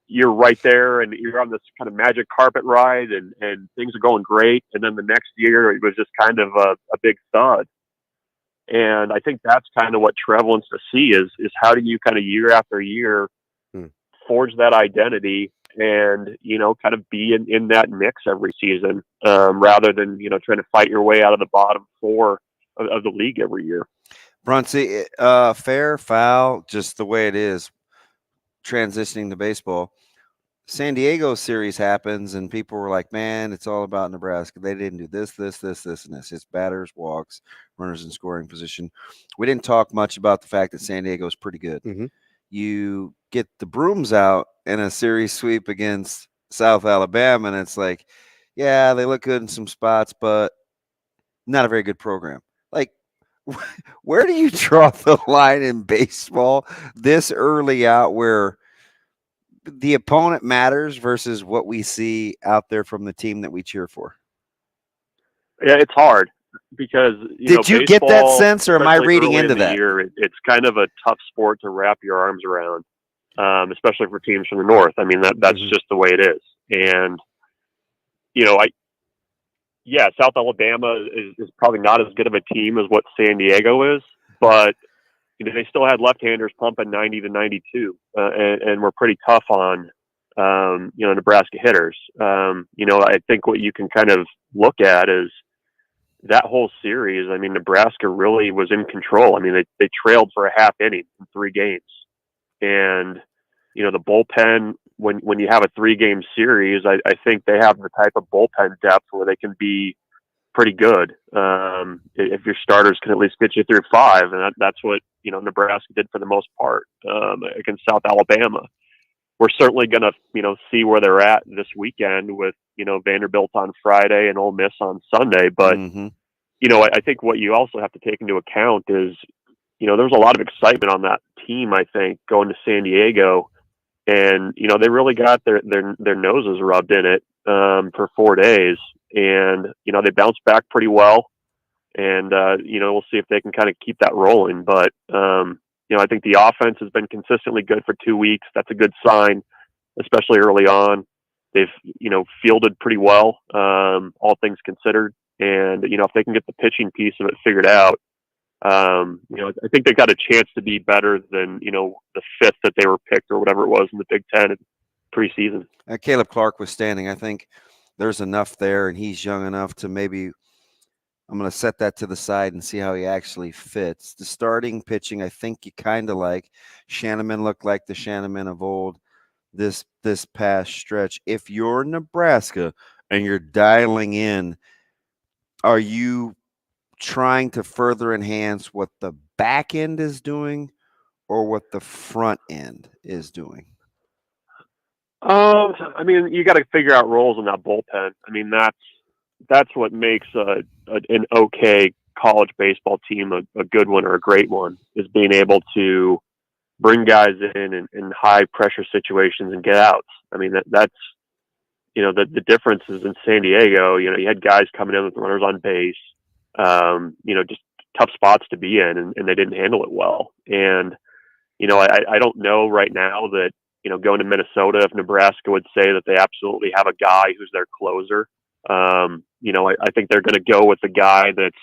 you're right there and you're on this kind of magic carpet ride and things are going great. And then the next year it was just kind of a big thud. And I think that's kind of what Trev wants to see is how do you kind of year after year forge that identity and, kind of be in that mix every season rather than, trying to fight your way out of the bottom four of the league every year. Bruntz, fair, foul, just the way it is, transitioning to baseball. San Diego series happens and people were like, man, it's all about Nebraska. They didn't do this, and this. It's batters, walks, runners in scoring position. We didn't talk much about the fact that San Diego is pretty good. Mm-hmm. You get the brooms out in a series sweep against South Alabama, and it's like, yeah, they look good in some spots, but not a very good program. Like, where do you draw the line in baseball this early out where the opponent matters versus what we see out there from the team that we cheer for? Yeah, it's hard because did you get that sense, or am I reading into that? It's kind of a tough sport to wrap your arms around, especially for teams from the north. I mean, that's just the way it is. And South Alabama is probably not as good of a team as what San Diego is, but they still had left-handers pumping 90 to 92, and were pretty tough on, Nebraska hitters. I think what you can kind of look at is that whole series. I mean, Nebraska really was in control. I mean, they trailed for a half inning in 3 games, and the bullpen. When you have a 3-game series, I think they have the type of bullpen depth where they can be pretty good if your starters can at least get you through 5, and that's what Nebraska did for the most part against South Alabama. We're certainly going to see where they're at this weekend with Vanderbilt on Friday and Ole Miss on Sunday. But I think what you also have to take into account is there's a lot of excitement on that team. I think going to San Diego, and they really got their noses rubbed in it for 4 days. And, they bounced back pretty well. And, we'll see if they can kind of keep that rolling. But, I think the offense has been consistently good for 2 weeks. That's a good sign, especially early on. They've, fielded pretty well, all things considered. And, if they can get the pitching piece of it figured out, I think they've got a chance to be better than, the 5th that they were picked or whatever it was in the Big Ten in preseason. Caleb Clark was standing. I think there's enough there, and he's young enough to maybe I'm going to set that to the side and see how he actually fits. The starting pitching, I think you kind of like. Shanneman looked like the Shanneman of old this past stretch. If you're Nebraska and you're dialing in, are you trying to further enhance what the back end is doing or what the front end is doing? I mean, you got to figure out roles in that bullpen. I mean, that's what makes an okay college baseball team a good one or a great one, is being able to bring guys in high pressure situations and get outs. I mean, that's the difference is in San Diego. You had guys coming in with runners on base. Just tough spots to be in, and they didn't handle it well. And I don't know right now that going to Minnesota, if Nebraska would say that they absolutely have a guy who's their closer. I think they're going to go with the guy that's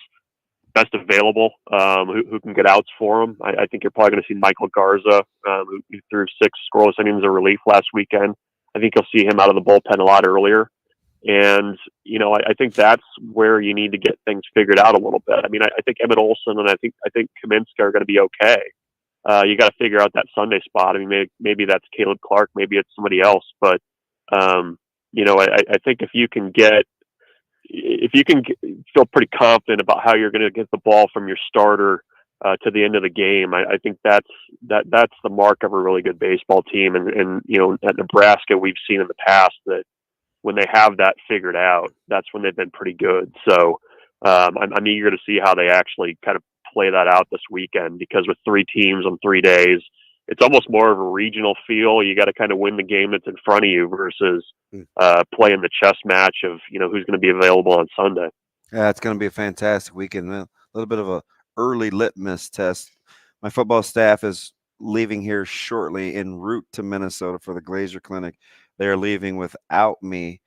best available, who can get outs for them. I think you're probably going to see Michael Garza, who threw 6 scoreless innings of relief last weekend. I think you'll see him out of the bullpen a lot earlier. And, I think that's where you need to get things figured out a little bit. I mean, I think Emmett Olson and I think Kaminska are going to be okay. You got to figure out that Sunday spot. I mean, maybe that's Caleb Clark, maybe it's somebody else, but I think if you can feel pretty confident about how you're going to get the ball from your starter to the end of the game, I think that's the mark of a really good baseball team. And at Nebraska, we've seen in the past that when they have that figured out, that's when they've been pretty good. So I'm eager to see how they actually kind of play that out this weekend, because with 3 teams on 3 days, it's almost more of a regional feel. You got to kind of win the game that's in front of you versus playing the chess match of, who's going to be available on Sunday. Yeah, it's going to be a fantastic weekend. A little bit of a early litmus test. My football staff is leaving here shortly en route to Minnesota for the Glazier Clinic. They are leaving without me,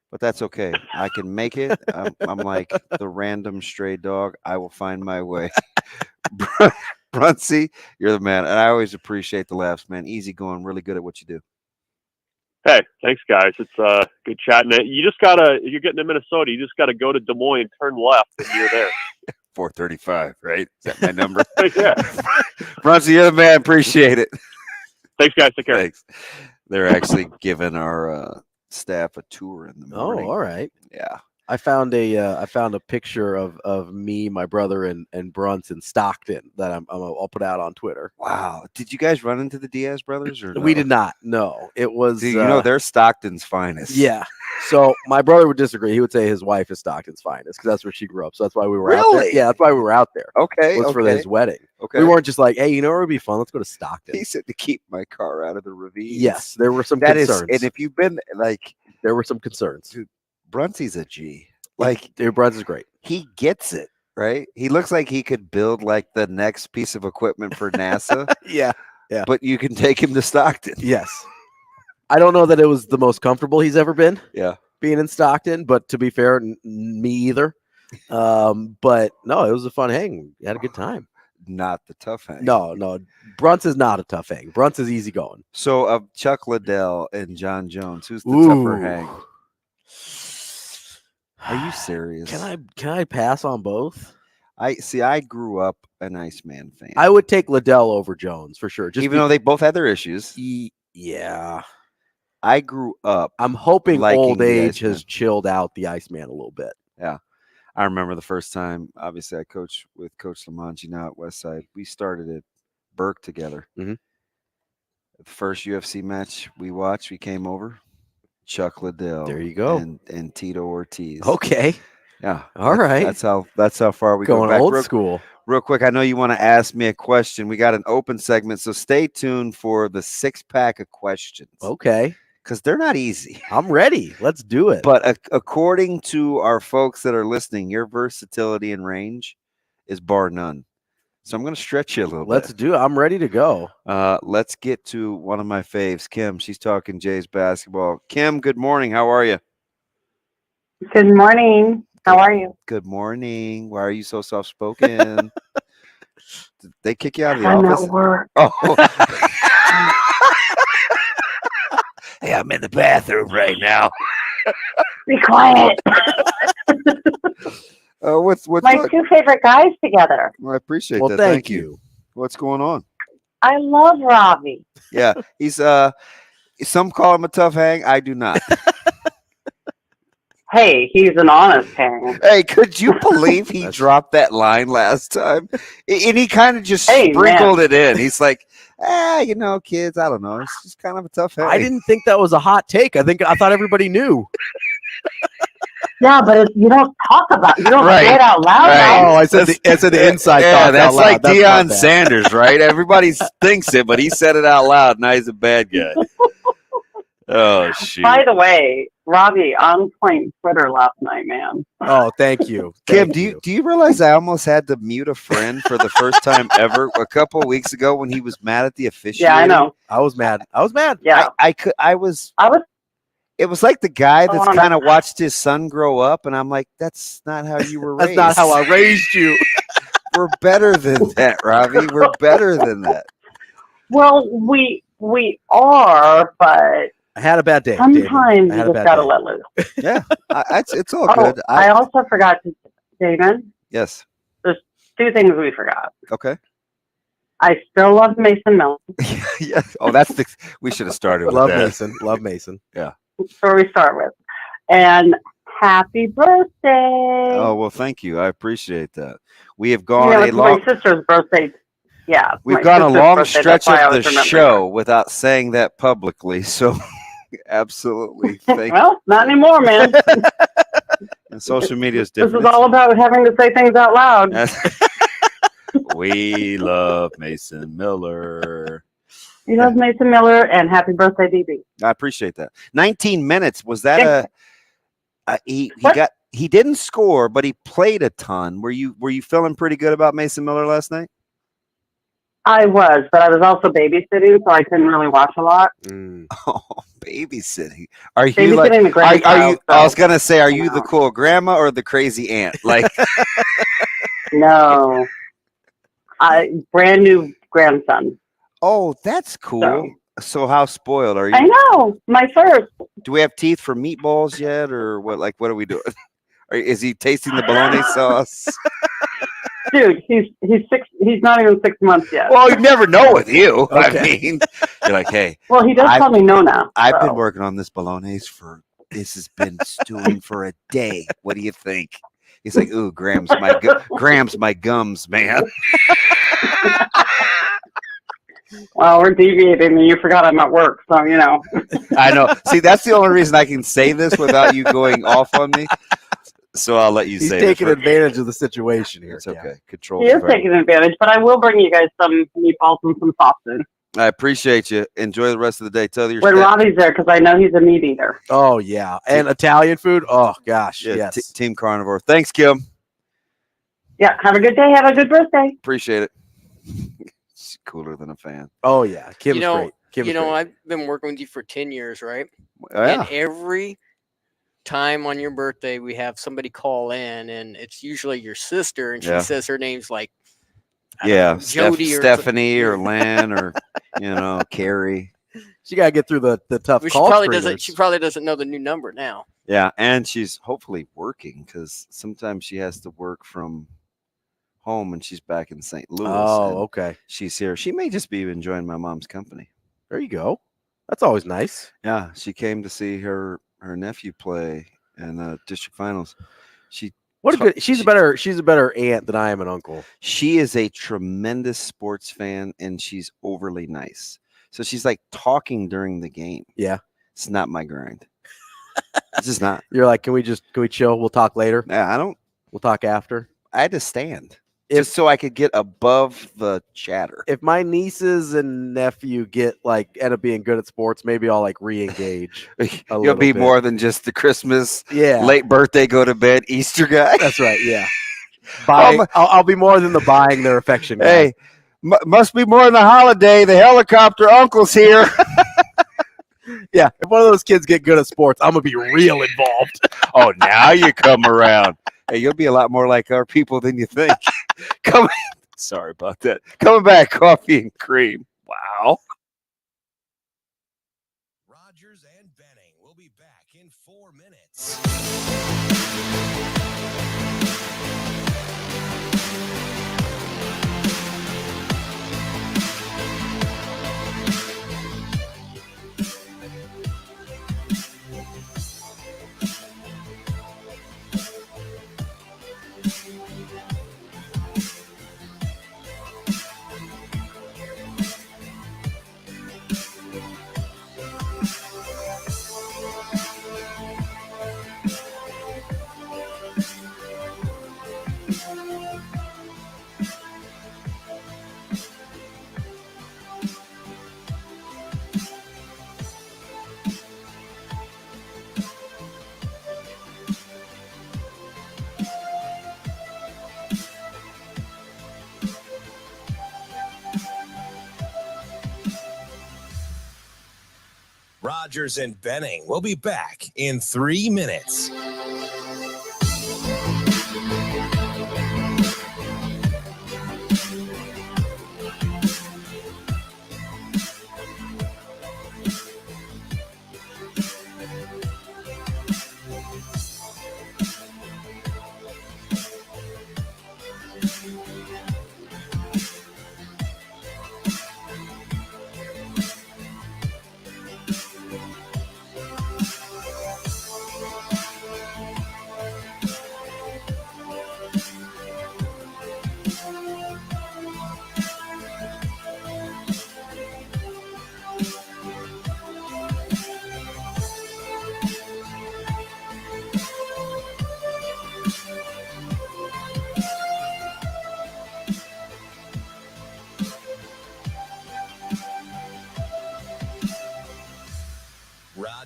but that's okay. I can make it. I'm like the random stray dog. I will find my way. Bruntz, you're the man, and I always appreciate the laughs, man. Easy going, really good at what you do. Hey, thanks, guys. It's good chatting. You just gotta, if you're getting to Minnesota, you just gotta go to Des Moines, turn left, and you're there. 435, right? Is that my number? Yeah. Bruntz, you're the man. Appreciate it. Thanks, guys. Take care. Thanks. They're actually giving our staff a tour in the morning. Oh, all right. Yeah. I found a picture of me, my brother, and Bruntz in Stockton that I'll put out on Twitter. Wow, did you guys run into the Diaz brothers or no? We did not? No, it was. They're Stockton's finest. Yeah. So my brother would disagree. He would say his wife is Stockton's finest because that's where she grew up. So that's why we were out there. Yeah, that's why we were out there. Okay. Was for his wedding. Okay. We weren't just like, hey, where would be fun? Let's go to Stockton. He said to keep my car out of the ravine. Yes, there were some concerns. And if you've been there were some concerns. Dude, Bruntzy's a G. Bruntz is great. He gets it, right? He looks like he could build the next piece of equipment for NASA. Yeah. But you can take him to Stockton. Yes. I don't know that it was the most comfortable he's ever been. Yeah. Being in Stockton, but to be fair, me either. But no, it was a fun hang. We had a good time. Not the tough hang. No. Bruntz is not a tough hang. Bruntz is easy going. So of Chuck Liddell and John Jones, who's the tougher hang? Are you serious? Can I pass on both? I grew up an Iceman fan. I would take Liddell over Jones for sure. Even though they both had their issues. Yeah. I grew up. I'm hoping old age has chilled out the Iceman a little bit. Yeah. I remember the first time, obviously I coached with Coach Lamanji now at Westside. We started at Burke together. Mm-hmm. The first UFC match we watched, we came over. Chuck Liddell. There you go. And Tito Ortiz. Okay. Yeah. All right. That's how far we going go back. Old school. Real quick, I know you want to ask me a question. We got an open segment, so stay tuned for the 6-pack of questions. Okay. Because they're not easy. I'm ready. Let's do it. But according to our folks that are listening, your versatility and range is bar none. So I'm going to stretch you a little bit. Let's do it. I'm ready to go. Let's get to one of my faves, Kim. She's talking Jays basketball. Kim, good morning. How are you? Good morning. How are you? Good morning. Why are you so soft-spoken? Did they kick you out of the I'm office? at work. Oh. Hey, I'm in the bathroom right now. Be quiet. What's my two favorite guys together? Well, I appreciate that. Thank you. What's going on? I love Ravi. Yeah, he's some call him a tough hang. I do not. Hey, he's an honest hang. Hey, could you believe he dropped that line last time? And he kind of just sprinkled it in. He's like, kids, I don't know. It's just kind of a tough hang. I didn't think that was a hot take. I thought everybody knew. Yeah, but you don't talk about. You don't say it out loud. Right. Oh, I said the inside. Yeah, talk that's out loud. like That's Deion Sanders, right? Everybody thinks it, but he said it out loud. Now he's a bad guy. Oh shoot! By the way, Ravi on point Twitter last night, man. Oh, thank you, Kim. Do you realize I almost had to mute a friend for the first time ever a couple of weeks ago when he was mad at the officiating? Yeah, I know. I was mad. Yeah, I was. It was like the guy that's kind of watched his son grow up, and I'm like, that's not how you were raised. That's not how I raised you. We're better than that, Ravi. We're better than that. Well, we are, but I had a bad day. Sometimes you just gotta let loose. Yeah, it's all good. I also forgot to, Damon. Yes. There's two things we forgot. Okay. I still love Mason Miller. Yeah. Oh, we should have started with that. Mason. Love Mason. Yeah. That's where we start with. And happy birthday. Oh, well, thank you. I appreciate that. We have gone my sister's birthday. Yeah. We've gone a long stretch of the show without saying that publicly. So absolutely. Well, not anymore, man. And social media is different. This is all about having to say things out loud. We love Mason Miller. He loves Mason Miller, and happy birthday, DB. I appreciate that. 19 minutes. Was that he didn't score, but he played a ton. Were you feeling pretty good about Mason Miller last night? I was, but I was also babysitting, so I couldn't really watch a lot. Oh, babysitting. Are you babysitting the grandchild? Are you? I was gonna say, are you the cool grandma or the crazy aunt? Like, no, brand new grandson. Oh, that's cool. So how spoiled are you? I know, my first. Do we have teeth for meatballs yet, or what? Like, what are we doing? Is he tasting the bologna sauce? Dude, he's 6. He's not even 6 months yet. Well, you never know with you. Okay. I mean, you're like, hey. Well, he does call me Nona. I've been working on this bolognese this has been stewing for a day. What do you think? He's like, ooh, Graham's my gums, man. Well, we're deviating, and you forgot I'm at work, so you know. I know. See, that's the only reason I can say this without you going off on me. So I'll let you say. He's taking advantage of the situation here. It's okay. Control. He is taking advantage, but I will bring you guys some meatballs and some sauce soon. I appreciate you. Enjoy the rest of the day. Tell your when Ravi's there, because I know he's a meat eater. Oh yeah, and Italian food. Oh gosh, yeah, yes. Team Carnivore. Thanks, Kim. Yeah. Have a good day. Have a good birthday. Appreciate it. She's cooler than a fan. Oh yeah, Kim's great. Kim's great. I've been working with you for 10 years, right? Yeah. And every time on your birthday, we have somebody call in, and it's usually your sister, and she says her name's like, Jody or Stephanie or Lan or Carrie. She gotta get through the tough well, call. she probably doesn't know the new number now. Yeah, and she's hopefully working because sometimes she has to work from home and she's back in St. Louis. Oh, okay. She's here. She may just be enjoying my mom's company. There you go. That's always nice. Yeah, she came to see her nephew play in the district finals. She's a better aunt than I am an uncle. She is a tremendous sports fan and she's overly nice. So she's like talking during the game. Yeah. It's not my grind. It's just not. You're like, can we chill? We'll talk later. Yeah, we'll talk after. I had to stand. Just so I could get above the chatter. If my nieces and nephew end up being good at sports, maybe I'll re-engage. You'll be more than just the Christmas, yeah, late birthday, go to bed, Easter guy. That's right. Yeah. I'll be more than the buying their affection guy. Hey, must be more than the holiday. The helicopter uncle's here. Yeah. If one of those kids get good at sports, I'm gonna be real involved. Oh, now you come around. Hey, you'll be a lot more like our people than you think. Sorry about that. Coming back, coffee and cream. Wow. Rogers and Benning will be back in 4 minutes. Rogers and Benning will be back in 3 minutes.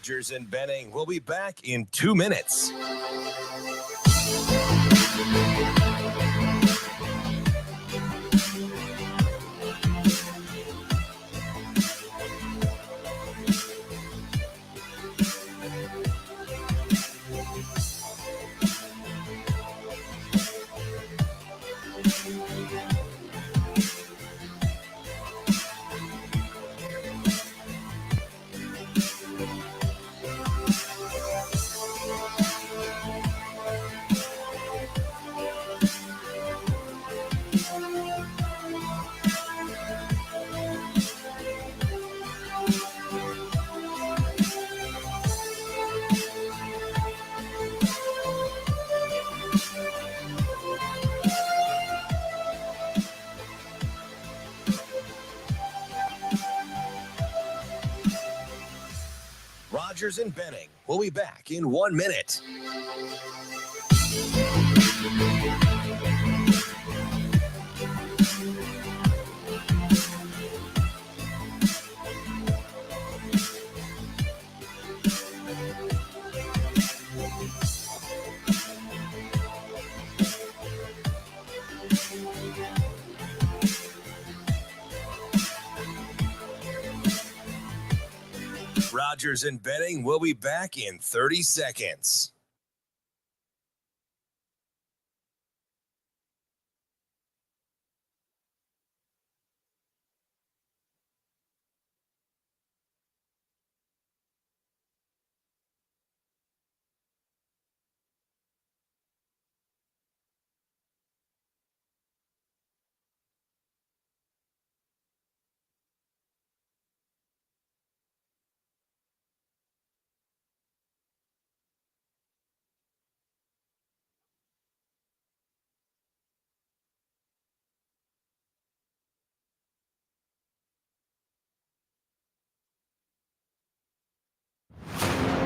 Rogers and Benning will be back in 2 minutes. Rogers and Benning will be back in 1 minute. Rogers and Benning will be back in 30 seconds.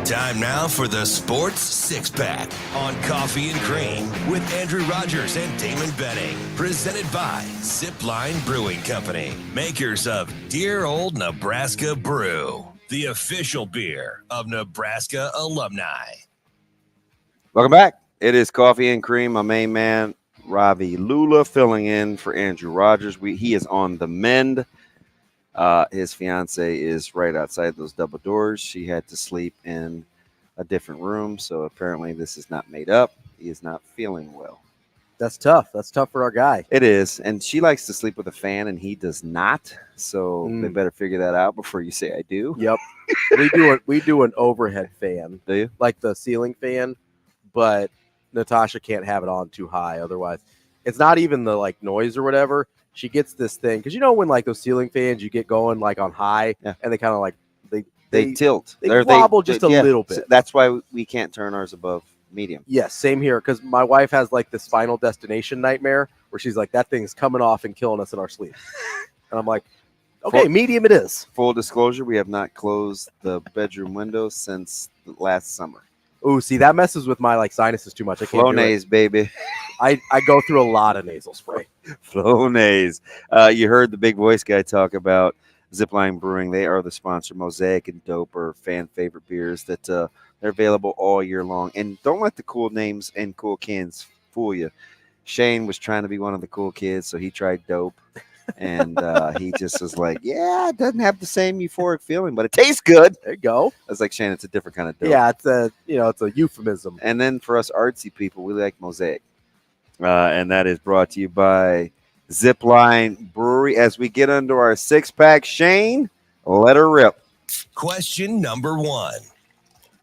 Time now for the Sports Six Pack on Coffee and Cream with Andrew Rogers and Damon Benning. Presented by Zipline Brewing Company, makers of Dear Old Nebraska Brew, the official beer of Nebraska alumni. Welcome back. It is Coffee and Cream. My main man, Ravi Lulla, filling in for Andrew Rogers. He is on the mend. His fiance is right outside those double doors. She had to sleep in a different room, so apparently this is not made up. He is not feeling well. That's tough. That's tough for our guy. It is, and she likes to sleep with a fan, and he does not. So they better figure that out before you say I do. Yep, we do an overhead fan. Do you? Like the ceiling fan, but Natasha can't have it on too high. Otherwise, it's not even the like noise or whatever. She gets this thing because when like those ceiling fans you get going like on high and they kind of like they tilt. They wobble just a little bit. So that's why we can't turn ours above medium. Yes, same here because my wife has like this Final Destination nightmare where she's like that thing's coming off and killing us in our sleep, and I'm like, okay, medium it is. Full disclosure: we have not closed the bedroom window since last summer. Oh, see, that messes with my like sinuses too much. I can't Flonase, baby. I go through a lot of nasal spray. Flonase. You heard the big voice guy talk about Zipline Brewing. They are the sponsor. Mosaic and Dope are fan favorite beers that they're available all year long. And don't let the cool names and cool cans fool you. Shane was trying to be one of the cool kids, so he tried Dope. And he just was like, yeah, it doesn't have the same euphoric feeling, but it tastes good. There you go. I was like, Shane, it's a different kind of dope. Yeah, it's a euphemism. And then for us artsy people, we like Mosaic. And that is brought to you by Zipline Brewery. As we get into our six-pack, Shane, let her rip. Question number 1.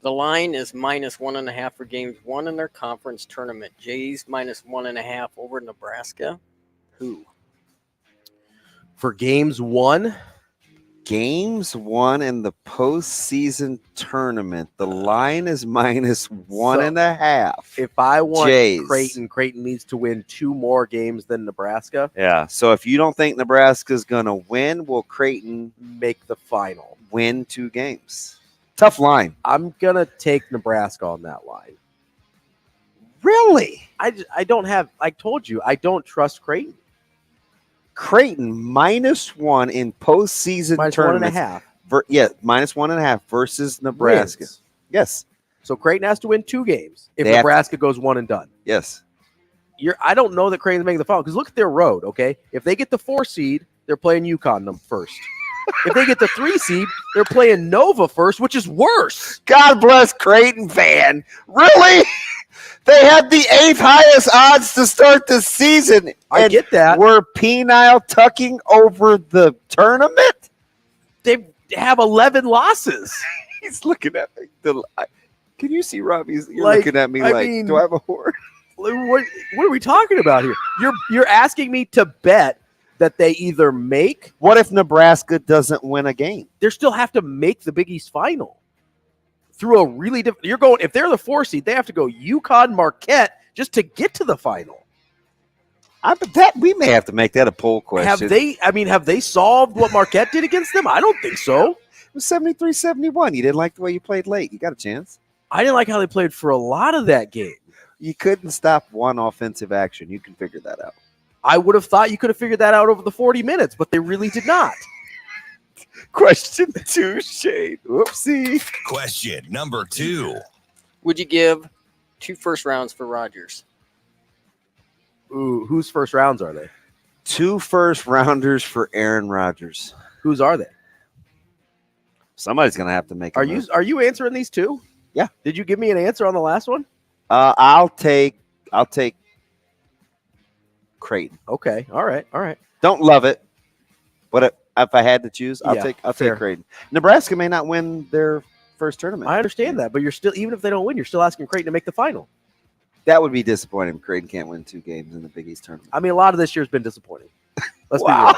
The line is -1.5 for games won in their conference tournament. Jays -1.5 over Nebraska. Who? For games won? Games won in the postseason tournament. The line is -1.5. If I want Jays. Creighton needs to win 2 more games than Nebraska. Yeah. So if you don't think Nebraska's going to win, will Creighton make the final? Win 2 games. Tough line. I'm going to take Nebraska on that line. Really? I don't have – I told you, I don't trust Creighton. Creighton -1 in postseason tournaments. -1.5. -1.5 versus Nebraska. Wins. Yes. So Creighton has to win 2 games if They have Nebraska goes one and done. Yes. I don't know that Creighton's making the final because look at their road, okay? If they get the 4 seed, they're playing UConn first. If they get the 3 seed, they're playing Nova first, which is worse. God bless Creighton fan. Really? They had the 8th highest odds to start the season. I get that. We're penile tucking over the tournament? They have 11 losses. He's looking at me. Can you see Robbie's? You're Like, looking at me I like, mean- do I have a whore? What are we talking about here? You're asking me to bet that they either make. What if Nebraska doesn't win a game? They still have to make the Big East final through a really different. You're going if they're the 4 seed, they have to go UConn, Marquette just to get to the final. We may have to make that a poll question. Have they solved what Marquette did against them? I don't think so. It was 73-71. You didn't like the way you played late. You got a chance. I didn't like how they played for a lot of that game. You couldn't stop one offensive action. You can figure that out. I would have thought you could have figured that out over the 40 minutes, but they really did not. Question 2, Shane. Whoopsie. Question number 2. Would you give 2 first rounds for Rodgers? Ooh, whose first rounds are they? 2 first rounders for Aaron Rodgers. Whose are they? Somebody's gonna have to make. Are you answering these 2? Yeah. Did you give me an answer on the last one? I'll take Creighton. Okay. All right. Don't love it, but if I had to choose, I'll take fair. Creighton. Nebraska may not win their first tournament. I understand that, but you're still, even if they don't win, you're still asking Creighton to make the final. That would be disappointing if Creighton can't win 2 games in the Big East tournament. I mean, a lot of this year's been disappointing. Let's be Wow. real.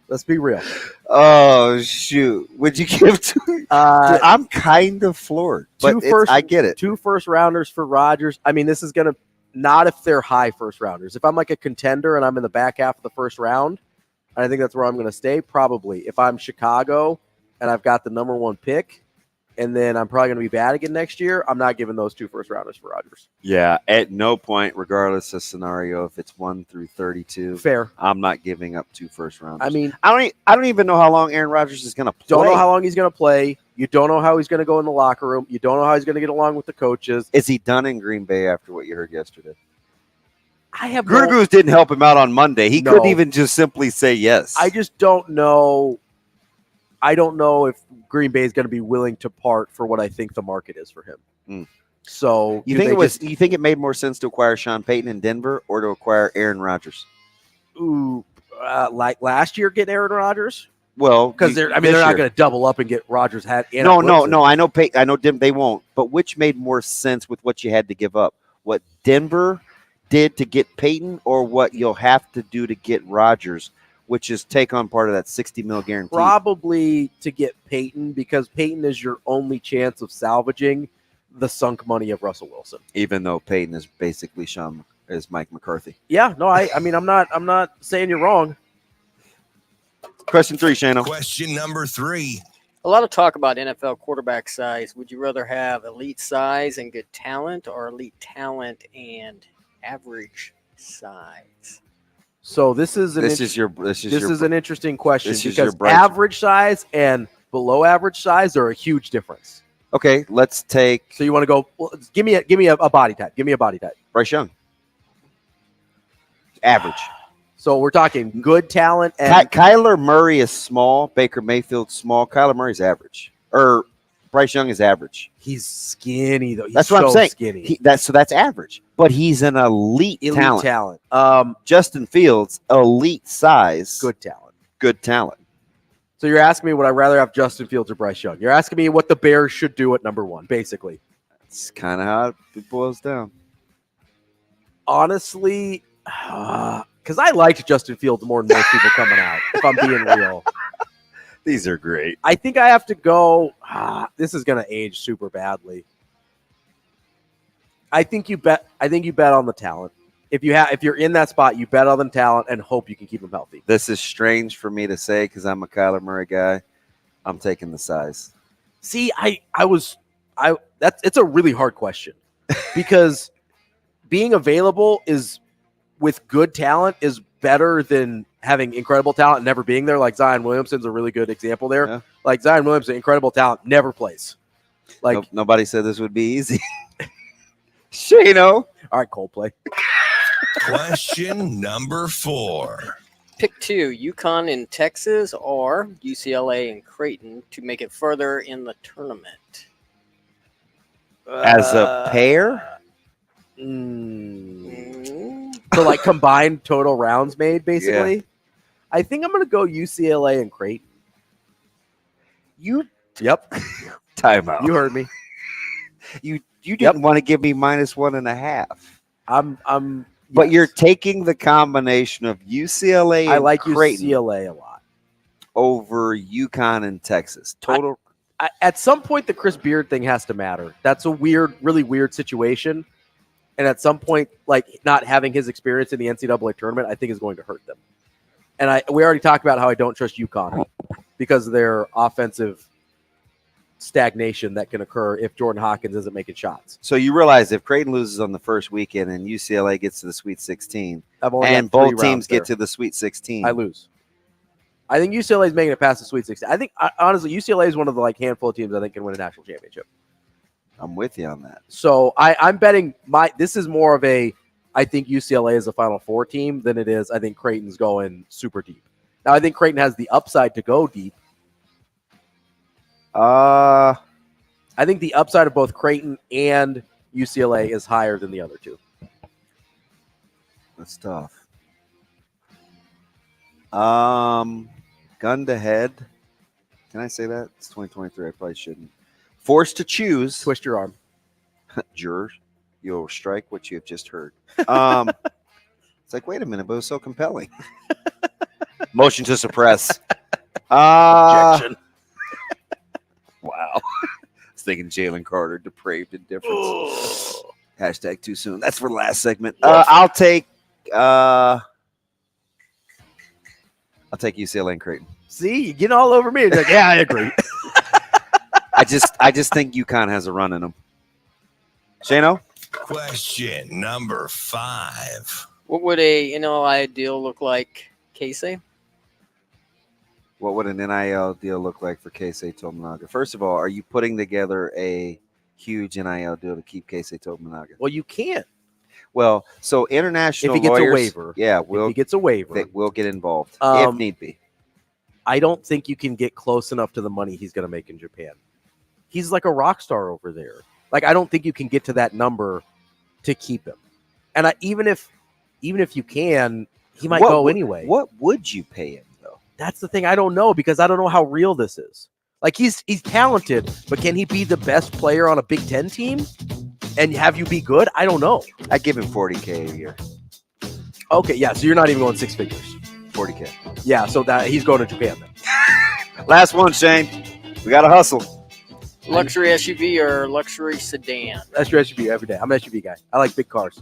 Let's be real. Oh shoot! Would you give 2? Dude, I'm kind of floored, but I get it. 2 first rounders for Rodgers. I mean, this is gonna not if they're high first rounders. If I'm like a contender and I'm in the back half of the first round, and I think that's where I'm gonna stay. Probably if I'm Chicago and I've got the number 1 pick, and then I'm probably gonna be bad again next year. I'm not giving those 2 first rounders for Rodgers. Yeah, at no point, regardless of scenario, if it's 1 through 32, fair. I'm not giving up 2 first rounders. I mean, I don't even know how long Aaron Rodgers is going to play. Don't know how long he's going to play. You don't know how he's going to go in the locker room. You don't know how he's going to get along with the coaches. Is he done in Green Bay after what you heard yesterday? I have Goose didn't help him out on Monday. He couldn't even just simply say yes. I just don't know. I don't know if Green Bay is going to be willing to part for what I think the market is for him. So you think it made more sense to acquire Sean Payton in Denver or to acquire Aaron Rodgers? Like last year, getting Aaron Rodgers. Well, because they're not going to double up and get Rodgers. No. I know Peyton. I know they won't. But which made more sense with what you had to give up? What Denver did to get Peyton, or what you'll have to do to get Rodgers, which is take on part of that $60 million guarantee? Probably to get Peyton, because Peyton is your only chance of salvaging the sunk money of Russell Wilson. Even though Peyton is basically Mike McCarthy. Yeah, no, I mean, I'm not saying you're wrong. Question 3, Shano. Question number 3. A lot of talk about NFL quarterback size. Would you rather have elite size and good talent, or elite talent and average size? So this is an interesting question, because average size and below average size are a huge difference. Okay, let's take. So you want to go? Well, give me a body type. Give me a body type. Bryce Young. Average. So we're talking good talent. And Kyler Murray is small. Baker Mayfield's small. Kyler Murray's average. Or Bryce Young is average. He's skinny though. That's what I'm saying. Skinny. That's average. But he's an elite talent. Justin Fields, elite size. Good talent. So you're asking me, would I rather have Justin Fields or Bryce Young? You're asking me what the Bears should do at number 1, basically. That's kind of how it boils down. Honestly, because I liked Justin Fields more than most people coming out, if I'm being real. These are great. I think I have to go. This is going to age super badly. I think you bet on the talent. If you're in that spot, you bet on the talent and hope you can keep him healthy. This is strange for me to say because I'm a Kyler Murray guy. I'm taking the size. See, it's a really hard question because being available with good talent is better than having incredible talent and never being there. Like Zion Williamson's a really good example there. Yeah. Like Zion Williamson, incredible talent, never plays. Like nobody said this would be easy. Shano. All right, Coldplay. Question number 4. Pick 2, UConn in Texas or UCLA in Creighton to make it further in the tournament. As a pair? So like combined total rounds made, basically. Yeah. I think I'm going to go UCLA and Creighton. Yep. Timeout. You heard me. You didn't want to give me -1.5. But you're taking the combination of UCLA and I like Creighton UCLA a lot over UConn and Texas. Total. At some point, the Chris Beard thing has to matter. That's a really weird situation. And at some point, like not having his experience in the NCAA tournament, I think is going to hurt them. And we already talked about how I don't trust UConn because of their offensive stagnation that can occur if Jordan Hawkins isn't making shots. So you realize if Creighton loses on the first weekend and UCLA gets to the Sweet 16 and both teams get to the Sweet 16, I lose. I think UCLA is making it past the Sweet 16. I think honestly UCLA is one of the handful of teams I think can win a national championship. I'm with you on that. So I'm betting this is more of a I think UCLA is a Final Four team than it is I think Creighton's going super deep. Now I think Creighton has the upside to go deep. I think the upside of both Creighton and UCLA is higher than the other two. That's tough. Gun to head. Can I say that? It's 2023. I probably shouldn't. Forced to choose. Twist your arm. Jurors, you'll strike what you have just heard. It's like, wait a minute, but it was so compelling. Motion to suppress. Objection. Wow. I was thinking Jalen Carter, depraved indifference. Hashtag too soon. That's for the last segment. I'll take UCLA and Creighton. See, you get all over me. Like, yeah, I agree. I just think UConn has a run in them. Shano? Question number 5. What would a NIL deal look like, Casey? What would an NIL deal look like for Keisei Tominaga? First of all, are you putting together a huge NIL deal to keep Keisei Tominaga? Well, you can't. Well, so international if he gets lawyers, a waiver, if he gets a waiver, they will get involved if need be. I don't think you can get close enough to the money he's going to make in Japan. He's like a rock star over there. Like I don't think you can get to that number to keep him. And even if you can, he might go anyway. What would you pay him though? That's the thing. I don't know because I don't know how real this is. Like he's talented, but can he be the best player on a Big Ten team and have you be good? I don't know. I give him $40K a year. Okay, yeah. So you're not even going 6 figures. $40K. Yeah, so that he's going to Japan then. Last one, Shane. We got to hustle. Luxury SUV or luxury sedan? Luxury SUV every day. I'm an SUV guy. I like big cars.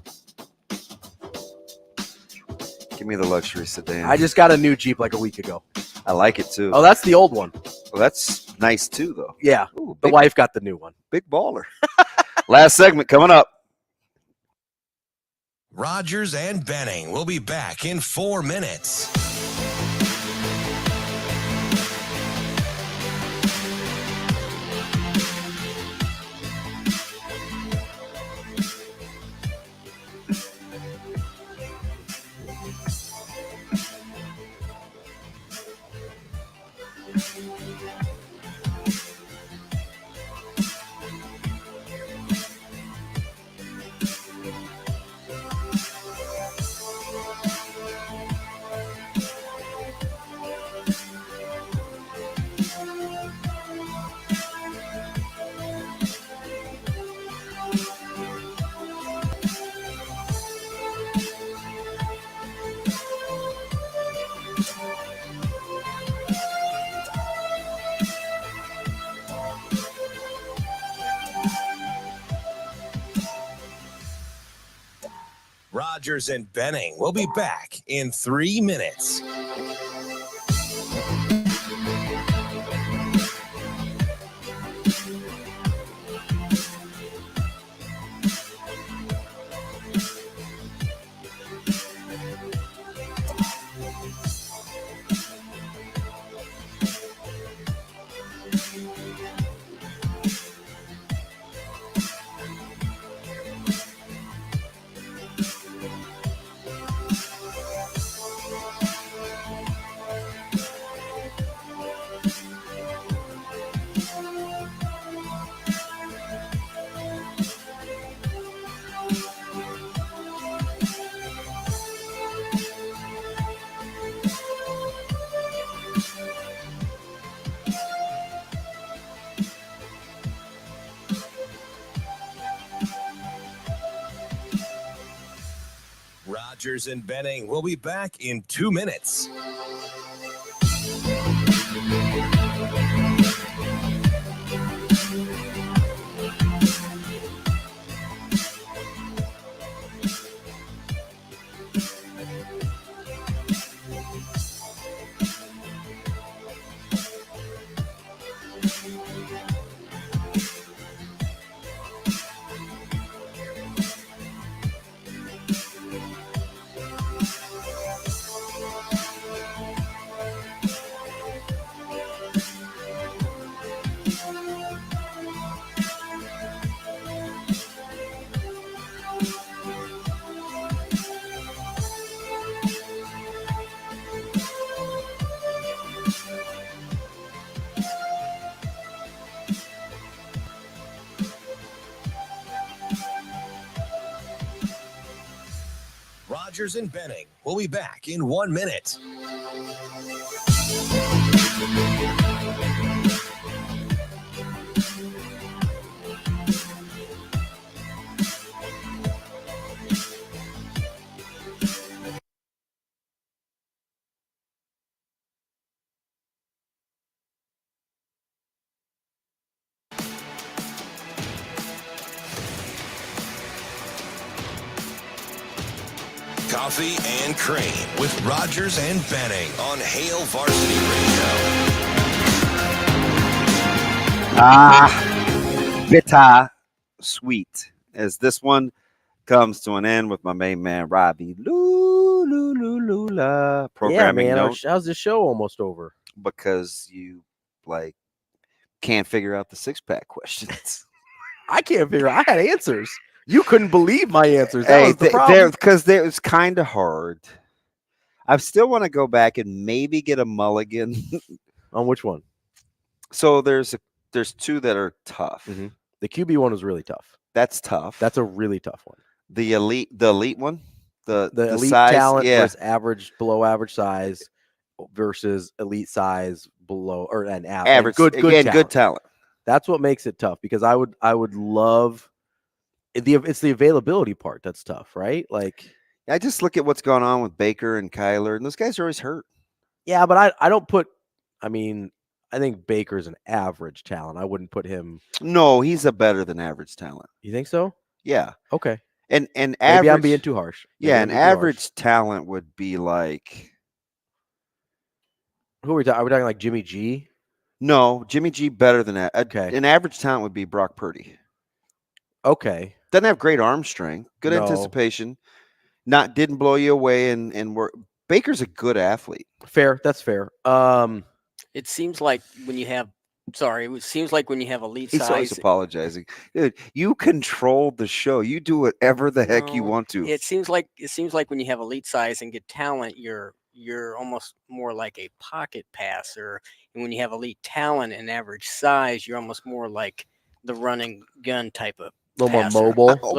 Give me the luxury sedan. I just got a new Jeep like a week ago. I like it too. Oh, that's the old one. Well, that's nice too, though. Yeah. Ooh, the wife got the new one. Big baller. Last segment coming up. Rogers and Benning will be back in 4 minutes. Rogers and Benning will be back in 3 minutes. Rogers and Benning will be back in 2 minutes. Rogers and Benning will be back in 1 minute. Coffee and Cream with Rogers and Benning on Hail Varsity Radio. Bitter sweet. As this one comes to an end with my main man, Ravi Lulla. Programming yeah, man, note. how's the show almost over? Because you, can't figure out the six-pack questions. I can't figure out. I had answers. You couldn't believe my answers. That was the problem. Because it's kind of hard. I still want to go back and maybe get a mulligan. On which one? So there's two that are tough. Mm-hmm. The QB one was really tough. That's tough. That's a really tough one. The elite one, the elite size, talent versus below average size versus elite size below or an average. Good talent. That's what makes it tough because I would love. It's the availability part that's tough, right? I just look at what's going on with Baker and Kyler, and those guys are always hurt. Yeah, but I don't put. I think Baker's an average talent. I wouldn't put him. No, he's a better than average talent. You think so? Yeah. Okay. And maybe average, I'm being too harsh. An average talent would be like. Who are we talking? Are we talking like Jimmy G? No, Jimmy G better than that. Okay. An average talent would be Brock Purdy. Okay. Doesn't have great arm strength, good anticipation, didn't blow you away, and Baker's a good athlete. Fair, that's fair. It seems like when you have elite size. He's always apologizing. Dude, you control the show. You do whatever the heck you want to. It seems like when you have elite size and good talent, you're almost more like a pocket passer, and when you have elite talent and average size, you're almost more like the running gun type of. A little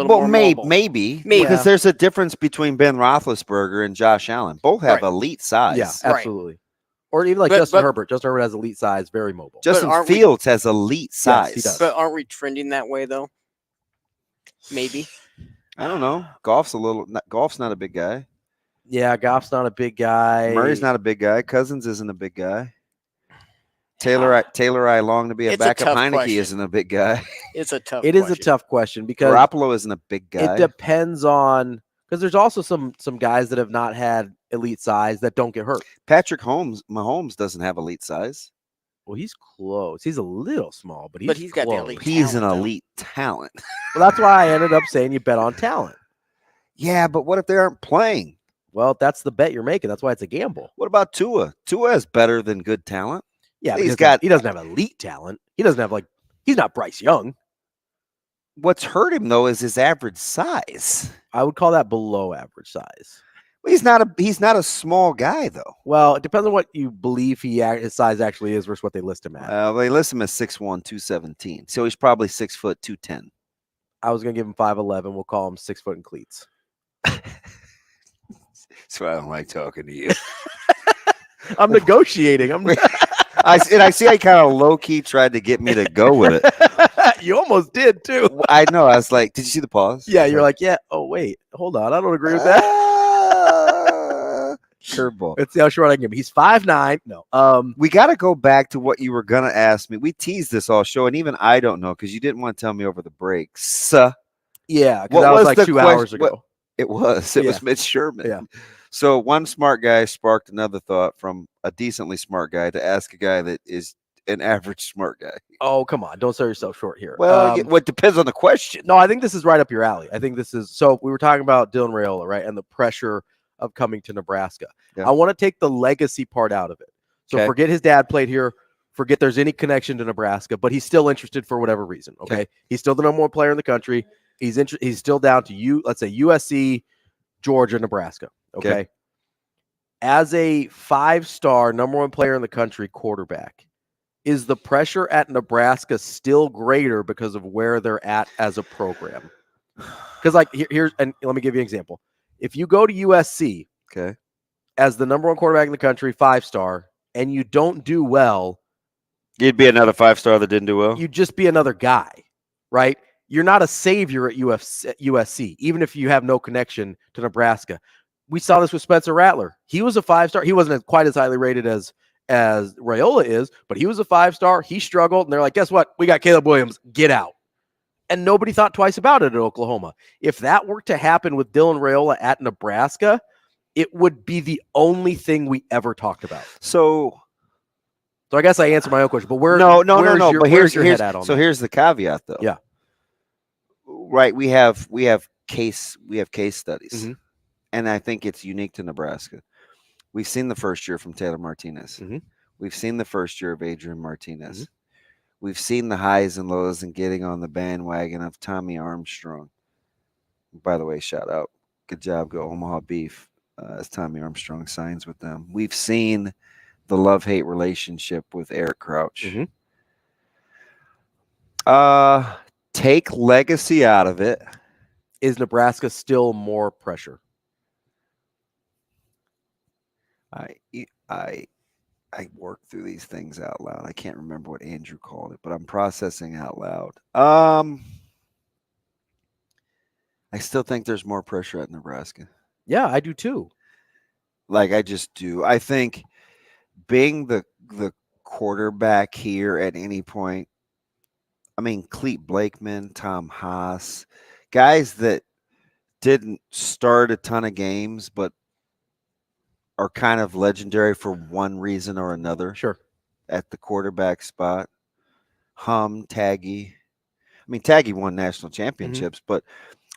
more mobile. Maybe because there's a difference between Ben Roethlisberger and Josh Allen. Both have elite size. Yeah, absolutely. Right. Or even Justin Herbert. Justin Herbert has elite size, very mobile. Justin Fields has elite size. Yes, he does. But aren't we trending that way though? Maybe. I don't know. Goff's not a big guy. Yeah, Goff's not a big guy. Murray's not a big guy. Cousins isn't a big guy. Taylor I long to be a backup. Heineke isn't a big guy. It's a tough. It is a tough question because Garoppolo isn't a big guy. It depends on because there's also some guys that have not had elite size that don't get hurt. Patrick Mahomes doesn't have elite size. Well, he's close. He's a little small, but he's got the elite. He's an elite talent. Well, that's why I ended up saying you bet on talent. Yeah, but what if they aren't playing? Well, that's the bet you're making. That's why it's a gamble. What about Tua? Tua is better than good talent. Yeah, he doesn't have elite talent. He doesn't have he's not Bryce Young. What's hurt him though is his average size. I would call that below average size. Well, he's not a small guy though. Well, it depends on what you believe his size actually is versus what they list him at. They list him as 6'1", 217. So he's probably 6 foot 210. I was gonna give him 5'11". We'll call him 6 foot in cleats. That's why I don't like talking to you. I'm negotiating. I see. I kind of low key tried to get me to go with it. You almost did too. I know. I was like, "Did you see the pause?" Yeah, you're like, "Yeah." Oh wait, hold on. I don't agree with that. Curveball. Let's see how short I can give him. He's 5'9". No. We got to go back to what you were going to ask me. We teased this all show, and even I don't know because you didn't want to tell me over the break. Yeah, because that was like 2 hours ago. It was. It was Mitch Sherman. Yeah. So one smart guy sparked another thought from a decently smart guy to ask a guy that is an average smart guy. Oh, come on. Don't sell yourself short here. Well, it depends on the question. No, I think this is right up your alley. I think this is – so we were talking about Dylan Raiola, right, and the pressure of coming to Nebraska. Yeah. I want to take the legacy part out of it. So forget his dad played here. Forget there's any connection to Nebraska, but he's still interested for whatever reason, okay? He's still the number one player in the country. He's still down to let's say USC, Georgia, Nebraska, okay? As a 5-star number one player in the country quarterback, is the pressure at Nebraska still greater because of where they're at as a program? Because like here's and let me give you an example. If you go to USC, as the number one quarterback in the country, 5-star, and you don't do well, you'd be another 5-star that didn't do well. You'd just be another guy, right? You're not a savior at USC, even if you have no connection to Nebraska. We saw this with Spencer Rattler. He was a 5-star. He wasn't quite as highly rated as Raiola is, but he was a 5-star. He struggled, and they're like, guess what? We got Caleb Williams. Get out. And nobody thought twice about it at Oklahoma. If that were to happen with Dylan Raiola at Nebraska, it would be the only thing we ever talked about. So I guess I answered my own question, but But here's your head at on so that? Here's the caveat, though. Yeah. Right. We have case studies, and I think it's unique to Nebraska. We've seen the first year from Taylor Martinez. We've seen the first year of Adrian Martinez. We've seen the highs and lows and getting on the bandwagon of Tommy Armstrong. By the way, shout out. Good job, go Omaha Beef, as Tommy Armstrong signs with them. We've seen the love-hate relationship with Eric Crouch. Take legacy out of it. Is Nebraska still more pressure? I work through these things out loud. I can't remember what Andrew called it, but I'm processing out loud. I still think there's more pressure at Nebraska. Yeah, I do too. Like, I just do. I think being the quarterback here at any point, I mean, Clete Blakeman, Tom Haas, guys that didn't start a ton of games, but are kind of legendary for one reason or another. Sure. At the quarterback spot. Taggy. I mean, Taggy won national championships, but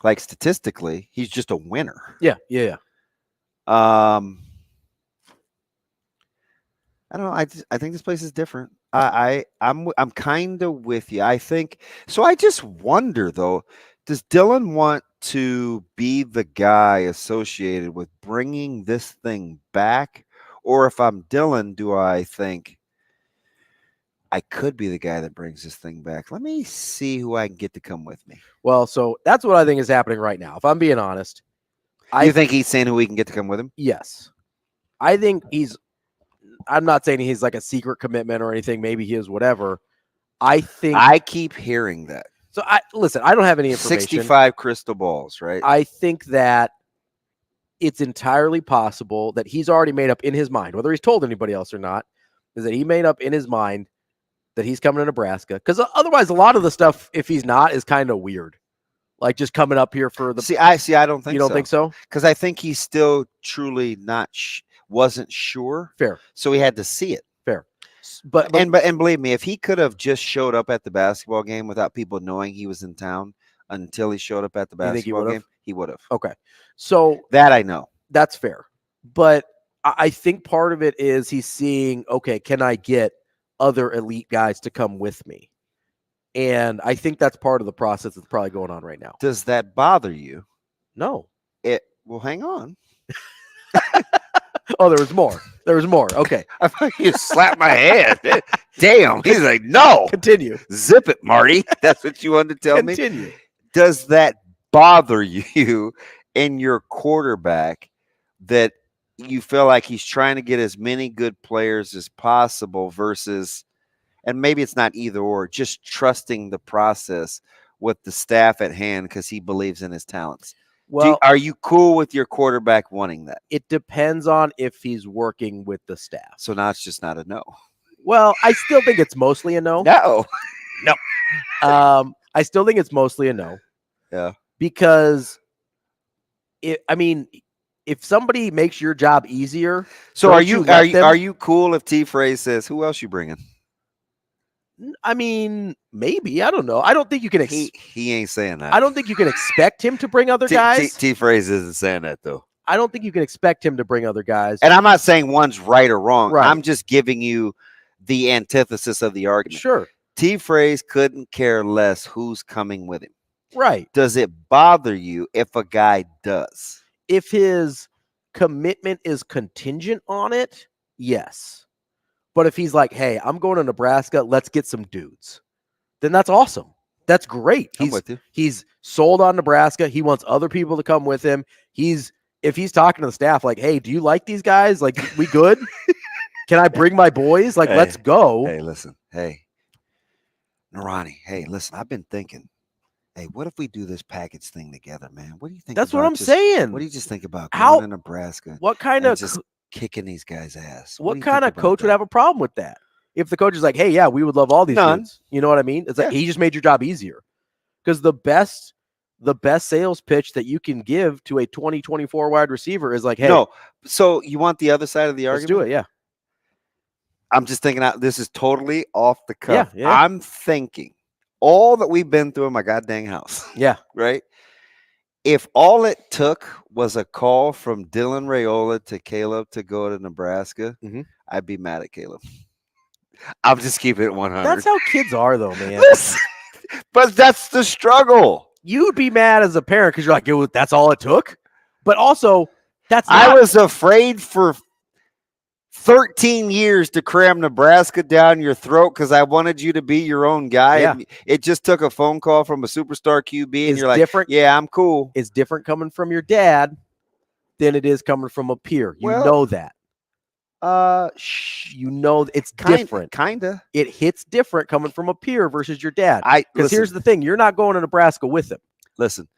like statistically, he's just a winner. Yeah. I don't know. I think this place is different. I'm kind of with you. I think so. I just wonder though, does Dylan want to be the guy associated with bringing this thing back, or if I'm Dylan, do I think I could be the guy that brings this thing back? Let me see who I can get to come with me. Well, so that's what I think is happening right now. If I'm being honest, you think he's saying who he can get to come with him? Yes, I think I'm not saying he's like a secret commitment or anything. Maybe he is, whatever. I keep hearing that. So listen, I don't have any information. 65 crystal balls, right? I think that it's entirely possible that he's already made up in his mind, whether he's told anybody else or not, is that he made up in his mind that he's coming to Nebraska. Because otherwise, a lot of the stuff, if he's not, is kind of weird. Like just coming up here for the. I don't think you don't think so? Because I think he's still truly wasn't sure. Fair. So he had to see it. Fair. But believe me, if he could have just showed up at the basketball game without people knowing he was in town until he showed up at the basketball game, he would have. Okay. So that I know. That's fair. But I think part of it is he's seeing, okay, can I get other elite guys to come with me? And I think that's part of the process that's probably going on right now. Does that bother you? No. Well, hang on. Oh, there was more. Okay. I thought you slapped my hand. Damn. He's like, no. Continue. Zip it, Marty. That's what you wanted to tell me? Continue. Does that bother you in your quarterback that you feel like he's trying to get as many good players as possible versus, and maybe it's not either or, just trusting the process with the staff at hand because he believes in his talents? Well, are you cool with your quarterback wanting that? It depends on if he's working with the staff. So now it's just not a no. Well, I still think it's mostly a no. No. I still think it's mostly a no. Yeah. Because if somebody makes your job easier, so are you cool if T. Phrase says, "Who else you bringing?" I mean, maybe. I don't know. I don't think you can. He ain't saying that. I don't think you can expect him to bring other guys. T. Phrase isn't saying that though. I don't think you can expect him to bring other guys. And I'm not saying one's right or wrong. Right. I'm just giving you the antithesis of the argument. Sure. T. Phrase couldn't care less who's coming with him. Right. Does it bother you if a guy does? If his commitment is contingent on it, yes. But if he's like, hey, I'm going to Nebraska, let's get some dudes, then that's awesome. That's great. He's sold on Nebraska. He wants other people to come with him. If he's talking to the staff like, hey, do you like these guys? Like, we good? Can I bring my boys? Like, let's go. Hey, listen. Hey, Narani. Hey, listen, I've been thinking. Hey, what if we do this package thing together, man? What do you think? That's what I'm saying. What do you just think about going to Nebraska? What kind of just kicking these guys' ass? What kind of coach would have a problem with that? If the coach is like, hey, yeah, we would love all these dudes. You know what I mean? It's like he just made your job easier. Because the best sales pitch that you can give to a 2024 wide receiver is like, hey. No. So you want the other side of the argument? Let's do it, yeah. I'm just thinking out. This is totally off the cuff. Yeah. I'm thinking all that we've been through in my goddamn house. Yeah. Right? If all it took was a call from Dylan Raiola to Caleb to go to Nebraska, I'd be mad at Caleb. I'll just keep it 100. That's how kids are, though, man. But that's the struggle. You'd be mad as a parent because you're like, yo, that's all it took. But also, I was afraid for 13 years to cram Nebraska down your throat because I wanted you to be your own guy. Yeah. And it just took a phone call from a superstar QB, and you're like, different. Yeah, I'm cool. It's different coming from your dad than it is coming from a peer. You know that. You know it's different. Kinda. It hits different coming from a peer versus your dad. Because Listen. here's the thing: you're not going to Nebraska with him. Listen,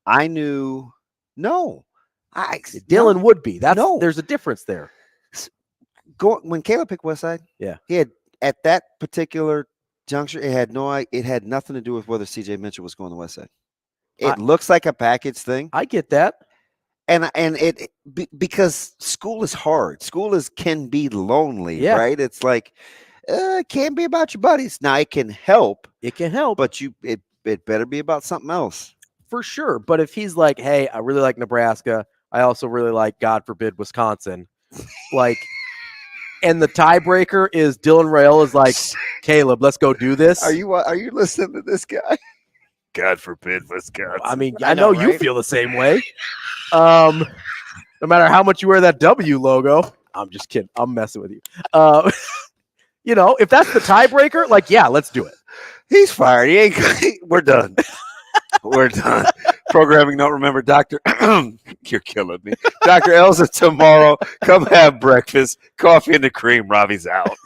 I knew. No, Dylan would be. There's a difference there. When Caleb picked Westside, yeah, he had at that particular juncture, it had nothing to do with whether CJ Mitchell was going to Westside. It looks like a package thing. I get that. And because school is hard. School can be lonely, Yeah. right? It's like it can't be about your buddies. Now it can help. It can help, but it better be about something else. For sure. But if he's like, hey, I really like Nebraska. I also really like, God forbid, Wisconsin. Like, and the tiebreaker is Dylan Raiola is like, Caleb, let's go do this. Are you listening to this guy? God forbid, Wisconsin. I mean, I know you feel the same way. No matter how much you wear that W logo. I'm just kidding. I'm messing with you. You know, if that's the tiebreaker, like, yeah, let's do it. He's fired. He ain't. We're done. We're done. Programming note. Remember, Doctor. You're killing me. Dr. Elsa tomorrow. Come have breakfast. Coffee and the cream. Ravi's out.